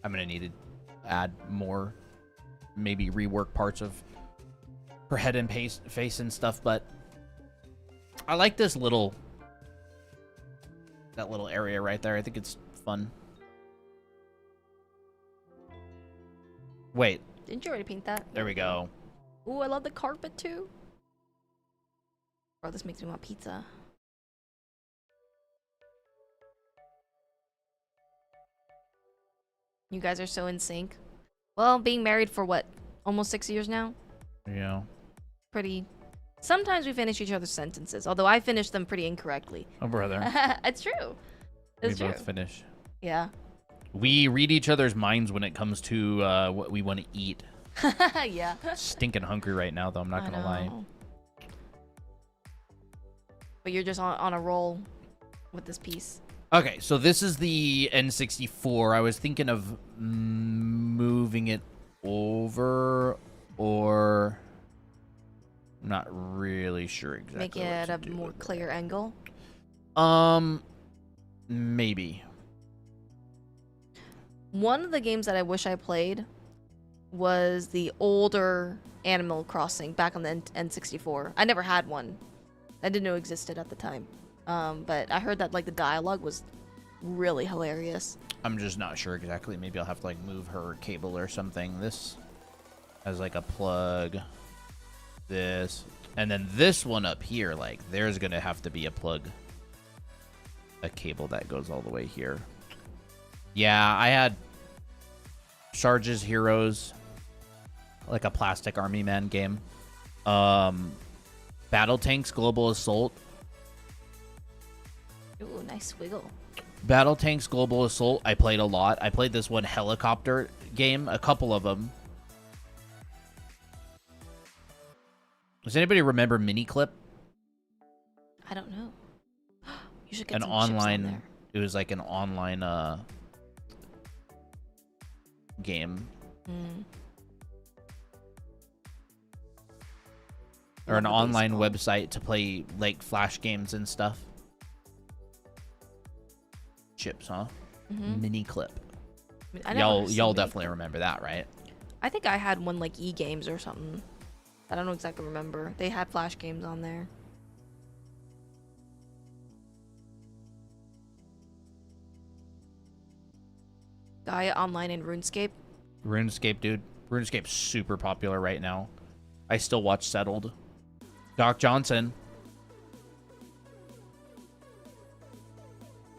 I'm gonna need to add more, maybe rework parts of her head and face and stuff, but I like this little, that little area right there. I think it's fun. Wait. Didn't you already paint that? There we go. Ooh, I love the carpet too. Bro, this makes me want pizza. You guys are so in sync. Well, being married for what? Almost 6 years now? Yeah. Pretty. Sometimes we finish each other's sentences, although I finish them pretty incorrectly. Oh, brother. It's true. We It's true. both finish. Yeah. We read each other's minds when it comes to what we want to eat. Yeah. Stinking hungry right now, though. I'm not gonna lie. But you're just on a roll with this piece. Okay, so this is the N64. I was thinking of moving it over, or I'm not really sure exactly. Make it a more clear angle. Maybe. One of the games that I wish I played was the older Animal Crossing back on the N64. I never had one. I didn't know it existed at the time. But I heard that like the dialogue was really hilarious. I'm just not sure exactly. Maybe I'll have to like move her cable or something. This has like a plug. This. And then this one up here, like there's going to have to be a plug. A cable that goes all the way here. Yeah, I had Charges Heroes, like a plastic army man game. Battle Tanks Global Assault. Ooh, nice wiggle. Battle Tanks Global Assault, I played a lot. I played this one helicopter game, a couple of them. Does anybody remember Miniclip? I don't know. You should get an some online. chips on there. It was like an online game. Or an online website to play like flash games and stuff. Chips, huh? Miniclip. Y'all definitely remember that, right? I think I had one like e-games or something. I don't exactly remember. They had flash games on there. Gaia Online and RuneScape. RuneScape, dude. RuneScape's super popular right now. I still watch Settled. Doc Johnson.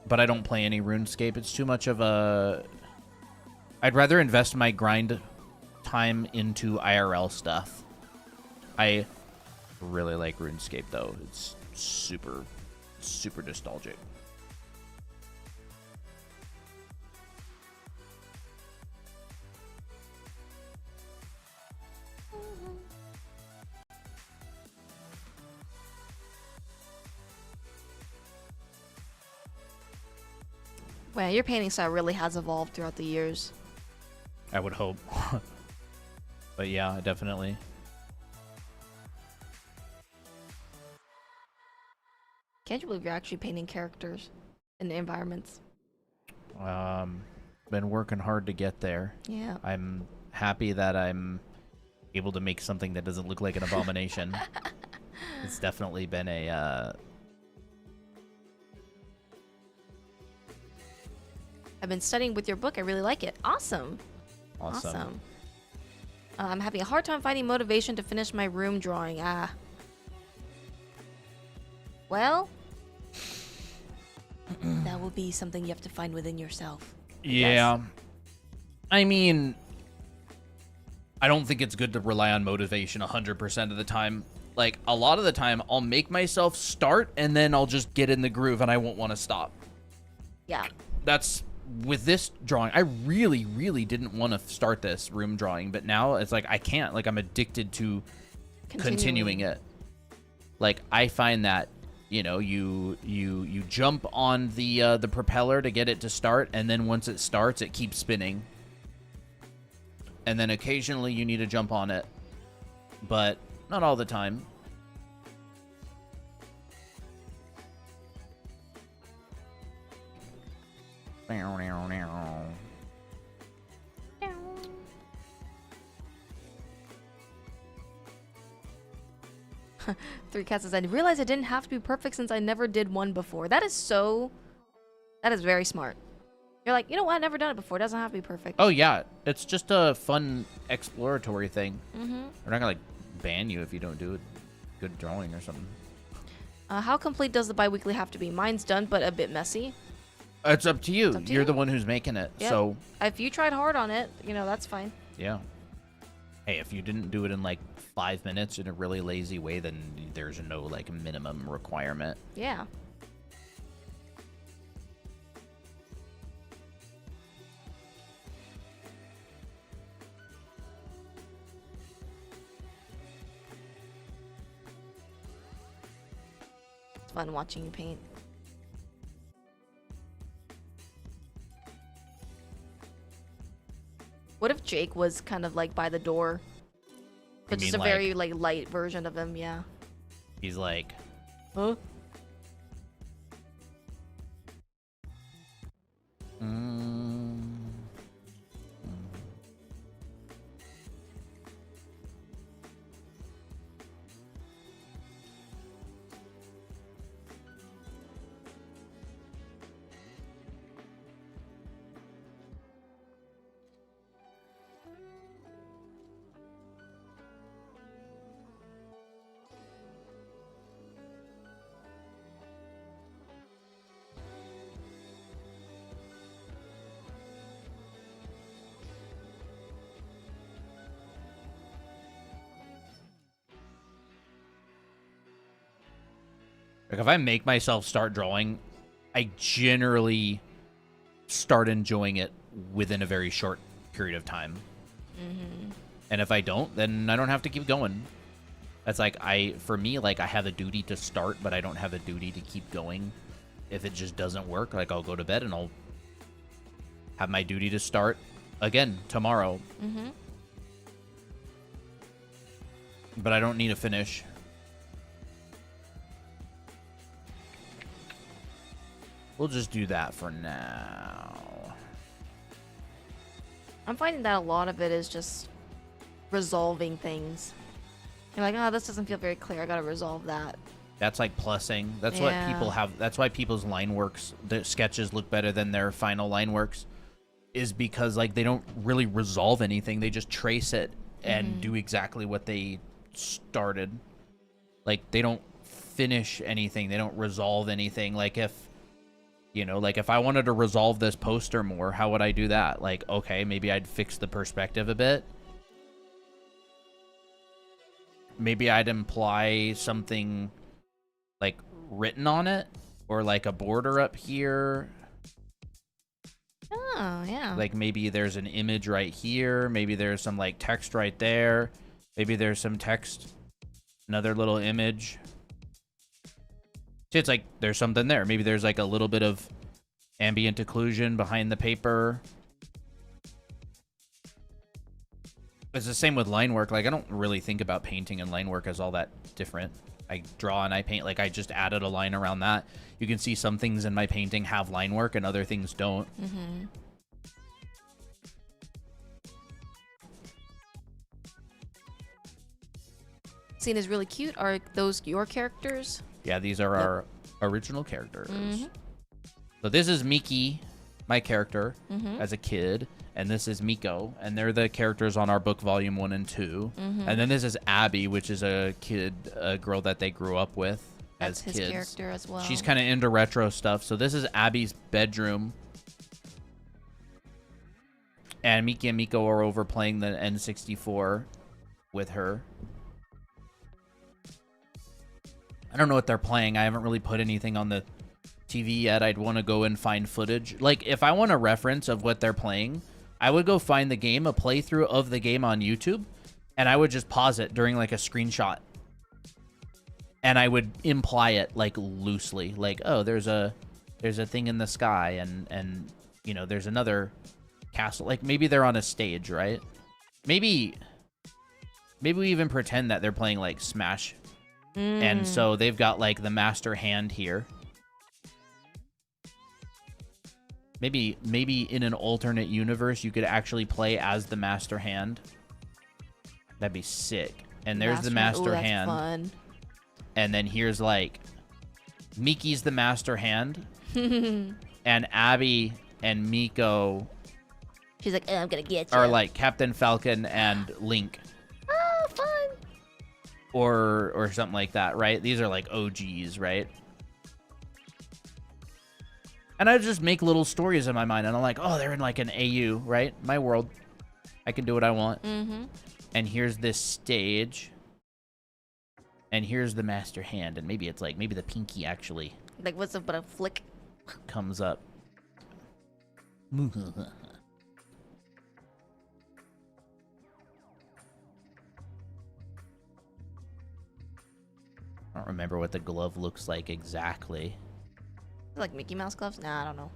But I don't play any RuneScape. It's too much of a... I'd rather invest my grind time into IRL stuff. I really like RuneScape, though. It's super, super nostalgic. Wow, your painting style really has evolved throughout the years. I would hope. But yeah, definitely. Can't you believe you're actually painting characters in the environments? Been working hard to get there. Yeah. I'm happy that I'm able to make something that doesn't look like an abomination. It's definitely been a I've been studying with your book. I really like it. Awesome. Awesome. I'm having a hard time finding motivation to finish my room drawing. Well, that will be something you have to find within yourself. Yeah. I mean, I don't think it's good to rely on motivation 100% of the time. Like, a lot of the time, I'll make myself start, and then I'll just get in the groove, and I won't want to stop. Yeah. That's... With this drawing, I really, really didn't want to start this room drawing, but now it's like I can't. Like, I'm addicted to continuing it. Like, I find that, you know, you jump on the propeller to get it to start, and then once it starts, it keeps spinning. And then occasionally you need to jump on it, but not all the time. Three Cats says, I realized I didn't have to be perfect since I never did one before. That is very smart. You're like, you know what? I've never done it before. It doesn't have to be perfect. Oh, yeah. It's just a fun exploratory thing. Mm-hmm. We're not going to, like, ban you if you don't do a good drawing or something. How complete does the bi-weekly have to be? Mine's done, but a bit messy. It's up to you. It's up to You're you. the one who's making it. Yeah. So, If you tried hard on it, you know, that's fine. yeah. Hey, if you didn't do it in, like, 5 minutes in a really lazy way, then there's no, like, minimum requirement. Yeah. It's fun watching you paint. What if Jake was kind of like by the door? But just a very like light version of him, yeah. He's like, huh? Like, if I make myself start drawing, I generally start enjoying it within a very short period of time. Mm-hmm. And if I don't, then I don't have to keep going. That's like, for me, like, I have a duty to start, but I don't have a duty to keep going. If it just doesn't work, like, I'll go to bed and I'll have my duty to start again tomorrow. Mm-hmm. But I don't need to finish. We'll just do that for now. I'm finding that a lot of it is just resolving things. You're like, oh, this doesn't feel very clear. I gotta resolve that. That's like plussing. That's what people have. That's why people's line works, the sketches look better than their final line works, is because like they don't really resolve anything. They just trace it and do exactly what they started. Like they don't finish anything. They don't resolve anything. Like if, you know, like if I wanted to resolve this poster more, how would I do that? Like, okay, maybe I'd fix the perspective a bit. Maybe I'd imply something like written on it, or like a border up here. Oh, yeah. Like maybe there's an image right here. Maybe there's some like text right there. Maybe there's some text, another little image. See, it's like there's something there. Maybe there's like a little bit of ambient occlusion behind the paper. It's the same with line work. Like I don't really think about painting and line work as all that different. I draw and I paint. Like I just added a line around that. You can see some things in my painting have line work and other things don't. Mm-hmm. Scene is really cute. Are those your characters? Yeah, these are our original characters. So this is Miki, my character, as a kid. And this is Miko. And they're the characters on our book volume 1 and 2. And then this is Abby, which is a girl that they grew up with as kids. His character as well. She's kind of into retro stuff. So this is Abby's bedroom. And Miki and Miko are over playing the N64 with her. I don't know what they're playing. I haven't really put anything on the TV yet. I'd want to go and find footage. Like, if I want a reference of what they're playing, I would go find the game, a playthrough of the game on YouTube, and I would just pause it during, like, a screenshot. And I would imply it, like, loosely. Like, oh, there's a thing in the sky, and you know, there's another castle. Like, maybe they're on a stage, right? Maybe we even pretend that they're playing, like, Smash. And so they've got, like, the master hand here. Maybe in an alternate universe, you could actually play as the master hand. That'd be sick. And there's the master hand. Fun. And then here's, like, Miki's the master hand. And Abby and Miko She's like, oh, I'm gonna get you. are like Captain Falcon and Link. Oh, fun. Or something like that, right? These are like OGs, right? And I just make little stories in my mind, and I'm like, oh, they're in like an AU, right? My world. I can do what I want. Mm-hmm. And here's this stage. And here's the master hand, and maybe it's like, maybe the pinky actually. Like, what's up, but a flick? Comes up. I don't remember what the glove looks like exactly. Like Mickey Mouse gloves? Nah, I don't know.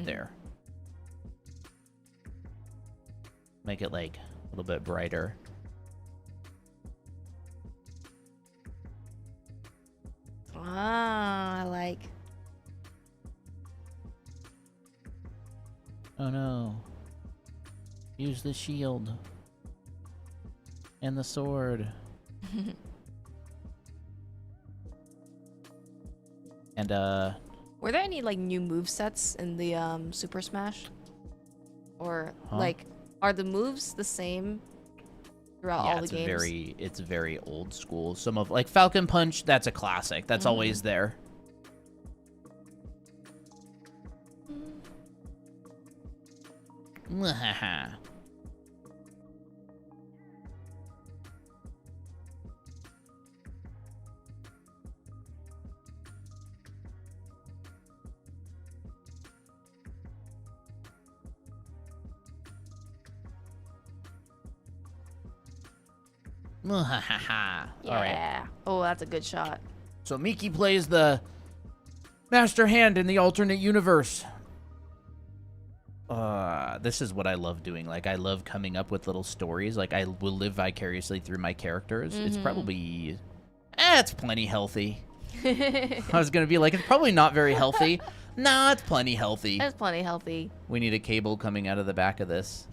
There. Make it like a little bit brighter. Ah, I like. Oh no. Use the shield. And the sword. And were there any like new move sets in the Super Smash? Or like are the moves the same throughout all the games? It's very old school. Some of like Falcon Punch, that's a classic. That's always there. Yeah. All right. Oh, that's a good shot. So Miki plays the Master Hand in the alternate universe. This is what I love doing. Like, I love coming up with little stories. Like, I will live vicariously through my characters. It's probably... it's plenty healthy. I was going to be like, it's probably not very healthy. Nah, it's plenty healthy. It's plenty healthy. We need a cable coming out of the back of this.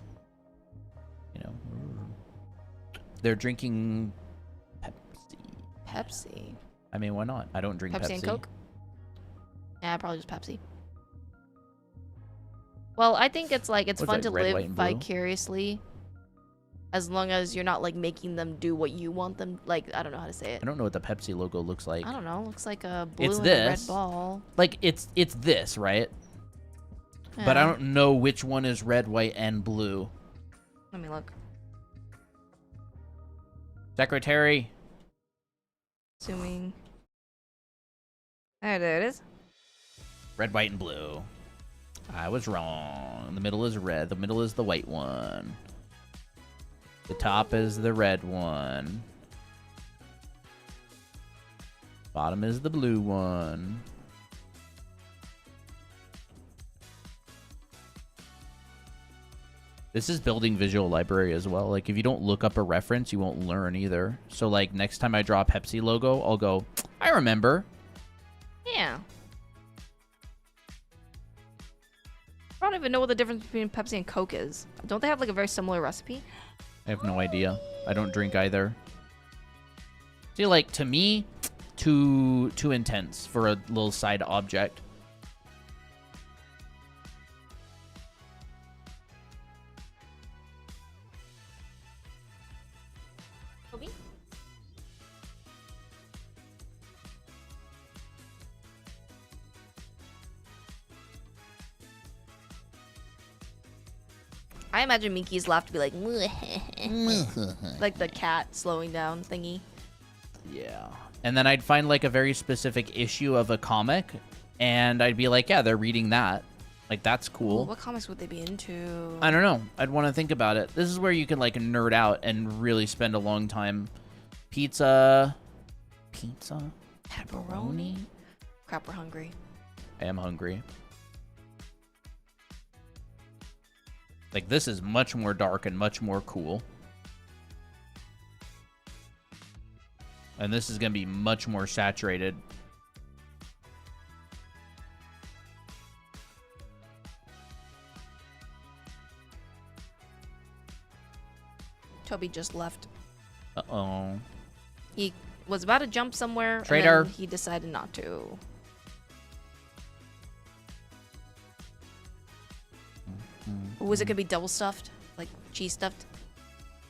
You know. They're drinking Pepsi. I mean, why not? I don't drink Pepsi. Pepsi and Coke? Yeah, probably just Pepsi. Well, I think it's like, it's fun to live vicariously as long as you're not like making them do what you want them. Like, I don't know how to say it. I don't know what the Pepsi logo looks like. I don't know. Looks like a blue It's and a red this. ball. Like, it's this, right? Yeah. But I don't know which one is red, white, and blue. Let me look. Secretary. Assuming. There it is. Red, white, and blue. I was wrong. The middle is red. The middle is the white one. The top is the red one. Bottom is the blue one. This is building visual library as well. Like, if you don't look up a reference, you won't learn either. So, like, next time I draw a Pepsi logo, I'll go, I remember. Yeah. I don't even know what the difference between Pepsi and Coke is. Don't they have like a very similar recipe? I have no idea. I don't drink either. See, like, to me, too intense for a little side object. Kobe? I imagine Miki's laugh to be like, like the cat slowing down thingy. Yeah. And then I'd find like a very specific issue of a comic, and I'd be like, yeah, they're reading that. Like, that's cool. Ooh, what comics would they be into? I don't know. I'd want to think about it. This is where you can like nerd out and really spend a long time. Pizza. Pepperoni? Crap, we're hungry. I am hungry. Like, this is much more dark and much more cool. And this is going to be much more saturated. Toby just left. Uh-oh. He was about to jump somewhere, Traitor. and then he decided not to. Was it gonna be double stuffed, like cheese stuffed?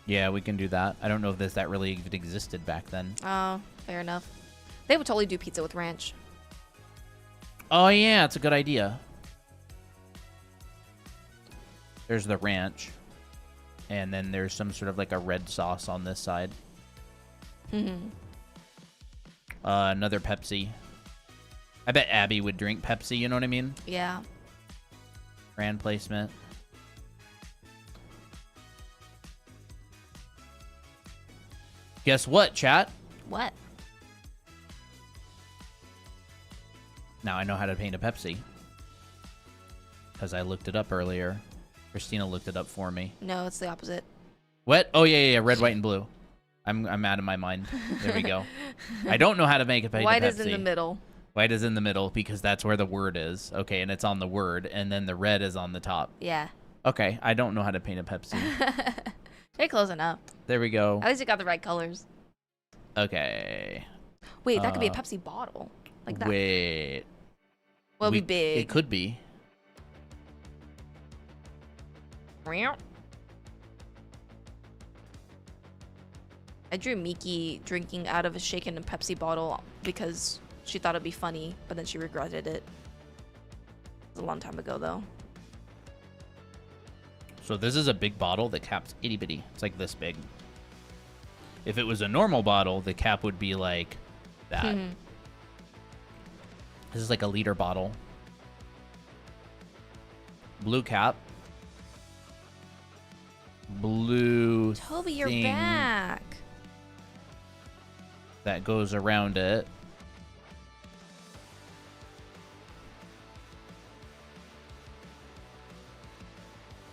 Yeah, we can do that. I don't know if that really even existed back then. Oh, fair enough. They would totally do pizza with ranch. Oh yeah, it's a good idea. There's the ranch, and then there's some sort of like a red sauce on this side. Another Pepsi. I bet Abby would drink Pepsi, you know what I mean? Yeah. Brand placement. Guess what, chat? What? Now I know how to paint a Pepsi. Because I looked it up earlier. Christina looked it up for me. No, it's the opposite. What? Oh, yeah. Red, white, and blue. I'm out of my mind. There we go. I don't know how to make a Pepsi. White is in the middle. White is in the middle because that's where the word is. Okay, and it's on the word, and then the red is on the top. Yeah. Okay, I don't know how to paint a Pepsi. Very close enough. There we go. At least you got the right colors. Okay. Wait, that could be a Pepsi bottle. Like that. Wait. Well, it'd be big. It could be. I drew Miki drinking out of a shaken Pepsi bottle because she thought it'd be funny, but then she regretted it. It was a long time ago, though. So this is a big bottle. The cap's itty bitty. It's like this big. If it was a normal bottle, the cap would be like that. This is like a liter bottle. Blue cap. Blue Toby, you're thing back. that goes around it.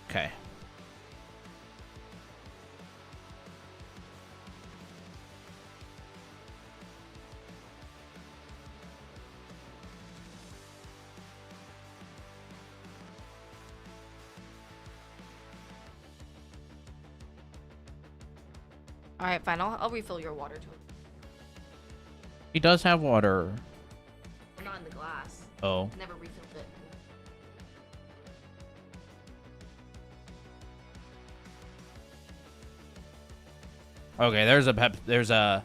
Okay. All right, fine. I'll refill your water too. He does have water. Not in the glass. Oh. Never refilled it. Okay, there's a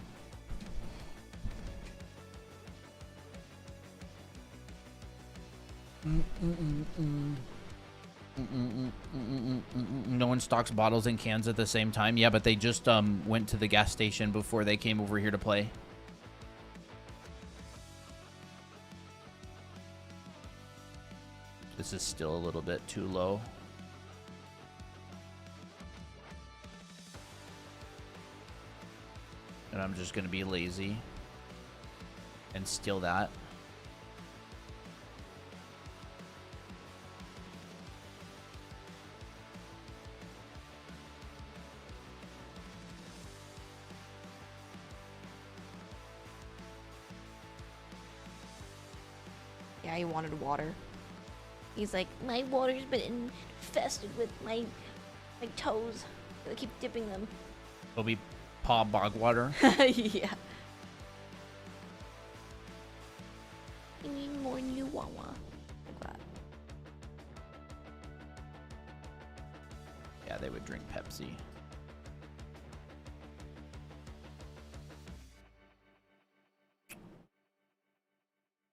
No one stocks bottles and cans at the same time. Yeah, but they just went to the gas station before they came over here to play. This is still a little bit too low. And I'm just gonna be lazy and steal that. Yeah, he wanted water. He's like, my water's been infested with my toes. I keep dipping them. It'll be paw bog water. Yeah. I need more new Wawa. Like that. Yeah, they would drink Pepsi.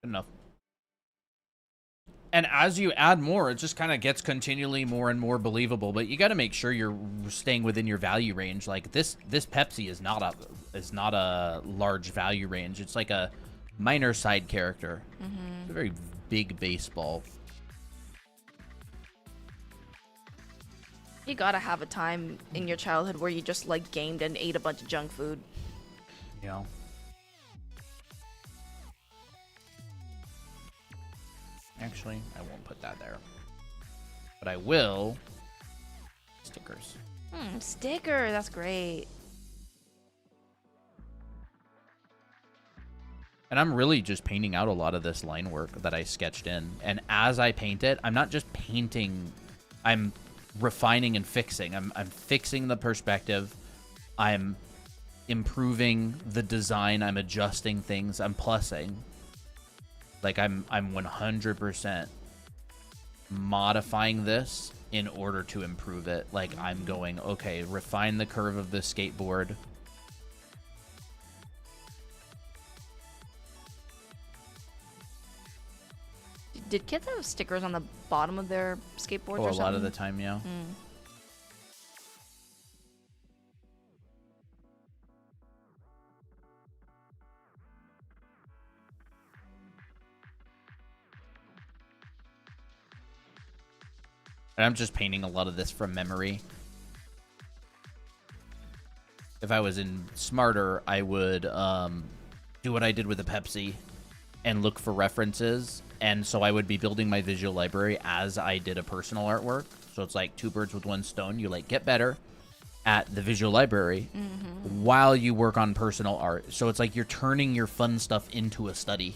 Enough. And as you add more, it just kind of gets continually more and more believable. But you got to make sure you're staying within your value range. Like this Pepsi is not a large value range. It's like a minor side character. It's a very big baseball. You gotta have a time in your childhood where you just like gamed and ate a bunch of junk food. You know. Actually, I won't put that there. But I will. Stickers. Sticker, that's great. And I'm really just painting out a lot of this line work that I sketched in. And as I paint it, I'm not just painting, I'm refining and fixing. I'm fixing the perspective. I'm improving the design. I'm adjusting things. I'm plussing. Like I'm 100% modifying this in order to improve it. Like I'm going, okay, refine the curve of the skateboard. Did kids have stickers on the bottom of their skateboards Oh, or a something? lot of the time, yeah. And I'm just painting a lot of this from memory. If I was in smarter, I would do what I did with the Pepsi and look for references. And so I would be building my visual library as I did a personal artwork. So it's like two birds with one stone. You like get better at the visual library while you work on personal art. So it's like you're turning your fun stuff into a study.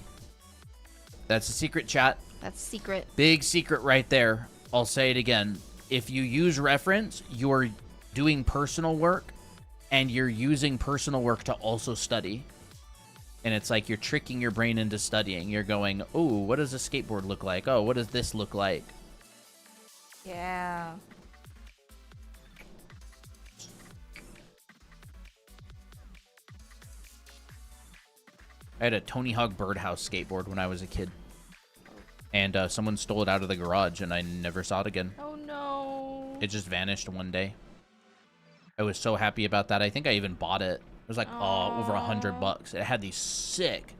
That's a secret, chat. That's secret. Big secret right there. I'll say it again. If you use reference, you're doing personal work, and you're using personal work to also study. And it's like you're tricking your brain into studying. You're going, oh, what does a skateboard look like? Oh, what does this look like? Yeah. I had a Tony Hawk Birdhouse skateboard when I was a kid. And someone stole it out of the garage, and I never saw it again. Oh, no. It just vanished one day. I was so happy about that. I think I even bought it. It was like over $100. It had these sick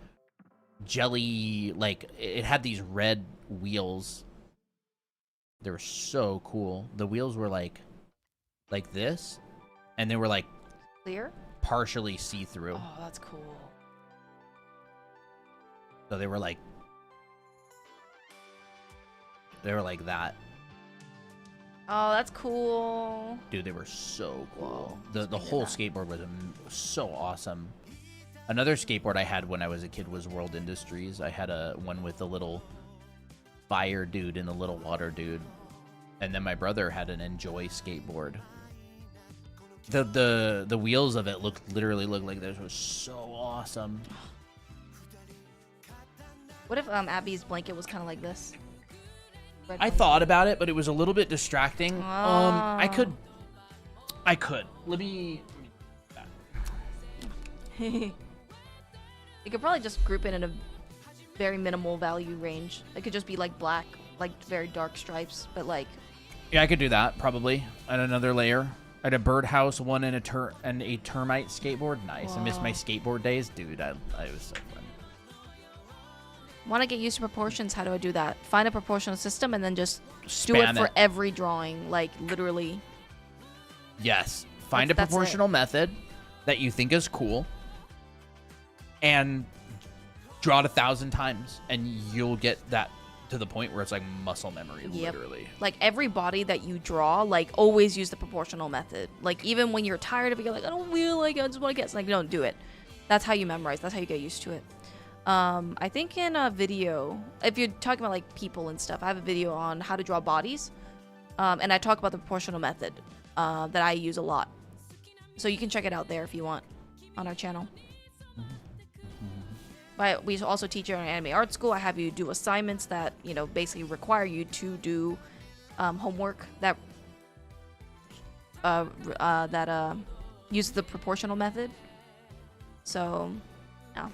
jelly, like it had these red wheels. They were so cool. The wheels were like this, and they were like Clear? partially see-through. Oh, that's cool. So they were like that. Oh, that's cool. Dude, they were so cool. Whoa, The whole skateboard was so awesome. Another skateboard I had when I was a kid was World Industries. I had one with a little fire dude and a little water dude. And then my brother had an Enjoy skateboard. The wheels of it literally looked like this. Was so awesome. What if Abby's blanket was kind of like this? Red I blanket. thought about it, but it was a little bit distracting. I could. Let me. You could probably just group it in a very minimal value range. It could just be like black, like very dark stripes, but like. Yeah, I could do that probably. At another layer. I had a birdhouse one and a termite skateboard. Nice. Whoa. I miss my skateboard days, dude. I was so fun. Want to get used to proportions? How do I do that? Find a proportional system and then just do Span it for it. every drawing, like literally. Yes. Find a That's proportional method that you think is cool and draw it 1,000 times, and you'll get that to the point where it's like muscle memory, Yep. literally. Like every body that you draw, like always use the proportional method. Like even when you're tired of it, you're like, I don't feel like it, I just want to guess. Like, don't do it. That's how you memorize. That's how you get used to it. I think in a video, if you're talking about like people and stuff, I have a video on how to draw bodies. And I talk about the proportional method that I use a lot. So you can check it out there if you want on our channel. But we also teach you in anime art school. I have you do assignments that, you know, basically require you to do homework that uses the proportional method. So, yeah.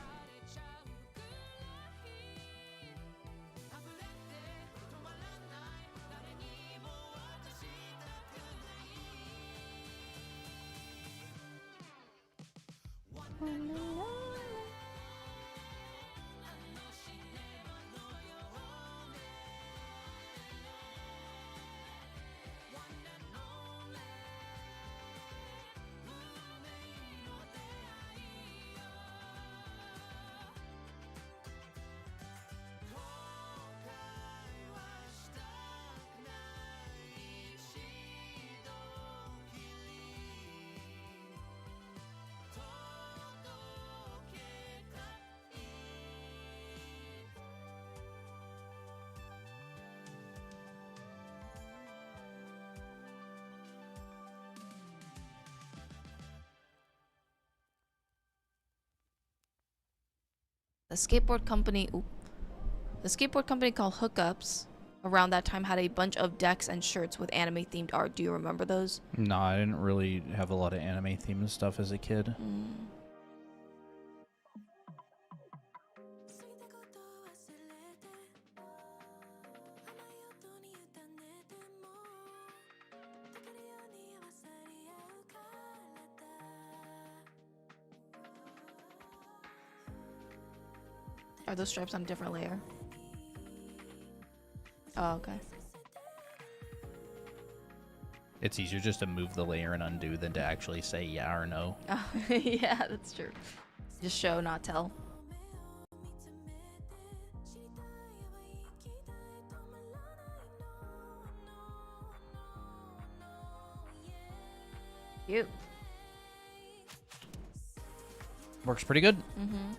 The skateboard company called Hookups around that time had a bunch of decks and shirts with anime themed art. Do you remember those? No, I didn't really have a lot of anime themed stuff as a kid. Are those stripes on a different layer? Oh, okay. It's easier just to move the layer and undo than to actually say yeah or no. Oh, yeah, that's true. Just show, not tell. Cute. Works pretty good. Mm-hmm.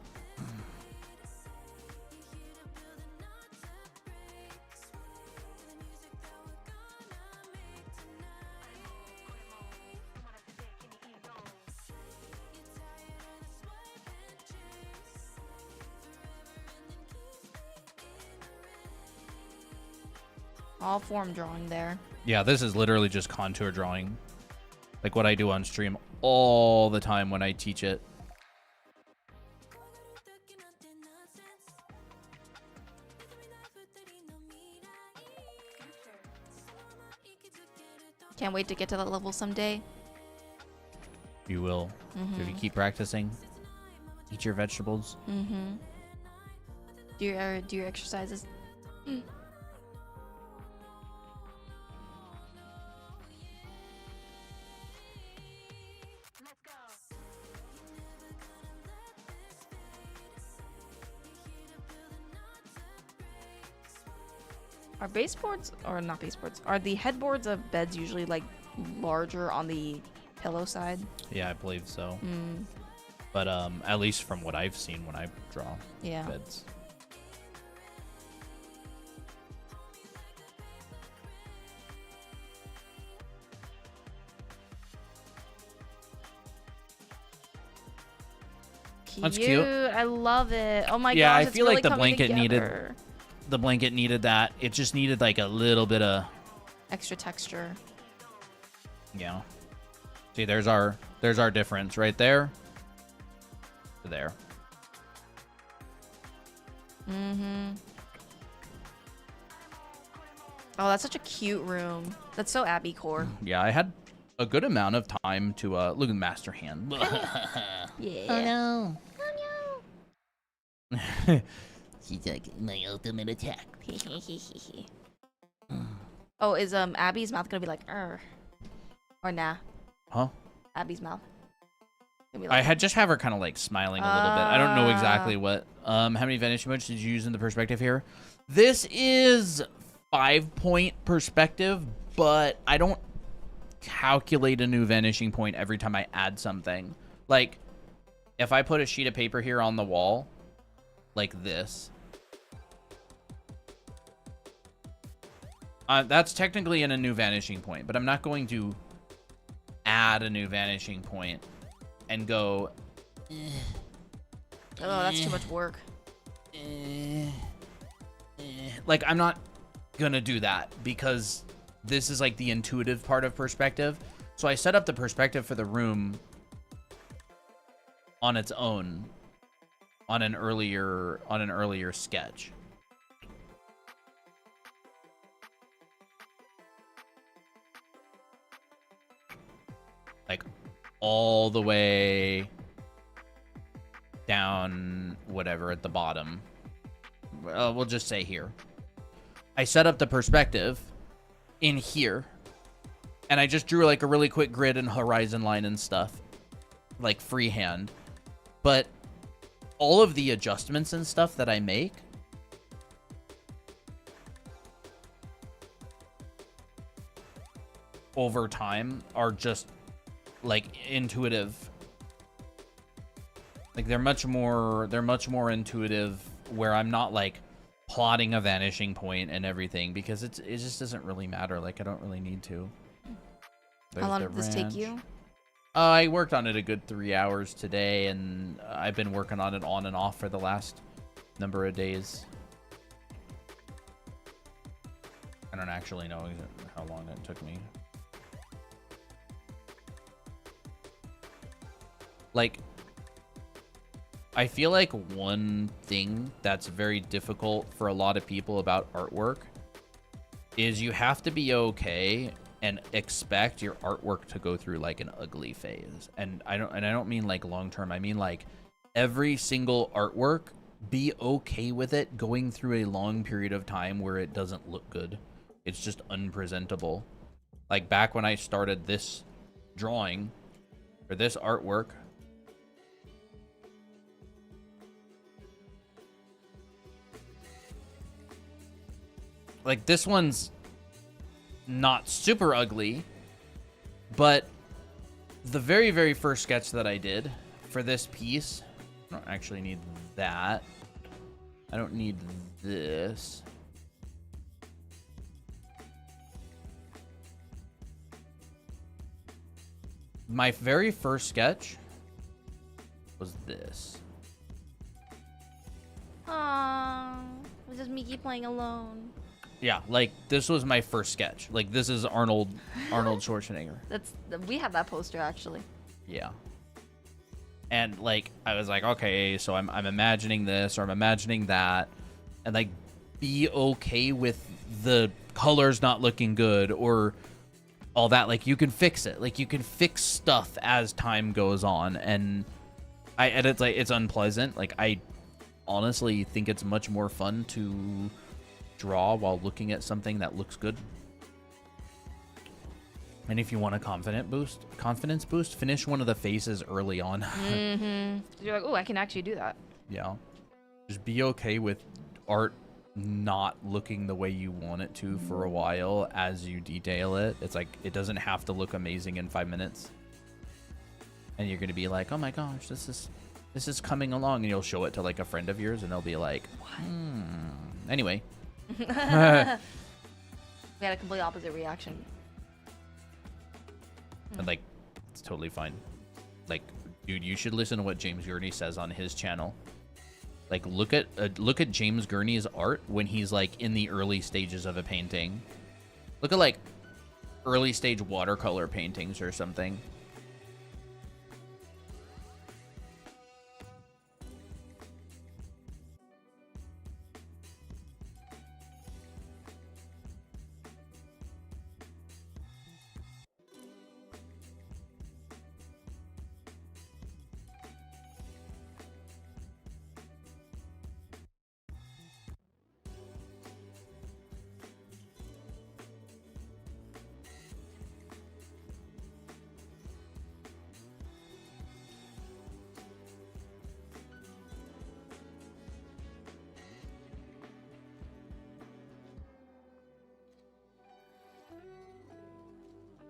All form drawing there. Yeah, this is literally just contour drawing. Like what I do on stream all the time when I teach it. Can't wait to get to that level someday. You will. If you keep practicing. Eat your vegetables. Mm-hmm. Do your exercises. Are baseboards, or not baseboards, are the headboards of beds usually like larger on the pillow side? Yeah, I believe so. But at least from what I've seen when I draw beds. That's cute. I love it. Oh my gosh. Yeah, I it's feel really like the coming blanket together. needed that. It just needed like a little bit of Extra texture. Yeah. See, there's our difference right there. To there. Oh, that's such a cute room. That's so Abby core. Yeah, I had a good amount of time to look at Master Hand. Yeah. Oh no. She's like my ultimate attack. Oh, is Abby's mouth gonna be like or nah? Huh? Abby's mouth. Gonna be I like, had just have her kind of like smiling a little bit. I don't know exactly what. How many vanishing points did you use in the perspective here? This is 5-point perspective, but I don't calculate a new vanishing point every time I add something. Like, if I put a sheet of paper here on the wall, like this, that's technically in a new vanishing point, but I'm not going to add a new vanishing point and go, oh, that's too much work. like, I'm not gonna do that because this is like the intuitive part of perspective. So I set up the perspective for the room on its own on an earlier sketch. Like all the way down, whatever, at the bottom. We'll just say here. I set up the perspective in here, and I just drew like a really quick grid and horizon line and stuff, like freehand. But all of the adjustments and stuff that I make over time are just like intuitive. Like they're much more intuitive, where I'm not like plotting a vanishing point and everything, because it just doesn't really matter. Like I don't really need to. How long did this take you? I worked on it a good 3 hours today, and I've been working on it on and off for the last number of days. I don't actually know how long it took me. Like, I feel like one thing that's very difficult for a lot of people about artwork is you have to be okay and expect your artwork to go through like an ugly phase. And I don't mean like long term. I mean like every single artwork, be okay with it going through a long period of time where it doesn't look good. It's just unpresentable. Like back when I started this drawing or this artwork, like this one's not super ugly, but the very, very first sketch that I did for this piece, I don't actually need that. I don't need this. My very first sketch was this. Aww, was just Mickey playing alone. Yeah, like this was my first sketch. Like this is Arnold Schwarzenegger. We have that poster actually. Yeah. And like I was like, okay, so I'm imagining this or I'm imagining that, and like be okay with the colors not looking good or all that. Like you can fix it. Like you can fix stuff as time goes on, and it's like it's unpleasant. Like I honestly think it's much more fun to draw while looking at something that looks good. And if you want a confidence boost, finish one of the faces early on. You're like, oh, I can actually do that. Yeah. Just be okay with art not looking the way you want it to for a while as you detail it. It's like, it doesn't have to look amazing in 5 minutes. And you're going to be like, oh my gosh, this is coming along. And you'll show it to like a friend of yours and they'll be like, Anyway. We had a complete opposite reaction. And like, it's totally fine. Like, dude, you should listen to what James Gurney says on his channel. Like, look at James Gurney's art when he's like in the early stages of a painting. Look at like early stage watercolor paintings or something.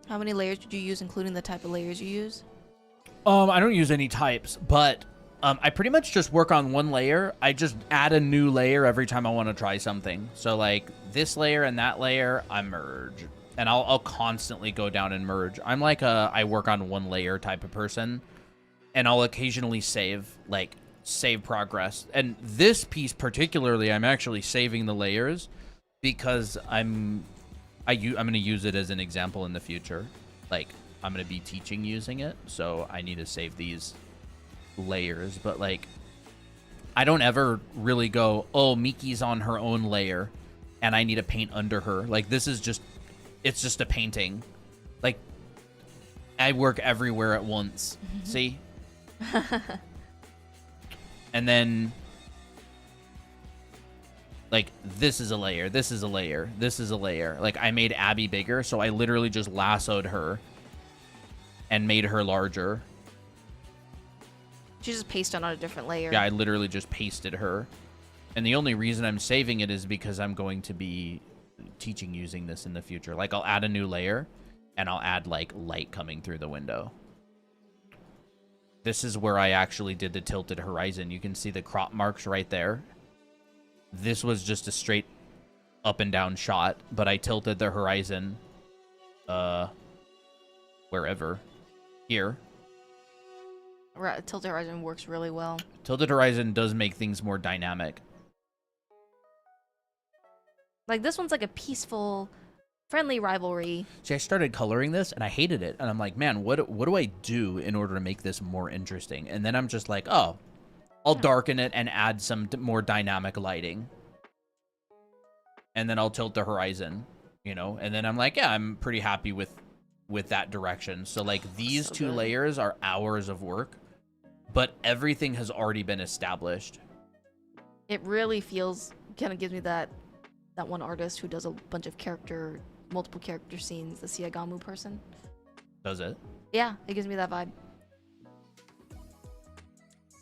How many layers did you use, including the type of layers you use? I don't use any types, but I pretty much just work on one layer. I just add a new layer every time I want to try something. So like this layer and that layer, I merge. And I'll constantly go down and merge. I'm like I work on one layer type of person. And I'll occasionally save progress. And this piece particularly, I'm actually saving the layers because I'm going to use it as an example in the future. Like, I'm going to be teaching using it, so I need to save these layers. But, like, I don't ever really go, oh, Miki's on her own layer, and I need to paint under her. Like, this is just, it's just a painting. Like, I work everywhere at once. See? And then... like, this is a layer, this is a layer, this is a layer. Like, I made Abby bigger, so I literally just lassoed her and made her larger. You just pasted on a different layer. Yeah, I literally just pasted her. And the only reason I'm saving it is because I'm going to be teaching using this in the future. Like, I'll add a new layer, and I'll add, like, light coming through the window. This is where I actually did the tilted horizon. You can see the crop marks right there. This was just a straight up and down shot, but I tilted the horizon, wherever. Here. Right, tilted horizon works really well. Tilted horizon does make things more dynamic. Like this one's like a peaceful, friendly rivalry. See, I started coloring this and I hated it, and I'm like, man, what do I do in order to make this more interesting? And then I'm just like, oh, I'll darken it and add some more dynamic lighting, and then I'll tilt the horizon, you know. And then I'm like, yeah, I'm pretty happy with that direction. So like these two layers are hours of work, but everything has already been established. It really feels, kind of gives me that one artist who does a bunch of multiple character scenes, the Siagamu person. Does it? Yeah, it gives me that vibe.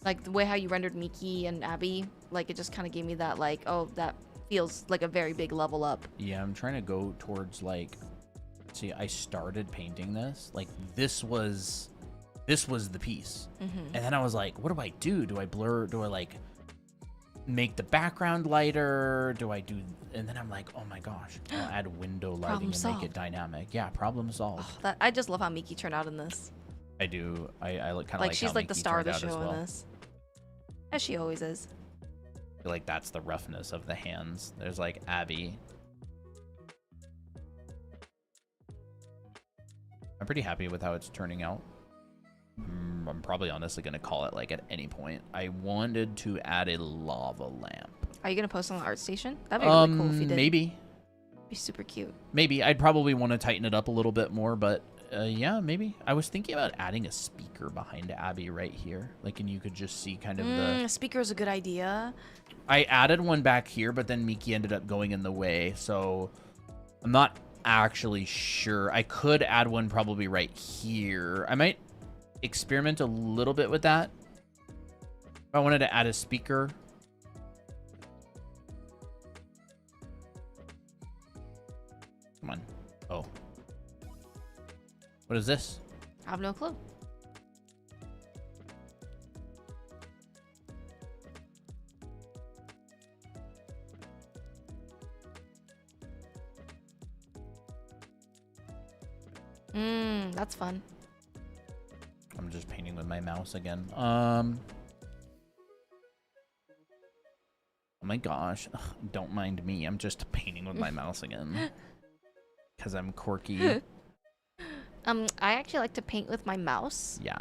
Like the way how you rendered Miki and Abby, like it just kind of gave me that like, oh, that feels like a very big level up. Yeah, I'm trying to go towards like, see, I started painting this, like this was the piece. And then I was like, what do I do? Do I blur? Do I like make the background lighter? Do I do? And then I'm like, oh my gosh, I'll add window lighting and make it dynamic. Yeah, problem solved. Oh, I just love how Miki turned out in this. I do. I look kind of like she's how like the Miki star of the turned out show as well. in this, as she always is. I feel like that's the roughness of the hands. There's like Abby. I'm pretty happy with how it's turning out. I'm probably honestly going to call it like at any point. I wanted to add a lava lamp. Are you going to post on the art station? That'd be really cool if you did. Maybe. Be super cute. Maybe. I'd probably want to tighten it up a little bit more, but yeah, maybe. I was thinking about adding a speaker behind Abby right here. Like, and you could just see kind of the... Speaker is a good idea. I added one back here, but then Miki ended up going in the way, so I'm not actually sure. I could add one probably right here. I might experiment a little bit with that. If I wanted to add a speaker. Come on. Oh. What is this? I have no clue. That's fun. I'm just painting with my mouse again. Oh my gosh. Ugh, don't mind me. I'm just painting with my mouse again. Because I'm quirky. I actually like to paint with my mouse. Yeah,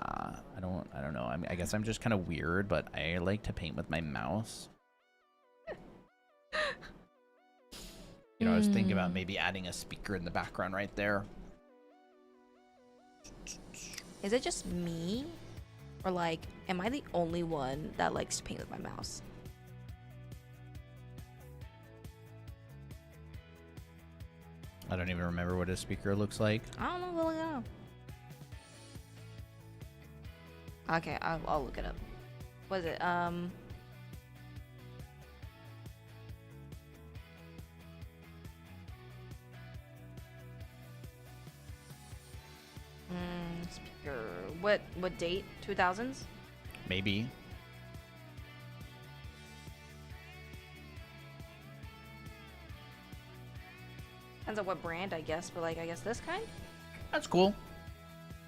I don't know. I guess I'm just kind of weird, but I like to paint with my mouse. You know, I was thinking about maybe adding a speaker in the background right there. Is it just me? Or like, am I the only one that likes to paint with my mouse? I don't even remember what a speaker looks like. I don't know. We'll look it up. Okay, I'll look it up. What is it? Speaker. What date? 2000s? Maybe. Depends on what brand, I guess. But like, I guess this kind. That's cool.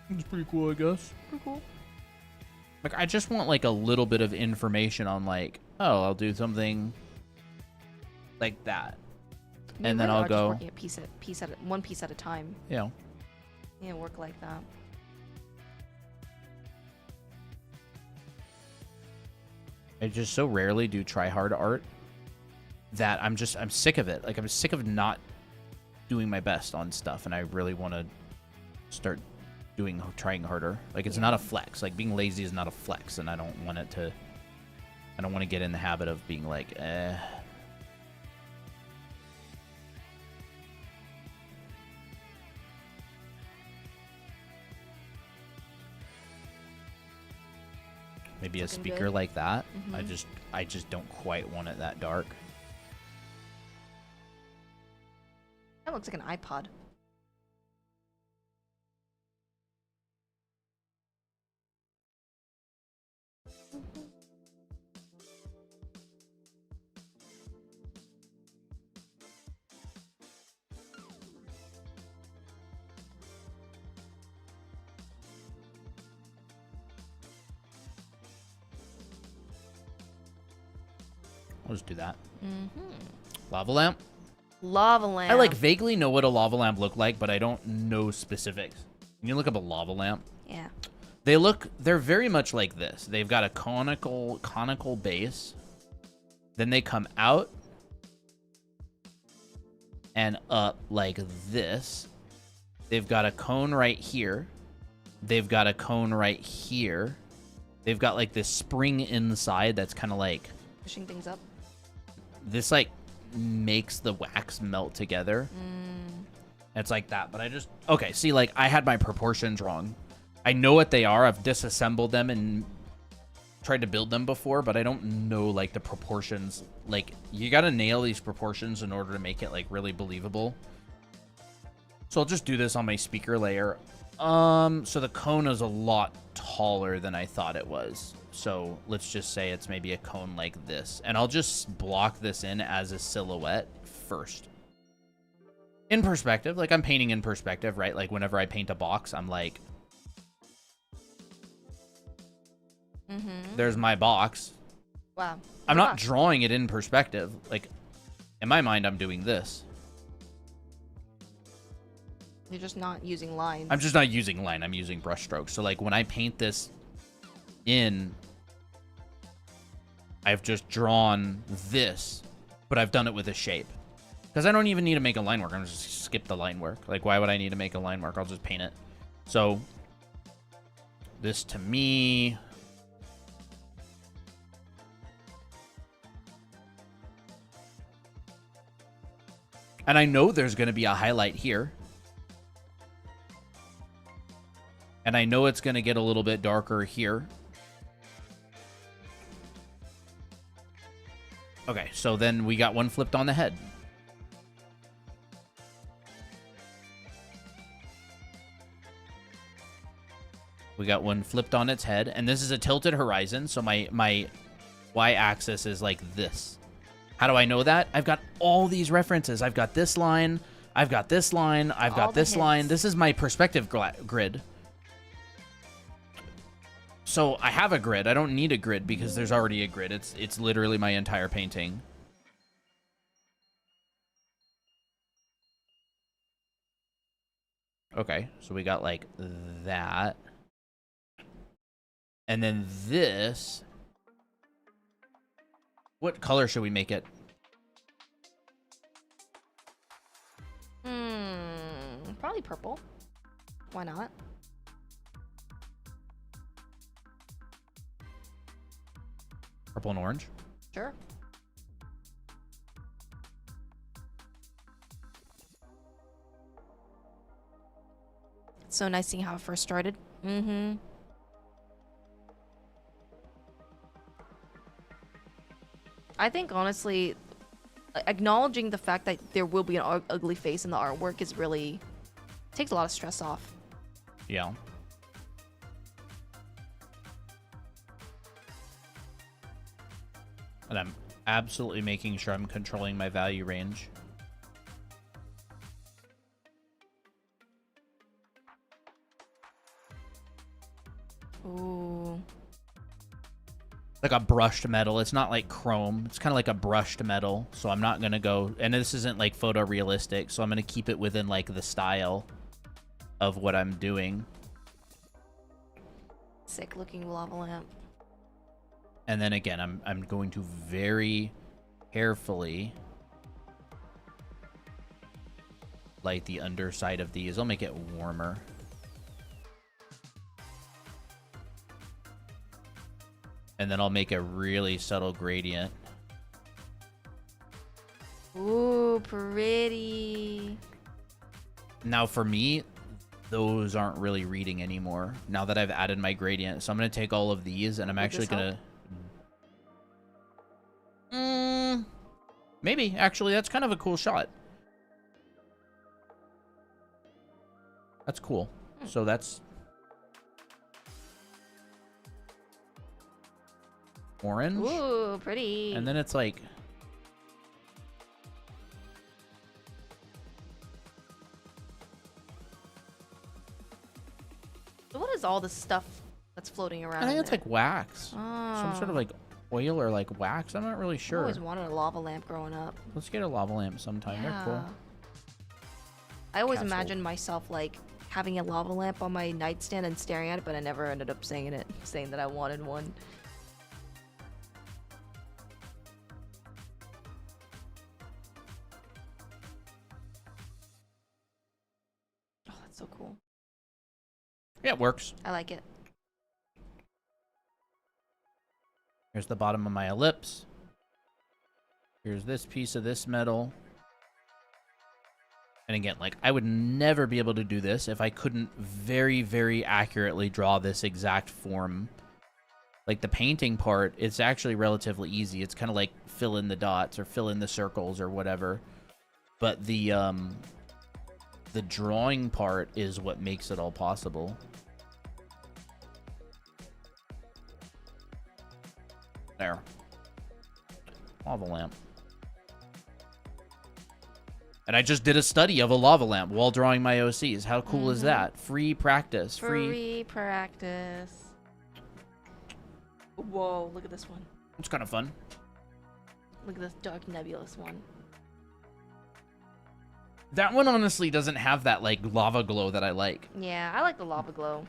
It's pretty cool, I guess. Pretty cool. Like, I just want like a little bit of information on like, oh, I'll do something like that, and then I'll go working one piece at a time. You know. Yeah, work like that. I just so rarely do try hard art that I'm sick of it. Like, I'm sick of not doing my best on stuff, and I really want to start trying harder. Like, it's not a flex. Like, being lazy is not a flex, and I don't want to get in the habit of being like, maybe a speaker good. like that. I just don't quite want it that dark. That looks like an iPod. I'll just do that. Lava lamp. Lava lamp. I like vaguely know what a lava lamp look like, but I don't know specifics. Can you look up a lava lamp? Yeah. They're very much like this. They've got a conical base. Then they come out and up like this. They've got a cone right here. They've got a cone right here. They've got like this spring inside that's kind of like pushing things up. This like makes the wax melt together. It's like that, but okay, see, like I had my proportions wrong. I know what they are. I've disassembled them and tried to build them before, but I don't know like the proportions. Like you got to nail these proportions in order to make it like really believable. So I'll just do this on my speaker layer. So the cone is a lot taller than I thought it was. So let's just say it's maybe a cone like this. And I'll just block this in as a silhouette first. In perspective, like I'm painting in perspective, right? Like whenever I paint a box, I'm like, there's my box. Wow. I'm not drawing it in perspective. Like in my mind, I'm doing this. You're just not using lines. I'm just not using line. I'm using brush strokes. So like when I paint this in, I've just drawn this, but I've done it with a shape. Because I don't even need to make a line work. I'm just skip the line work. Like why would I need to make a line work? I'll just paint it. So this to me, and I know there's going to be a highlight here. And I know it's going to get a little bit darker here. Okay, so then we got one flipped on the head. We got one flipped on its head. And this is a tilted horizon, so my y-axis is like this. How do I know that? I've got all these references. I've got this line. I've got this line. I've got this line. This is my perspective grid. So I have a grid. I don't need a grid because there's already a grid. It's literally my entire painting. Okay, so we got like that. And then this. What color should we make it? Probably purple. Why not? Purple and orange? Sure. It's so nice seeing how it first started. I think honestly, acknowledging the fact that there will be an ugly face in the artwork is really takes a lot of stress off. Yeah. And I'm absolutely making sure I'm controlling my value range. Ooh. Like a brushed metal. It's not like chrome. It's kind of like a brushed metal. So I'm not going to go... And this isn't like photorealistic. So I'm going to keep it within like the style of what I'm doing. Sick looking lava lamp. And then again, I'm going to very carefully light the underside of these. I'll make it warmer. And then I'll make a really subtle gradient. Ooh, pretty. Now for me, those aren't really reading anymore now that I've added my gradient. So I'm going to take all of these and I'm actually going to... Maybe. Actually, that's kind of a cool shot. That's cool. So that's... orange. Ooh, pretty. And then it's like... So what is all this stuff that's floating around? I think it's like wax. Oh. Some sort of like oil or like wax. I'm not really I sure. always wanted a lava lamp growing up. Let's get a lava lamp sometime. They're cool. I always Castle. imagined myself like having a lava lamp on my nightstand and staring at it, but I never ended up saying that I wanted one. Oh, that's so cool. Yeah, it works. I like it. Here's the bottom of my ellipse. Here's this piece of this metal. And again, like, I would never be able to do this if I couldn't very, very accurately draw this exact form. Like, the painting part, it's actually relatively easy. It's kind of like fill in the dots or fill in the circles or whatever. But the drawing part is what makes it all possible. There. Lava lamp. And I just did a study of a lava lamp while drawing my OCs. How cool is that? Free practice. Free practice. Whoa, look at this one. It's kind of fun. Look at this dark nebulous one. That one honestly doesn't have that like lava glow that I like. Yeah, I like the lava glow.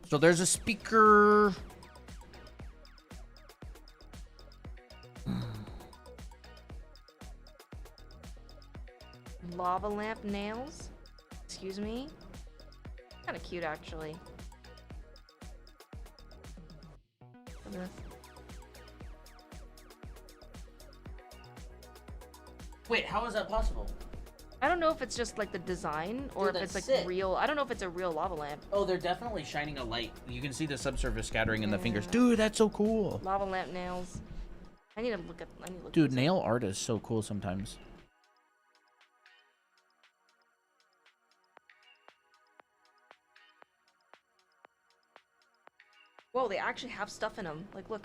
So there's a speaker. Lava lamp nails. Excuse me. Kind of cute, actually. Look at this. Wait, how is that possible? I don't know if it's just like the design or Dude, if it's like that's sick. real. I don't know if it's a real lava lamp. Oh, they're definitely shining a light. You can see the subsurface scattering in the fingers. Dude, that's so cool. Lava lamp nails. I need to look at. Dude, nail art is so cool sometimes. Whoa, they actually have stuff in them. Like, look.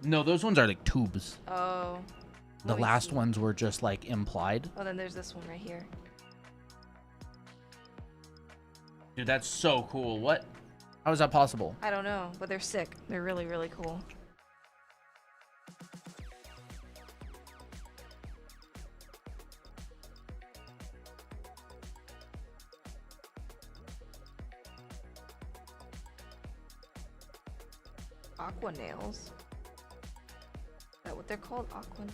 No, those ones are like tubes. Oh. The Let me last see. ones were just like implied. Oh, then there's this one right here. Dude, that's so cool. What? How is that possible? I don't know, but they're sick. They're really, really cool. Aqua nails. Is that what they're called? Aqua.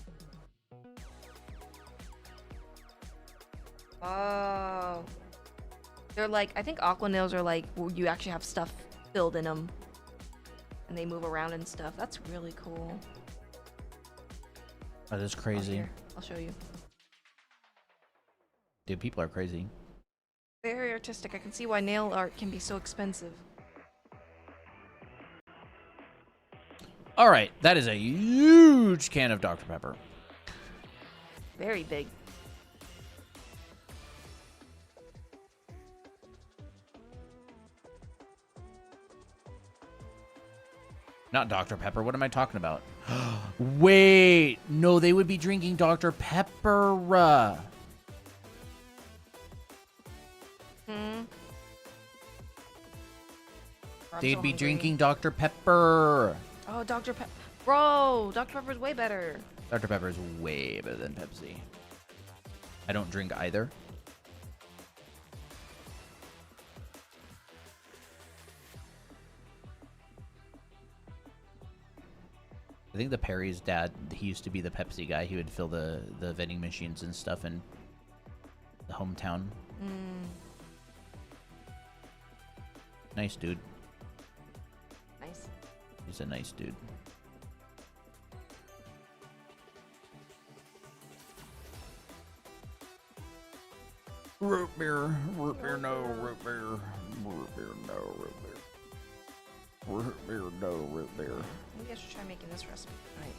Oh. They're like, I think aqua nails are like where you actually have stuff filled in them. And they move around and stuff. That's really cool. That is Oh, crazy. here, I'll show you. Dude, people are crazy. Very artistic. I can see why nail art can be so expensive. All right, that is a huge can of Dr. Pepper. Very big. Not Dr. Pepper. What am I talking about? Wait. No, they would be drinking Dr. Pepper. They'd be drinking Dr. Pepper. Oh, Dr. Pepper. Bro, Dr. Pepper's way better. Dr. Pepper is way better than Pepsi. I don't drink either. I think the Perry's dad, he used to be the Pepsi guy. He would fill the vending machines and stuff in the hometown. Nice dude. Nice. He's a nice dude. Root beer, no, root beer, root beer, no, root beer. Root beer, no, root beer. Maybe I should try making this recipe tonight.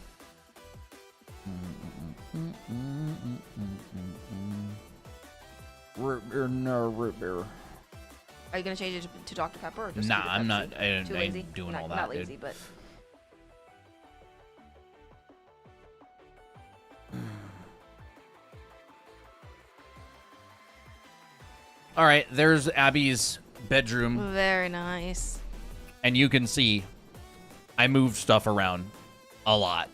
Root beer, no, root beer. Are you gonna change it to Dr. Pepper or just Nah, keep it I'm not. Pepsi? Too I lazy? ain't doing Not- all that, Not lazy, dude. but All right, there's Abby's bedroom. very nice. And you can see I moved stuff around a lot.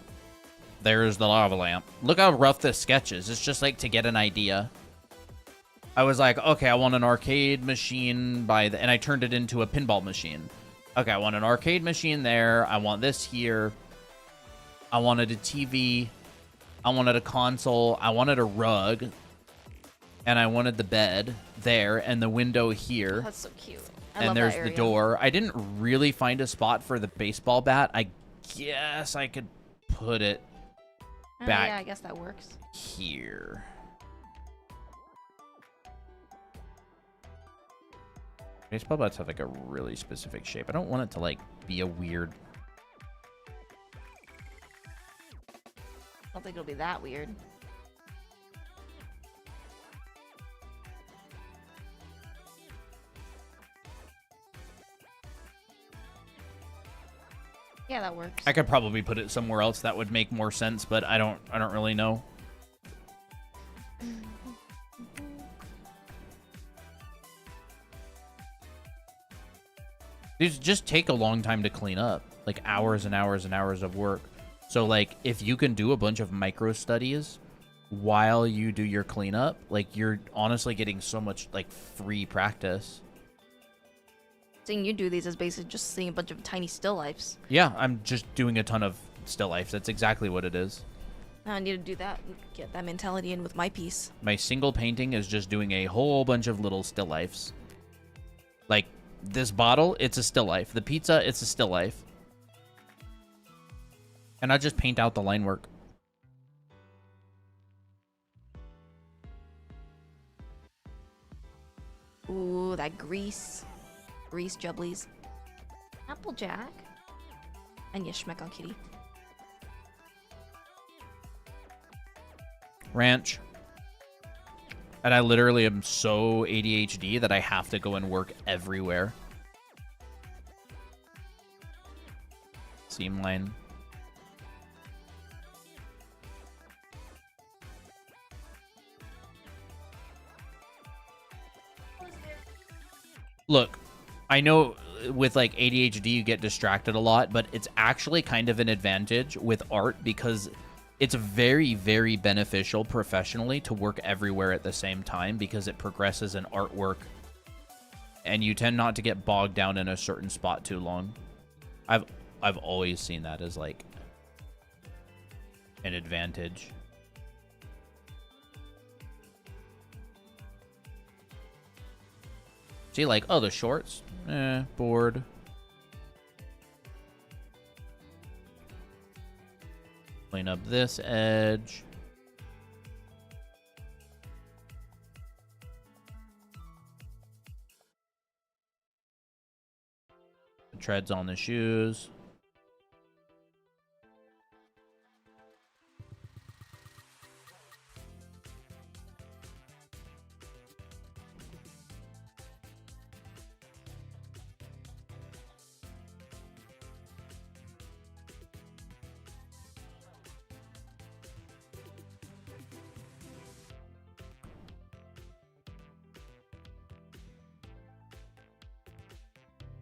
There's the lava lamp. Look how rough this sketch is. It's just like to get an idea. I was like, okay, I want an arcade machine and I turned it into a pinball machine. Okay, I want an arcade machine there. I want this here. I wanted a TV. I wanted a console. I wanted a rug. And I wanted the bed there and the window here. Oh, that's so cute. And there's the door. I didn't really find a spot for the baseball bat. I guess I could put it back. Yeah, I guess that works. Here. Baseball bats have like a really specific shape. I don't want it to like be a weird. I don't think it'll be that weird. Yeah, that works. I could probably put it somewhere else that would make more sense, but I don't really know. These just take a long time to clean up, like hours and hours and hours of work. So like if you can do a bunch of micro studies while you do your cleanup, like you're honestly getting so much like free practice. Seeing you do these is basically just seeing a bunch of tiny still lifes. Yeah, I'm just doing a ton of still lifes. That's exactly what it is. Now I need to do that and get that mentality in with my piece. My single painting is just doing a whole bunch of little still lifes. Like this bottle, it's a still life. The pizza, it's a still life. And I just paint out the line work. Ooh, that grease. Grease jubblies. Applejack. And you schmeck on kitty. Ranch. And I literally am so ADHD that I have to go and work everywhere. Seam line. Look, I know with like ADHD you get distracted a lot, but it's actually kind of an advantage with art because it's very, very beneficial professionally to work everywhere at the same time because it progresses in artwork and you tend not to get bogged down in a certain spot too long. I've always seen that as like an advantage. See, like, oh, the shorts? Bored. Clean up this edge. The treads on the shoes.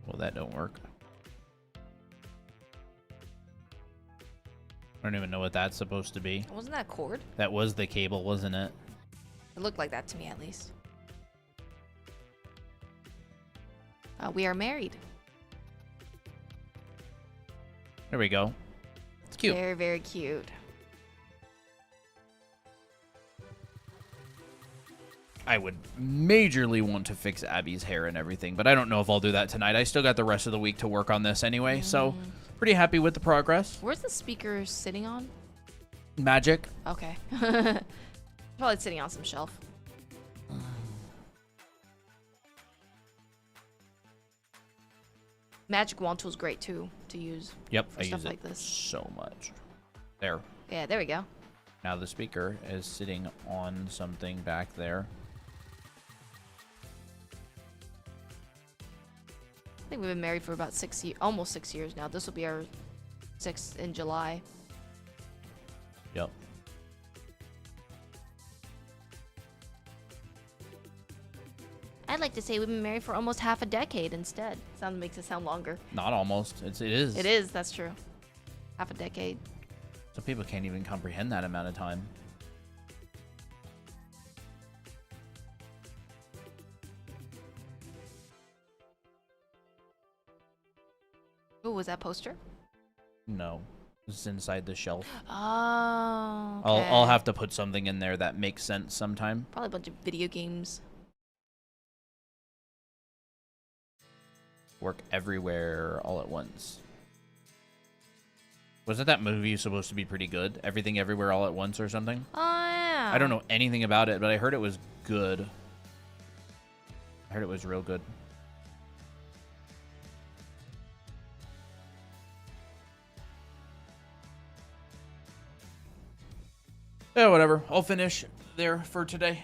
Well, that don't work. I don't even know what that's supposed to be. Wasn't that cord? That was the cable, wasn't it? It looked like that to me, at least. We are married. There we go. It's cute. Very, very cute. I would majorly want to fix Abby's hair and everything, but I don't know if I'll do that tonight. I still got the rest of the week to work on this anyway, so pretty happy with the progress. Where's the speaker sitting on? Magic. Okay. Probably sitting on some shelf. Magic wand tool's great too to use. Yep, I stuff use like it this. so much. There. Yeah, there we go. Now the speaker is sitting on something back there. I think we've been married for about almost 6 years now. This will be our 6th in July. Yep. I I'd like to say we've been married for almost half a decade instead. Makes it sound longer. Not almost. It is. It is. That's true. Half a decade. Some people can't even comprehend that amount of time. Oh, was that poster? No. It's inside the shelf. Oh. Okay. I'll have to put something in there that makes sense sometime. Probably a bunch of video games. Work everywhere all at once. Wasn't that movie supposed to be pretty good? Everything Everywhere All at Once or something? Oh, yeah. I don't know anything about it, but I heard it was good. I heard it was real good. Yeah, whatever. I'll finish there for today.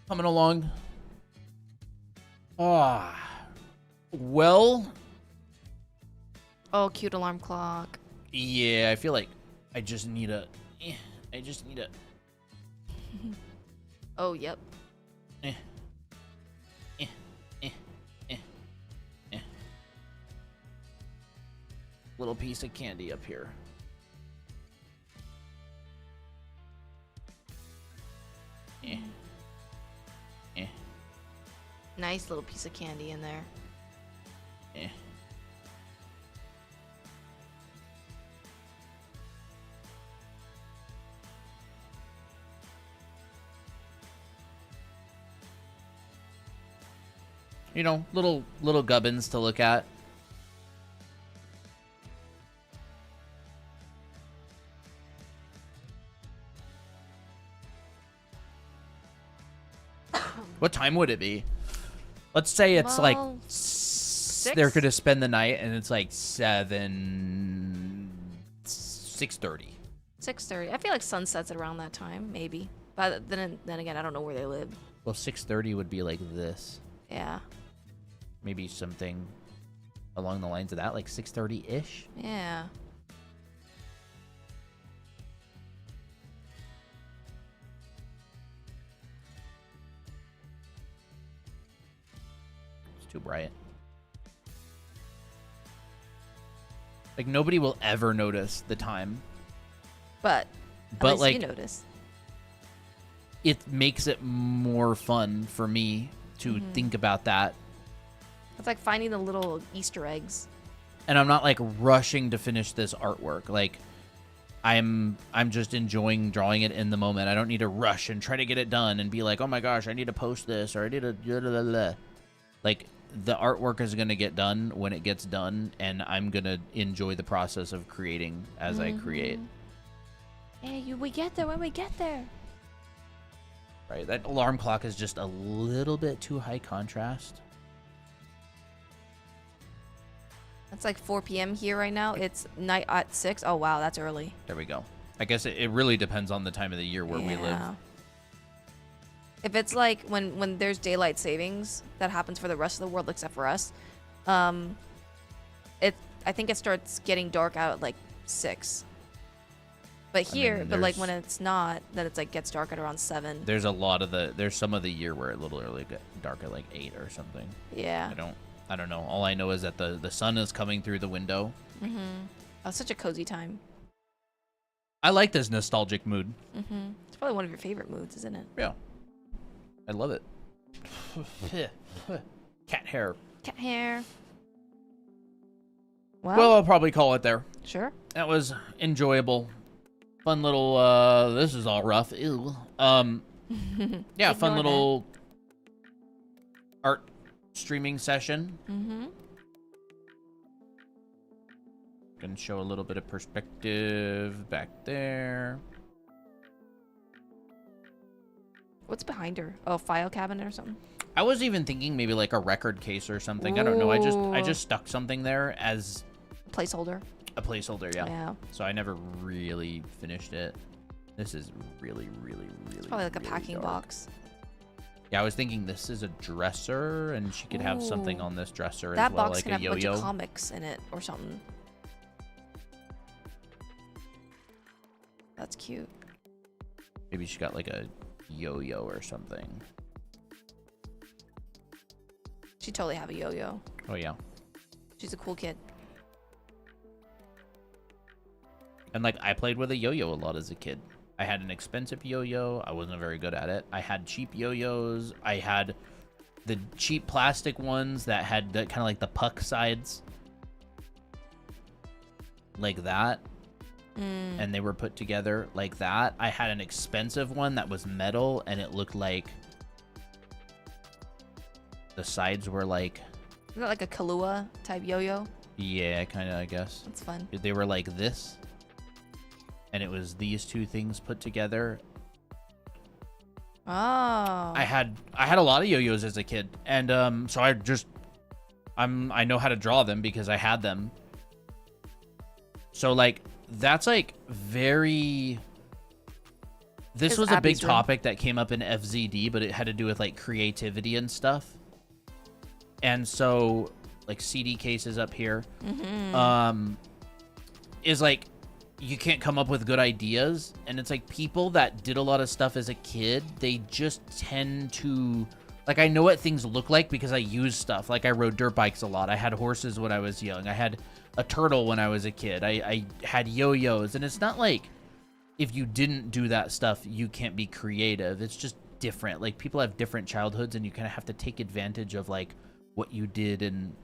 Coming along. Well. Oh, cute alarm clock. Yeah, I feel like I just need a. Oh, yep. Little piece of candy up here. Nice little piece of candy in there. You know, little gubbins to look at. What time would it be? Let's say it's like Well, they're gonna spend the night, and it's like 6:30. 6:30. I feel like sunsets at around that time, maybe. But then again, I don't know where they live. Well, 6:30 would be like this. Yeah. Maybe something along the lines of that, like 6:30-ish. Yeah. It's too bright. Like, nobody will ever notice the time. But But like, you notice. it makes it more fun for me to think about that. It's like finding the little Easter eggs. And I'm not like rushing to finish this artwork. Like, I'm just enjoying drawing it in the moment. I don't need to rush and try to get it done and be like, oh my gosh, I need to post this, or I need to blah, blah, blah. Like, the artwork is going to get done when it gets done, and I'm going to enjoy the process of creating as I create. Hey, we get there when we get there. Right? That alarm clock is just a little bit too high contrast. It's like 4 p.m. here right now. It's night at 6. Oh, wow, that's early. There we go. I guess it really depends on the time of the year where we live. If it's like when there's daylight savings, that happens for the rest of the world except for us. I think it starts getting dark out at like 6. But here, like when it's not, then it's like gets dark at around 7. There's some of the year where it literally get dark at like 8 or something. Yeah. I don't know. All I know is that the sun is coming through the window. Oh, such a cozy time. I like this nostalgic mood. It's probably one of your favorite moods, isn't it? Yeah. I love it. Cat hair. Cat hair. Well, I'll probably call it there. Sure. That was enjoyable. Fun little, this is all rough. Ew. Yeah, fun little art streaming session. Gonna show a little bit of perspective back there. What's behind her? Oh, file cabinet or something? I was even thinking maybe like a record case or something. I don't know. I just stuck something there as placeholder. A placeholder, yeah. Yeah. So I never really finished it. This is really, really, really. It's probably like a really packing dark. box. Yeah, I was thinking this is a dresser, and she could have something on this dresser that as well, box like can a have a bunch yo-yo. of comics in it or something. That's cute. Maybe she got like a yo-yo or something. She totally have a yo-yo. Oh yeah. She's a cool kid. And like I played with a yo-yo a lot as a kid. I had an expensive yo-yo. I wasn't very good at it. I had cheap yo-yos. I had the cheap plastic ones that had kind of like the puck sides. Like that. And they were put together like that. I had an expensive one that was metal and it looked like the sides were like... Is that like a Kahlua type yo-yo? Yeah, kind of, I guess. That's fun. They were like this. And it was these two things put together. Oh. I had a lot of yo-yos as a kid. And so I know how to draw them because I had them. So like that's like very... This was a big topic that came up in FZD, but it had to do with like creativity and stuff. And so like CD cases up here is like you can't come up with good ideas. And it's like people that did a lot of stuff as a kid, they just tend to... Like, I know what things look like because I use stuff. Like, I rode dirt bikes a lot. I had horses when I was young. I had a turtle when I was a kid. I had yo-yos. And it's not like if you didn't do that stuff, you can't be creative. It's just different. Like, people have different childhoods, and you kind of have to take advantage of, like, what you did and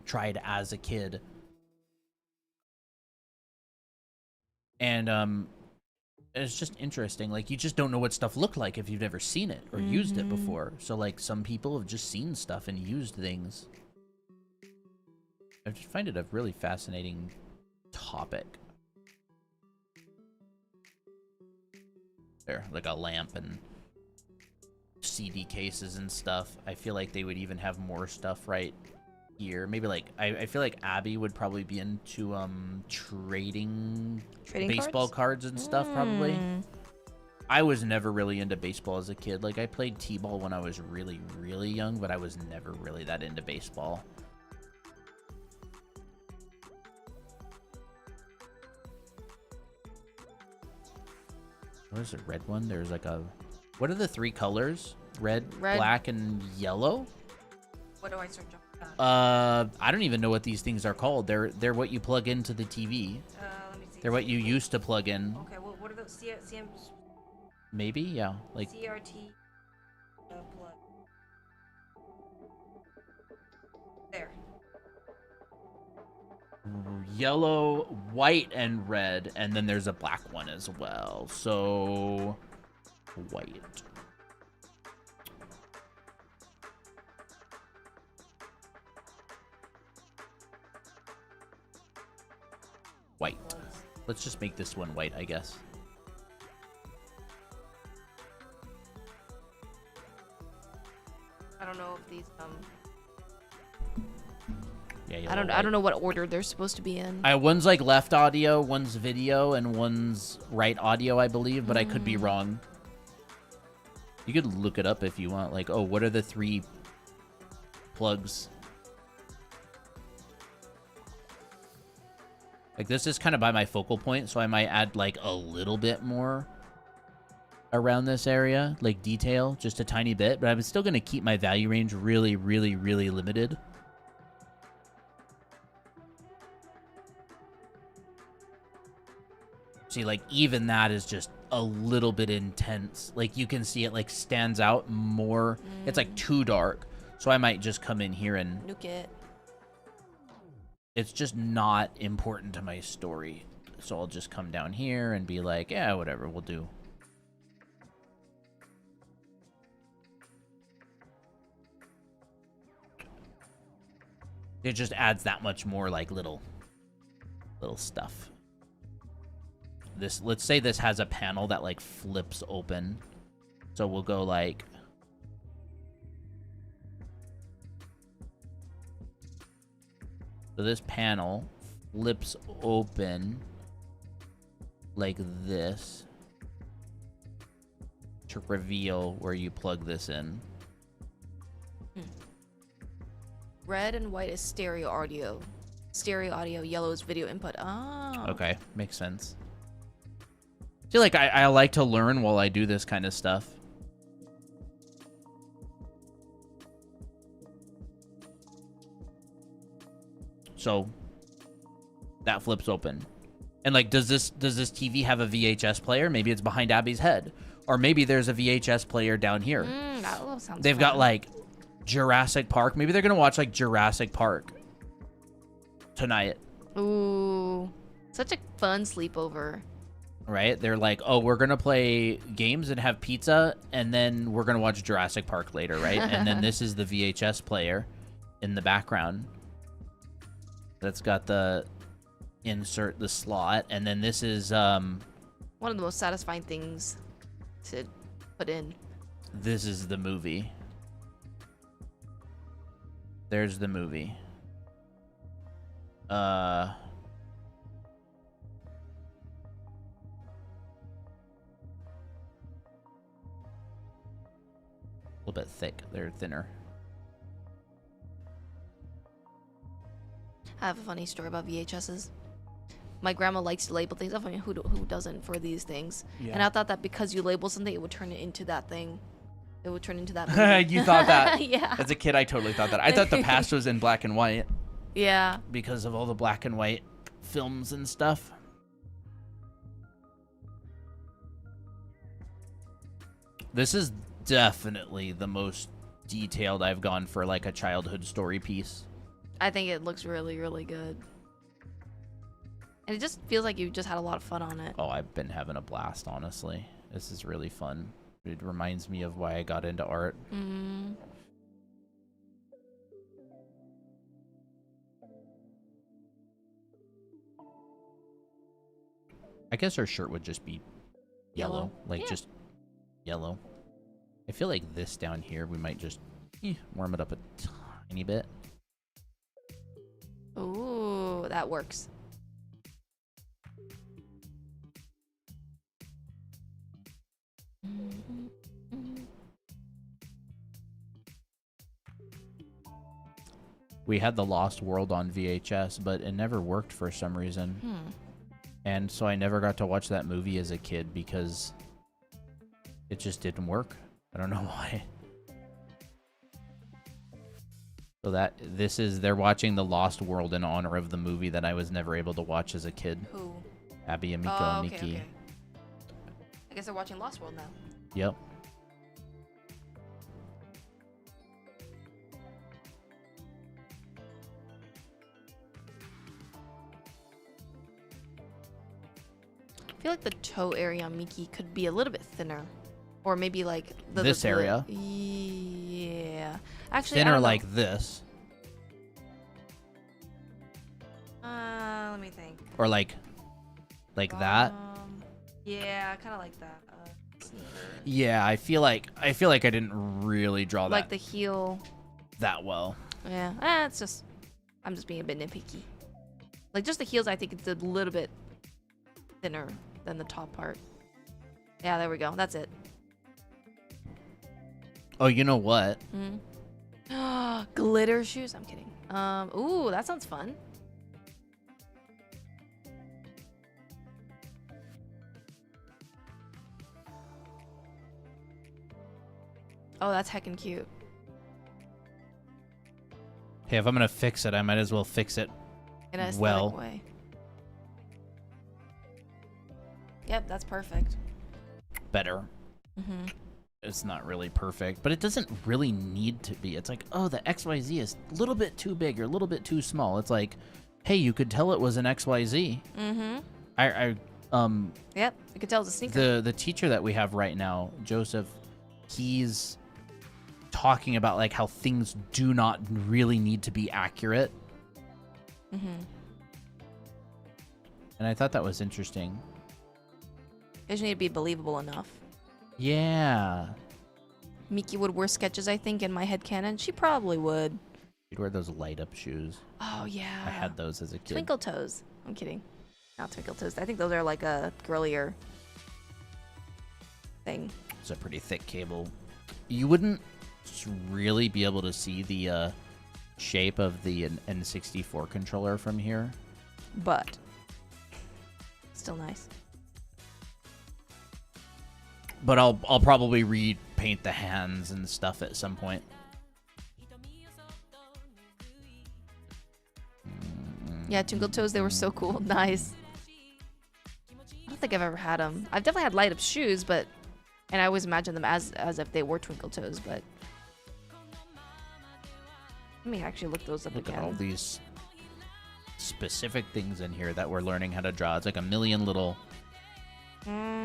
tried as a kid. And, it's just interesting. Like, you just don't know what stuff looked like if you've never seen it or used it before. So, like, some people have just seen stuff and used things. I just find it a really fascinating topic. There, like a lamp and CD cases and stuff. I feel like they would even have more stuff right here. Maybe like I feel like Abby would probably be into trading baseball cards and stuff probably. I was never really into baseball as a kid. Like I played t-ball when I was really young, but I was never really that into baseball. What is it? Red one? There's like a... What are the three colors? Red, black, and yellow? What do I search on? I don't even know what these things are called. They're what you plug into the TV. Let me see. They're what you used to plug in. Okay, well, what are those? CM... Maybe, yeah. Like CRT plug. There. yellow, white, and red, and then there's a black one as well. So white. White. Let's just make this one white, I guess. I don't know if these Yeah, I don't know what order they're supposed to be in. One's like left audio, one's video, and one's right audio, I believe, but I could be wrong. You could look it up if you want. Like, oh, what are the three plugs? Like, this is kind of by my focal point, so I might add, like, a little bit more around this area. Like, detail, just a tiny bit. But I'm still going to keep my value range really, really, really limited. See, like, even that is just a little bit intense. Like, you can see it, like, stands out more. It's, like, too dark. So I might just come in here and... nuke it. It's just not important to my story. So I'll just come down here and be like, yeah, whatever, we'll do. It just adds that much more, like, little stuff. This, let's say this has a panel that, like, flips open. So we'll go, like... So this panel flips open like this to reveal where you plug this in. Red and white is stereo audio. Stereo audio, yellow is video input. Oh. Okay, makes sense. I feel like I like to learn while I do this kind of stuff. So that flips open. And like, does this TV have a VHS player? Maybe it's behind Abby's head. Or maybe there's a VHS player down here. That sounds They've fun. got like Jurassic Park. Maybe they're going to watch like Jurassic Park tonight. Ooh. Such a fun sleepover. Right? They're like, oh, we're going to play games and have pizza, and then we're going to watch Jurassic Park later, right? And then this is the VHS player in the background that's got the insert the slot, and then this is one of the most satisfying things to put in. This is the movie. There's the movie. A little bit thick. They're thinner. I have a funny story about VHSs. My grandma likes to label things. I mean, who doesn't for these things? Yeah. And I thought that because you label something, it would turn it into that thing. It would turn into that movie. You thought that? Yeah. As a kid, I totally thought that. I thought the past was in black and white Yeah. because of all the black and white films and stuff. This is definitely the most detailed I've gone for like a childhood story piece. I think it looks really, really good. And it just feels like you just had a lot of fun on it. Oh, I've been having a blast, honestly. This is really fun. It reminds me of why I got into art. Mm. I guess our shirt would just be yellow. Yellow. Like, Yeah. just yellow. I feel like this down here, we might just warm it up a tiny bit. Ooh, that works. We had The Lost World on VHS, but it never worked for some reason. And so I never got to watch that movie as a kid because it just didn't work. I don't know why. So they're watching The Lost World in honor of the movie that I was never able to watch as a kid. Who? Abby, Amiko, Oh, and okay, Miki. okay. I guess they're watching Lost World now. Yep. I feel like the toe area on Miki could be a little bit thinner. Or maybe like This area? Yeah. Actually, I Thinner don't know. like this. Let me think. Or like that. Yeah, kind of like that. Yeah, I feel like I didn't really draw Like that the heel. that well. Yeah. It's just, I'm just being a bit nitpicky. Like just the heels, I think it's a little bit thinner than the top part. Yeah, there we go. That's it. Oh, you know what? Glitter shoes. I'm kidding. Ooh, that sounds fun. Oh, that's heckin' cute. Hey, if I'm gonna fix it, I might as well fix it In an aesthetic well. way. Yep, that's perfect. better. Mm-hmm. It's not really perfect, but it doesn't really need to be. It's like, oh, the XYZ is a little bit too big or a little bit too small. It's like, hey, you could tell it was an XYZ. Mm-hmm. Yep, you could tell it's a sneaker. The teacher that we have right now, Joseph, he's talking about like how things do not really need to be accurate. Mm-hmm. And I thought that was interesting. They just need to be believable enough. Yeah. Miki would wear sketches, I think, in my headcanon. She probably would. You'd wear those light up shoes. Oh, yeah. I had those as a kid. Twinkle toes. I'm kidding. Not twinkle toes. I think those are like a girlier thing. It's a pretty thick cable. You wouldn't really be able to see the shape of the N64 controller from here. But still nice. But I'll probably repaint the hands and stuff at some point. Yeah, Twinkle Toes, they were so cool. Nice. I don't think I've ever had them. I've definitely had light up shoes, but and I always imagine them as if they were Twinkle Toes, but let me actually look those up Look again. at all these specific things in here that we're learning how to draw. It's like a million little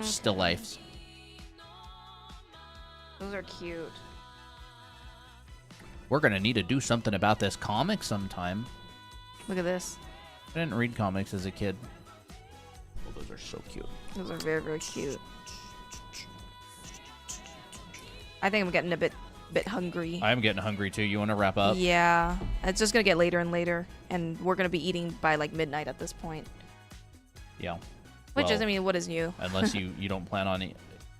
still lifes. Those are cute. We're gonna need to do something about this comic sometime. Look at this. I didn't read comics as a kid. Oh, those are so cute. Those are very, very cute. I think I'm getting a bit hungry. I'm getting hungry too. You want to wrap up? Yeah. It's just gonna get later and later, and we're gonna be eating by like midnight at this point. Yeah. Which Well, is, I mean, what is new? unless you don't plan on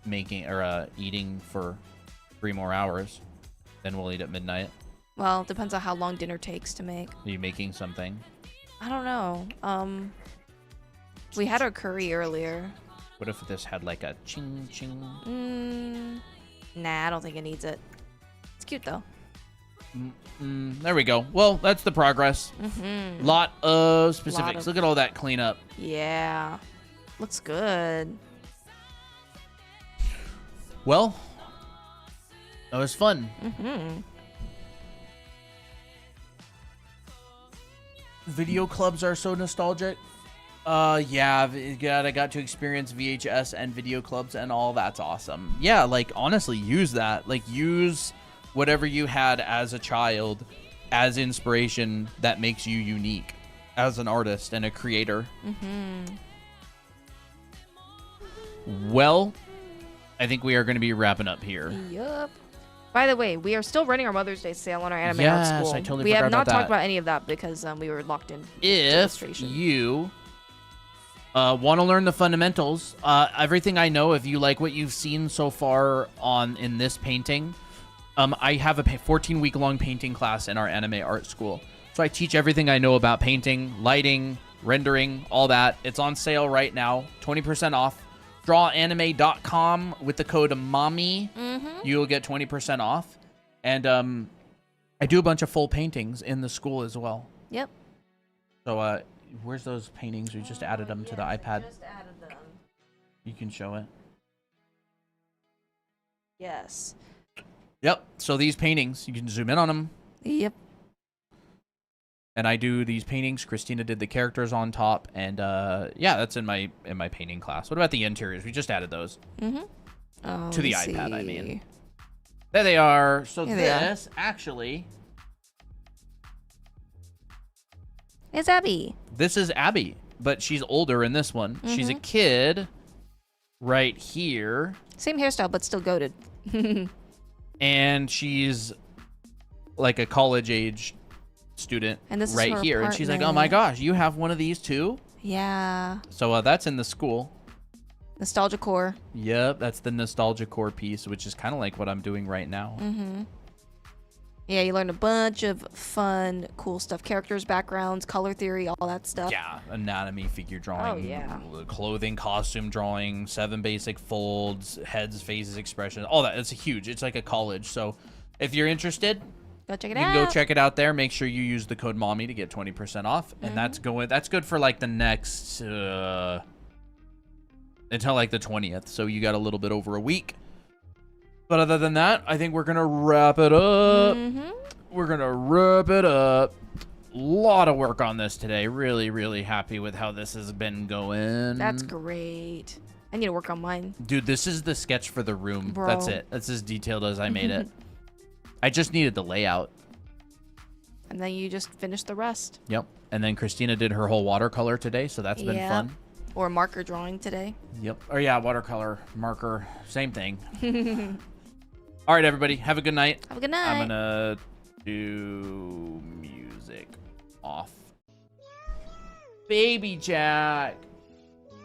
making or eating for 3 more hours, then we'll eat at midnight. Well, it depends on how long dinner takes to make. Are you making something? I don't know. We had our curry earlier. What if this had like a ching ching? Nah, I don't think it needs it. It's cute though. There we go. Well, that's the progress. Lot of specifics. Look at all that cleanup. Yeah. Looks good. Well, that was fun. Video clubs are so nostalgic. Yeah, I got to experience VHS and video clubs and all. That's awesome. Yeah, like honestly, use that. Like use whatever you had as a child as inspiration that makes you unique as an artist and a creator. Well, I think we are going to be wrapping up here. Yup. By the way, we are still running our Mother's Day sale on our anime art Yes, school. I totally we forgot have not about talked that. about any of that because we were locked in. If illustration. you want to learn the fundamentals, everything I know, if you like what you've seen so far in this painting, I have a 14-week-long painting class in our anime art school. So I teach everything I know about painting, lighting, rendering, all that. It's on sale right now, 20% off. Drawanime.com with the code MOMMY. You'll get 20% off. And I do a bunch of full paintings in the school as well. Yep. So where's those paintings? We just added them to the iPad. Just added them. You can show it. Yes. Yep. So these paintings, you can zoom in on them. Yep. And I do these paintings. Christina did the characters on top, and yeah, that's in my painting class. What about the interiors? We just added those to the iPad. I mean, there they are. So this actually, it's Abby. this is Abby, but she's older in this one. She's a kid right here, Same hairstyle, but still goated. and she's like a college age student And this is right her here, and she's like, "Oh my gosh, you have one of these too?" Yeah. So that's in the school. Nostalgia core. Yep, that's the nostalgia core piece, which is kind of like what I'm doing right now. Yeah, you learn a bunch of fun, cool stuff. Characters, backgrounds, color theory, all that stuff. Yeah, anatomy, figure drawing, yeah. clothing, costume drawing, 7 basic folds, heads, faces, expressions, all that. It's huge. It's like a college. So if you're interested, Go check it you out. can go check it out there. Make sure you use the code MOMMY to get 20% off. And that's good for like the next until like the 20th. So you got a little bit over a week. But other than that, I think we're going to wrap it up. We're going to wrap it up. Lot of work on this today. Really, really happy with how this has been going. That's great. I need to work on mine. Dude, this is the sketch for the room. Bro. That's it. That's as detailed as I made it. I just needed the layout. And then you just finish the rest. Yep. And then Christina did her whole watercolor today, so that's been Yeah. fun. Or marker drawing today. Yep. Oh, yeah, watercolor, marker, same thing. All right, everybody. Have a good night. Have a good night. I'm going to do music off. Baby Jack.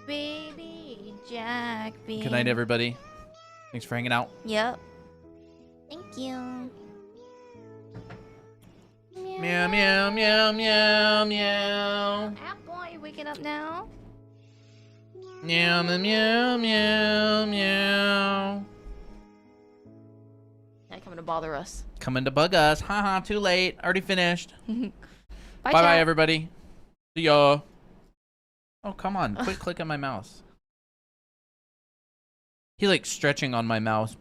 Baby Jack. Good night, everybody. Thanks for hanging out. Yep. Thank you. Meow, meow, meow, meow, meow. Apple, you waking up now? Meow, meow, meow, meow, meow. Not coming to bother us. Coming to bug us. Haha, too late. Already finished. Bye, Bye-bye, chat. everybody. See ya. Oh, come on. Quit clicking my mouse. He like stretching on my mouse.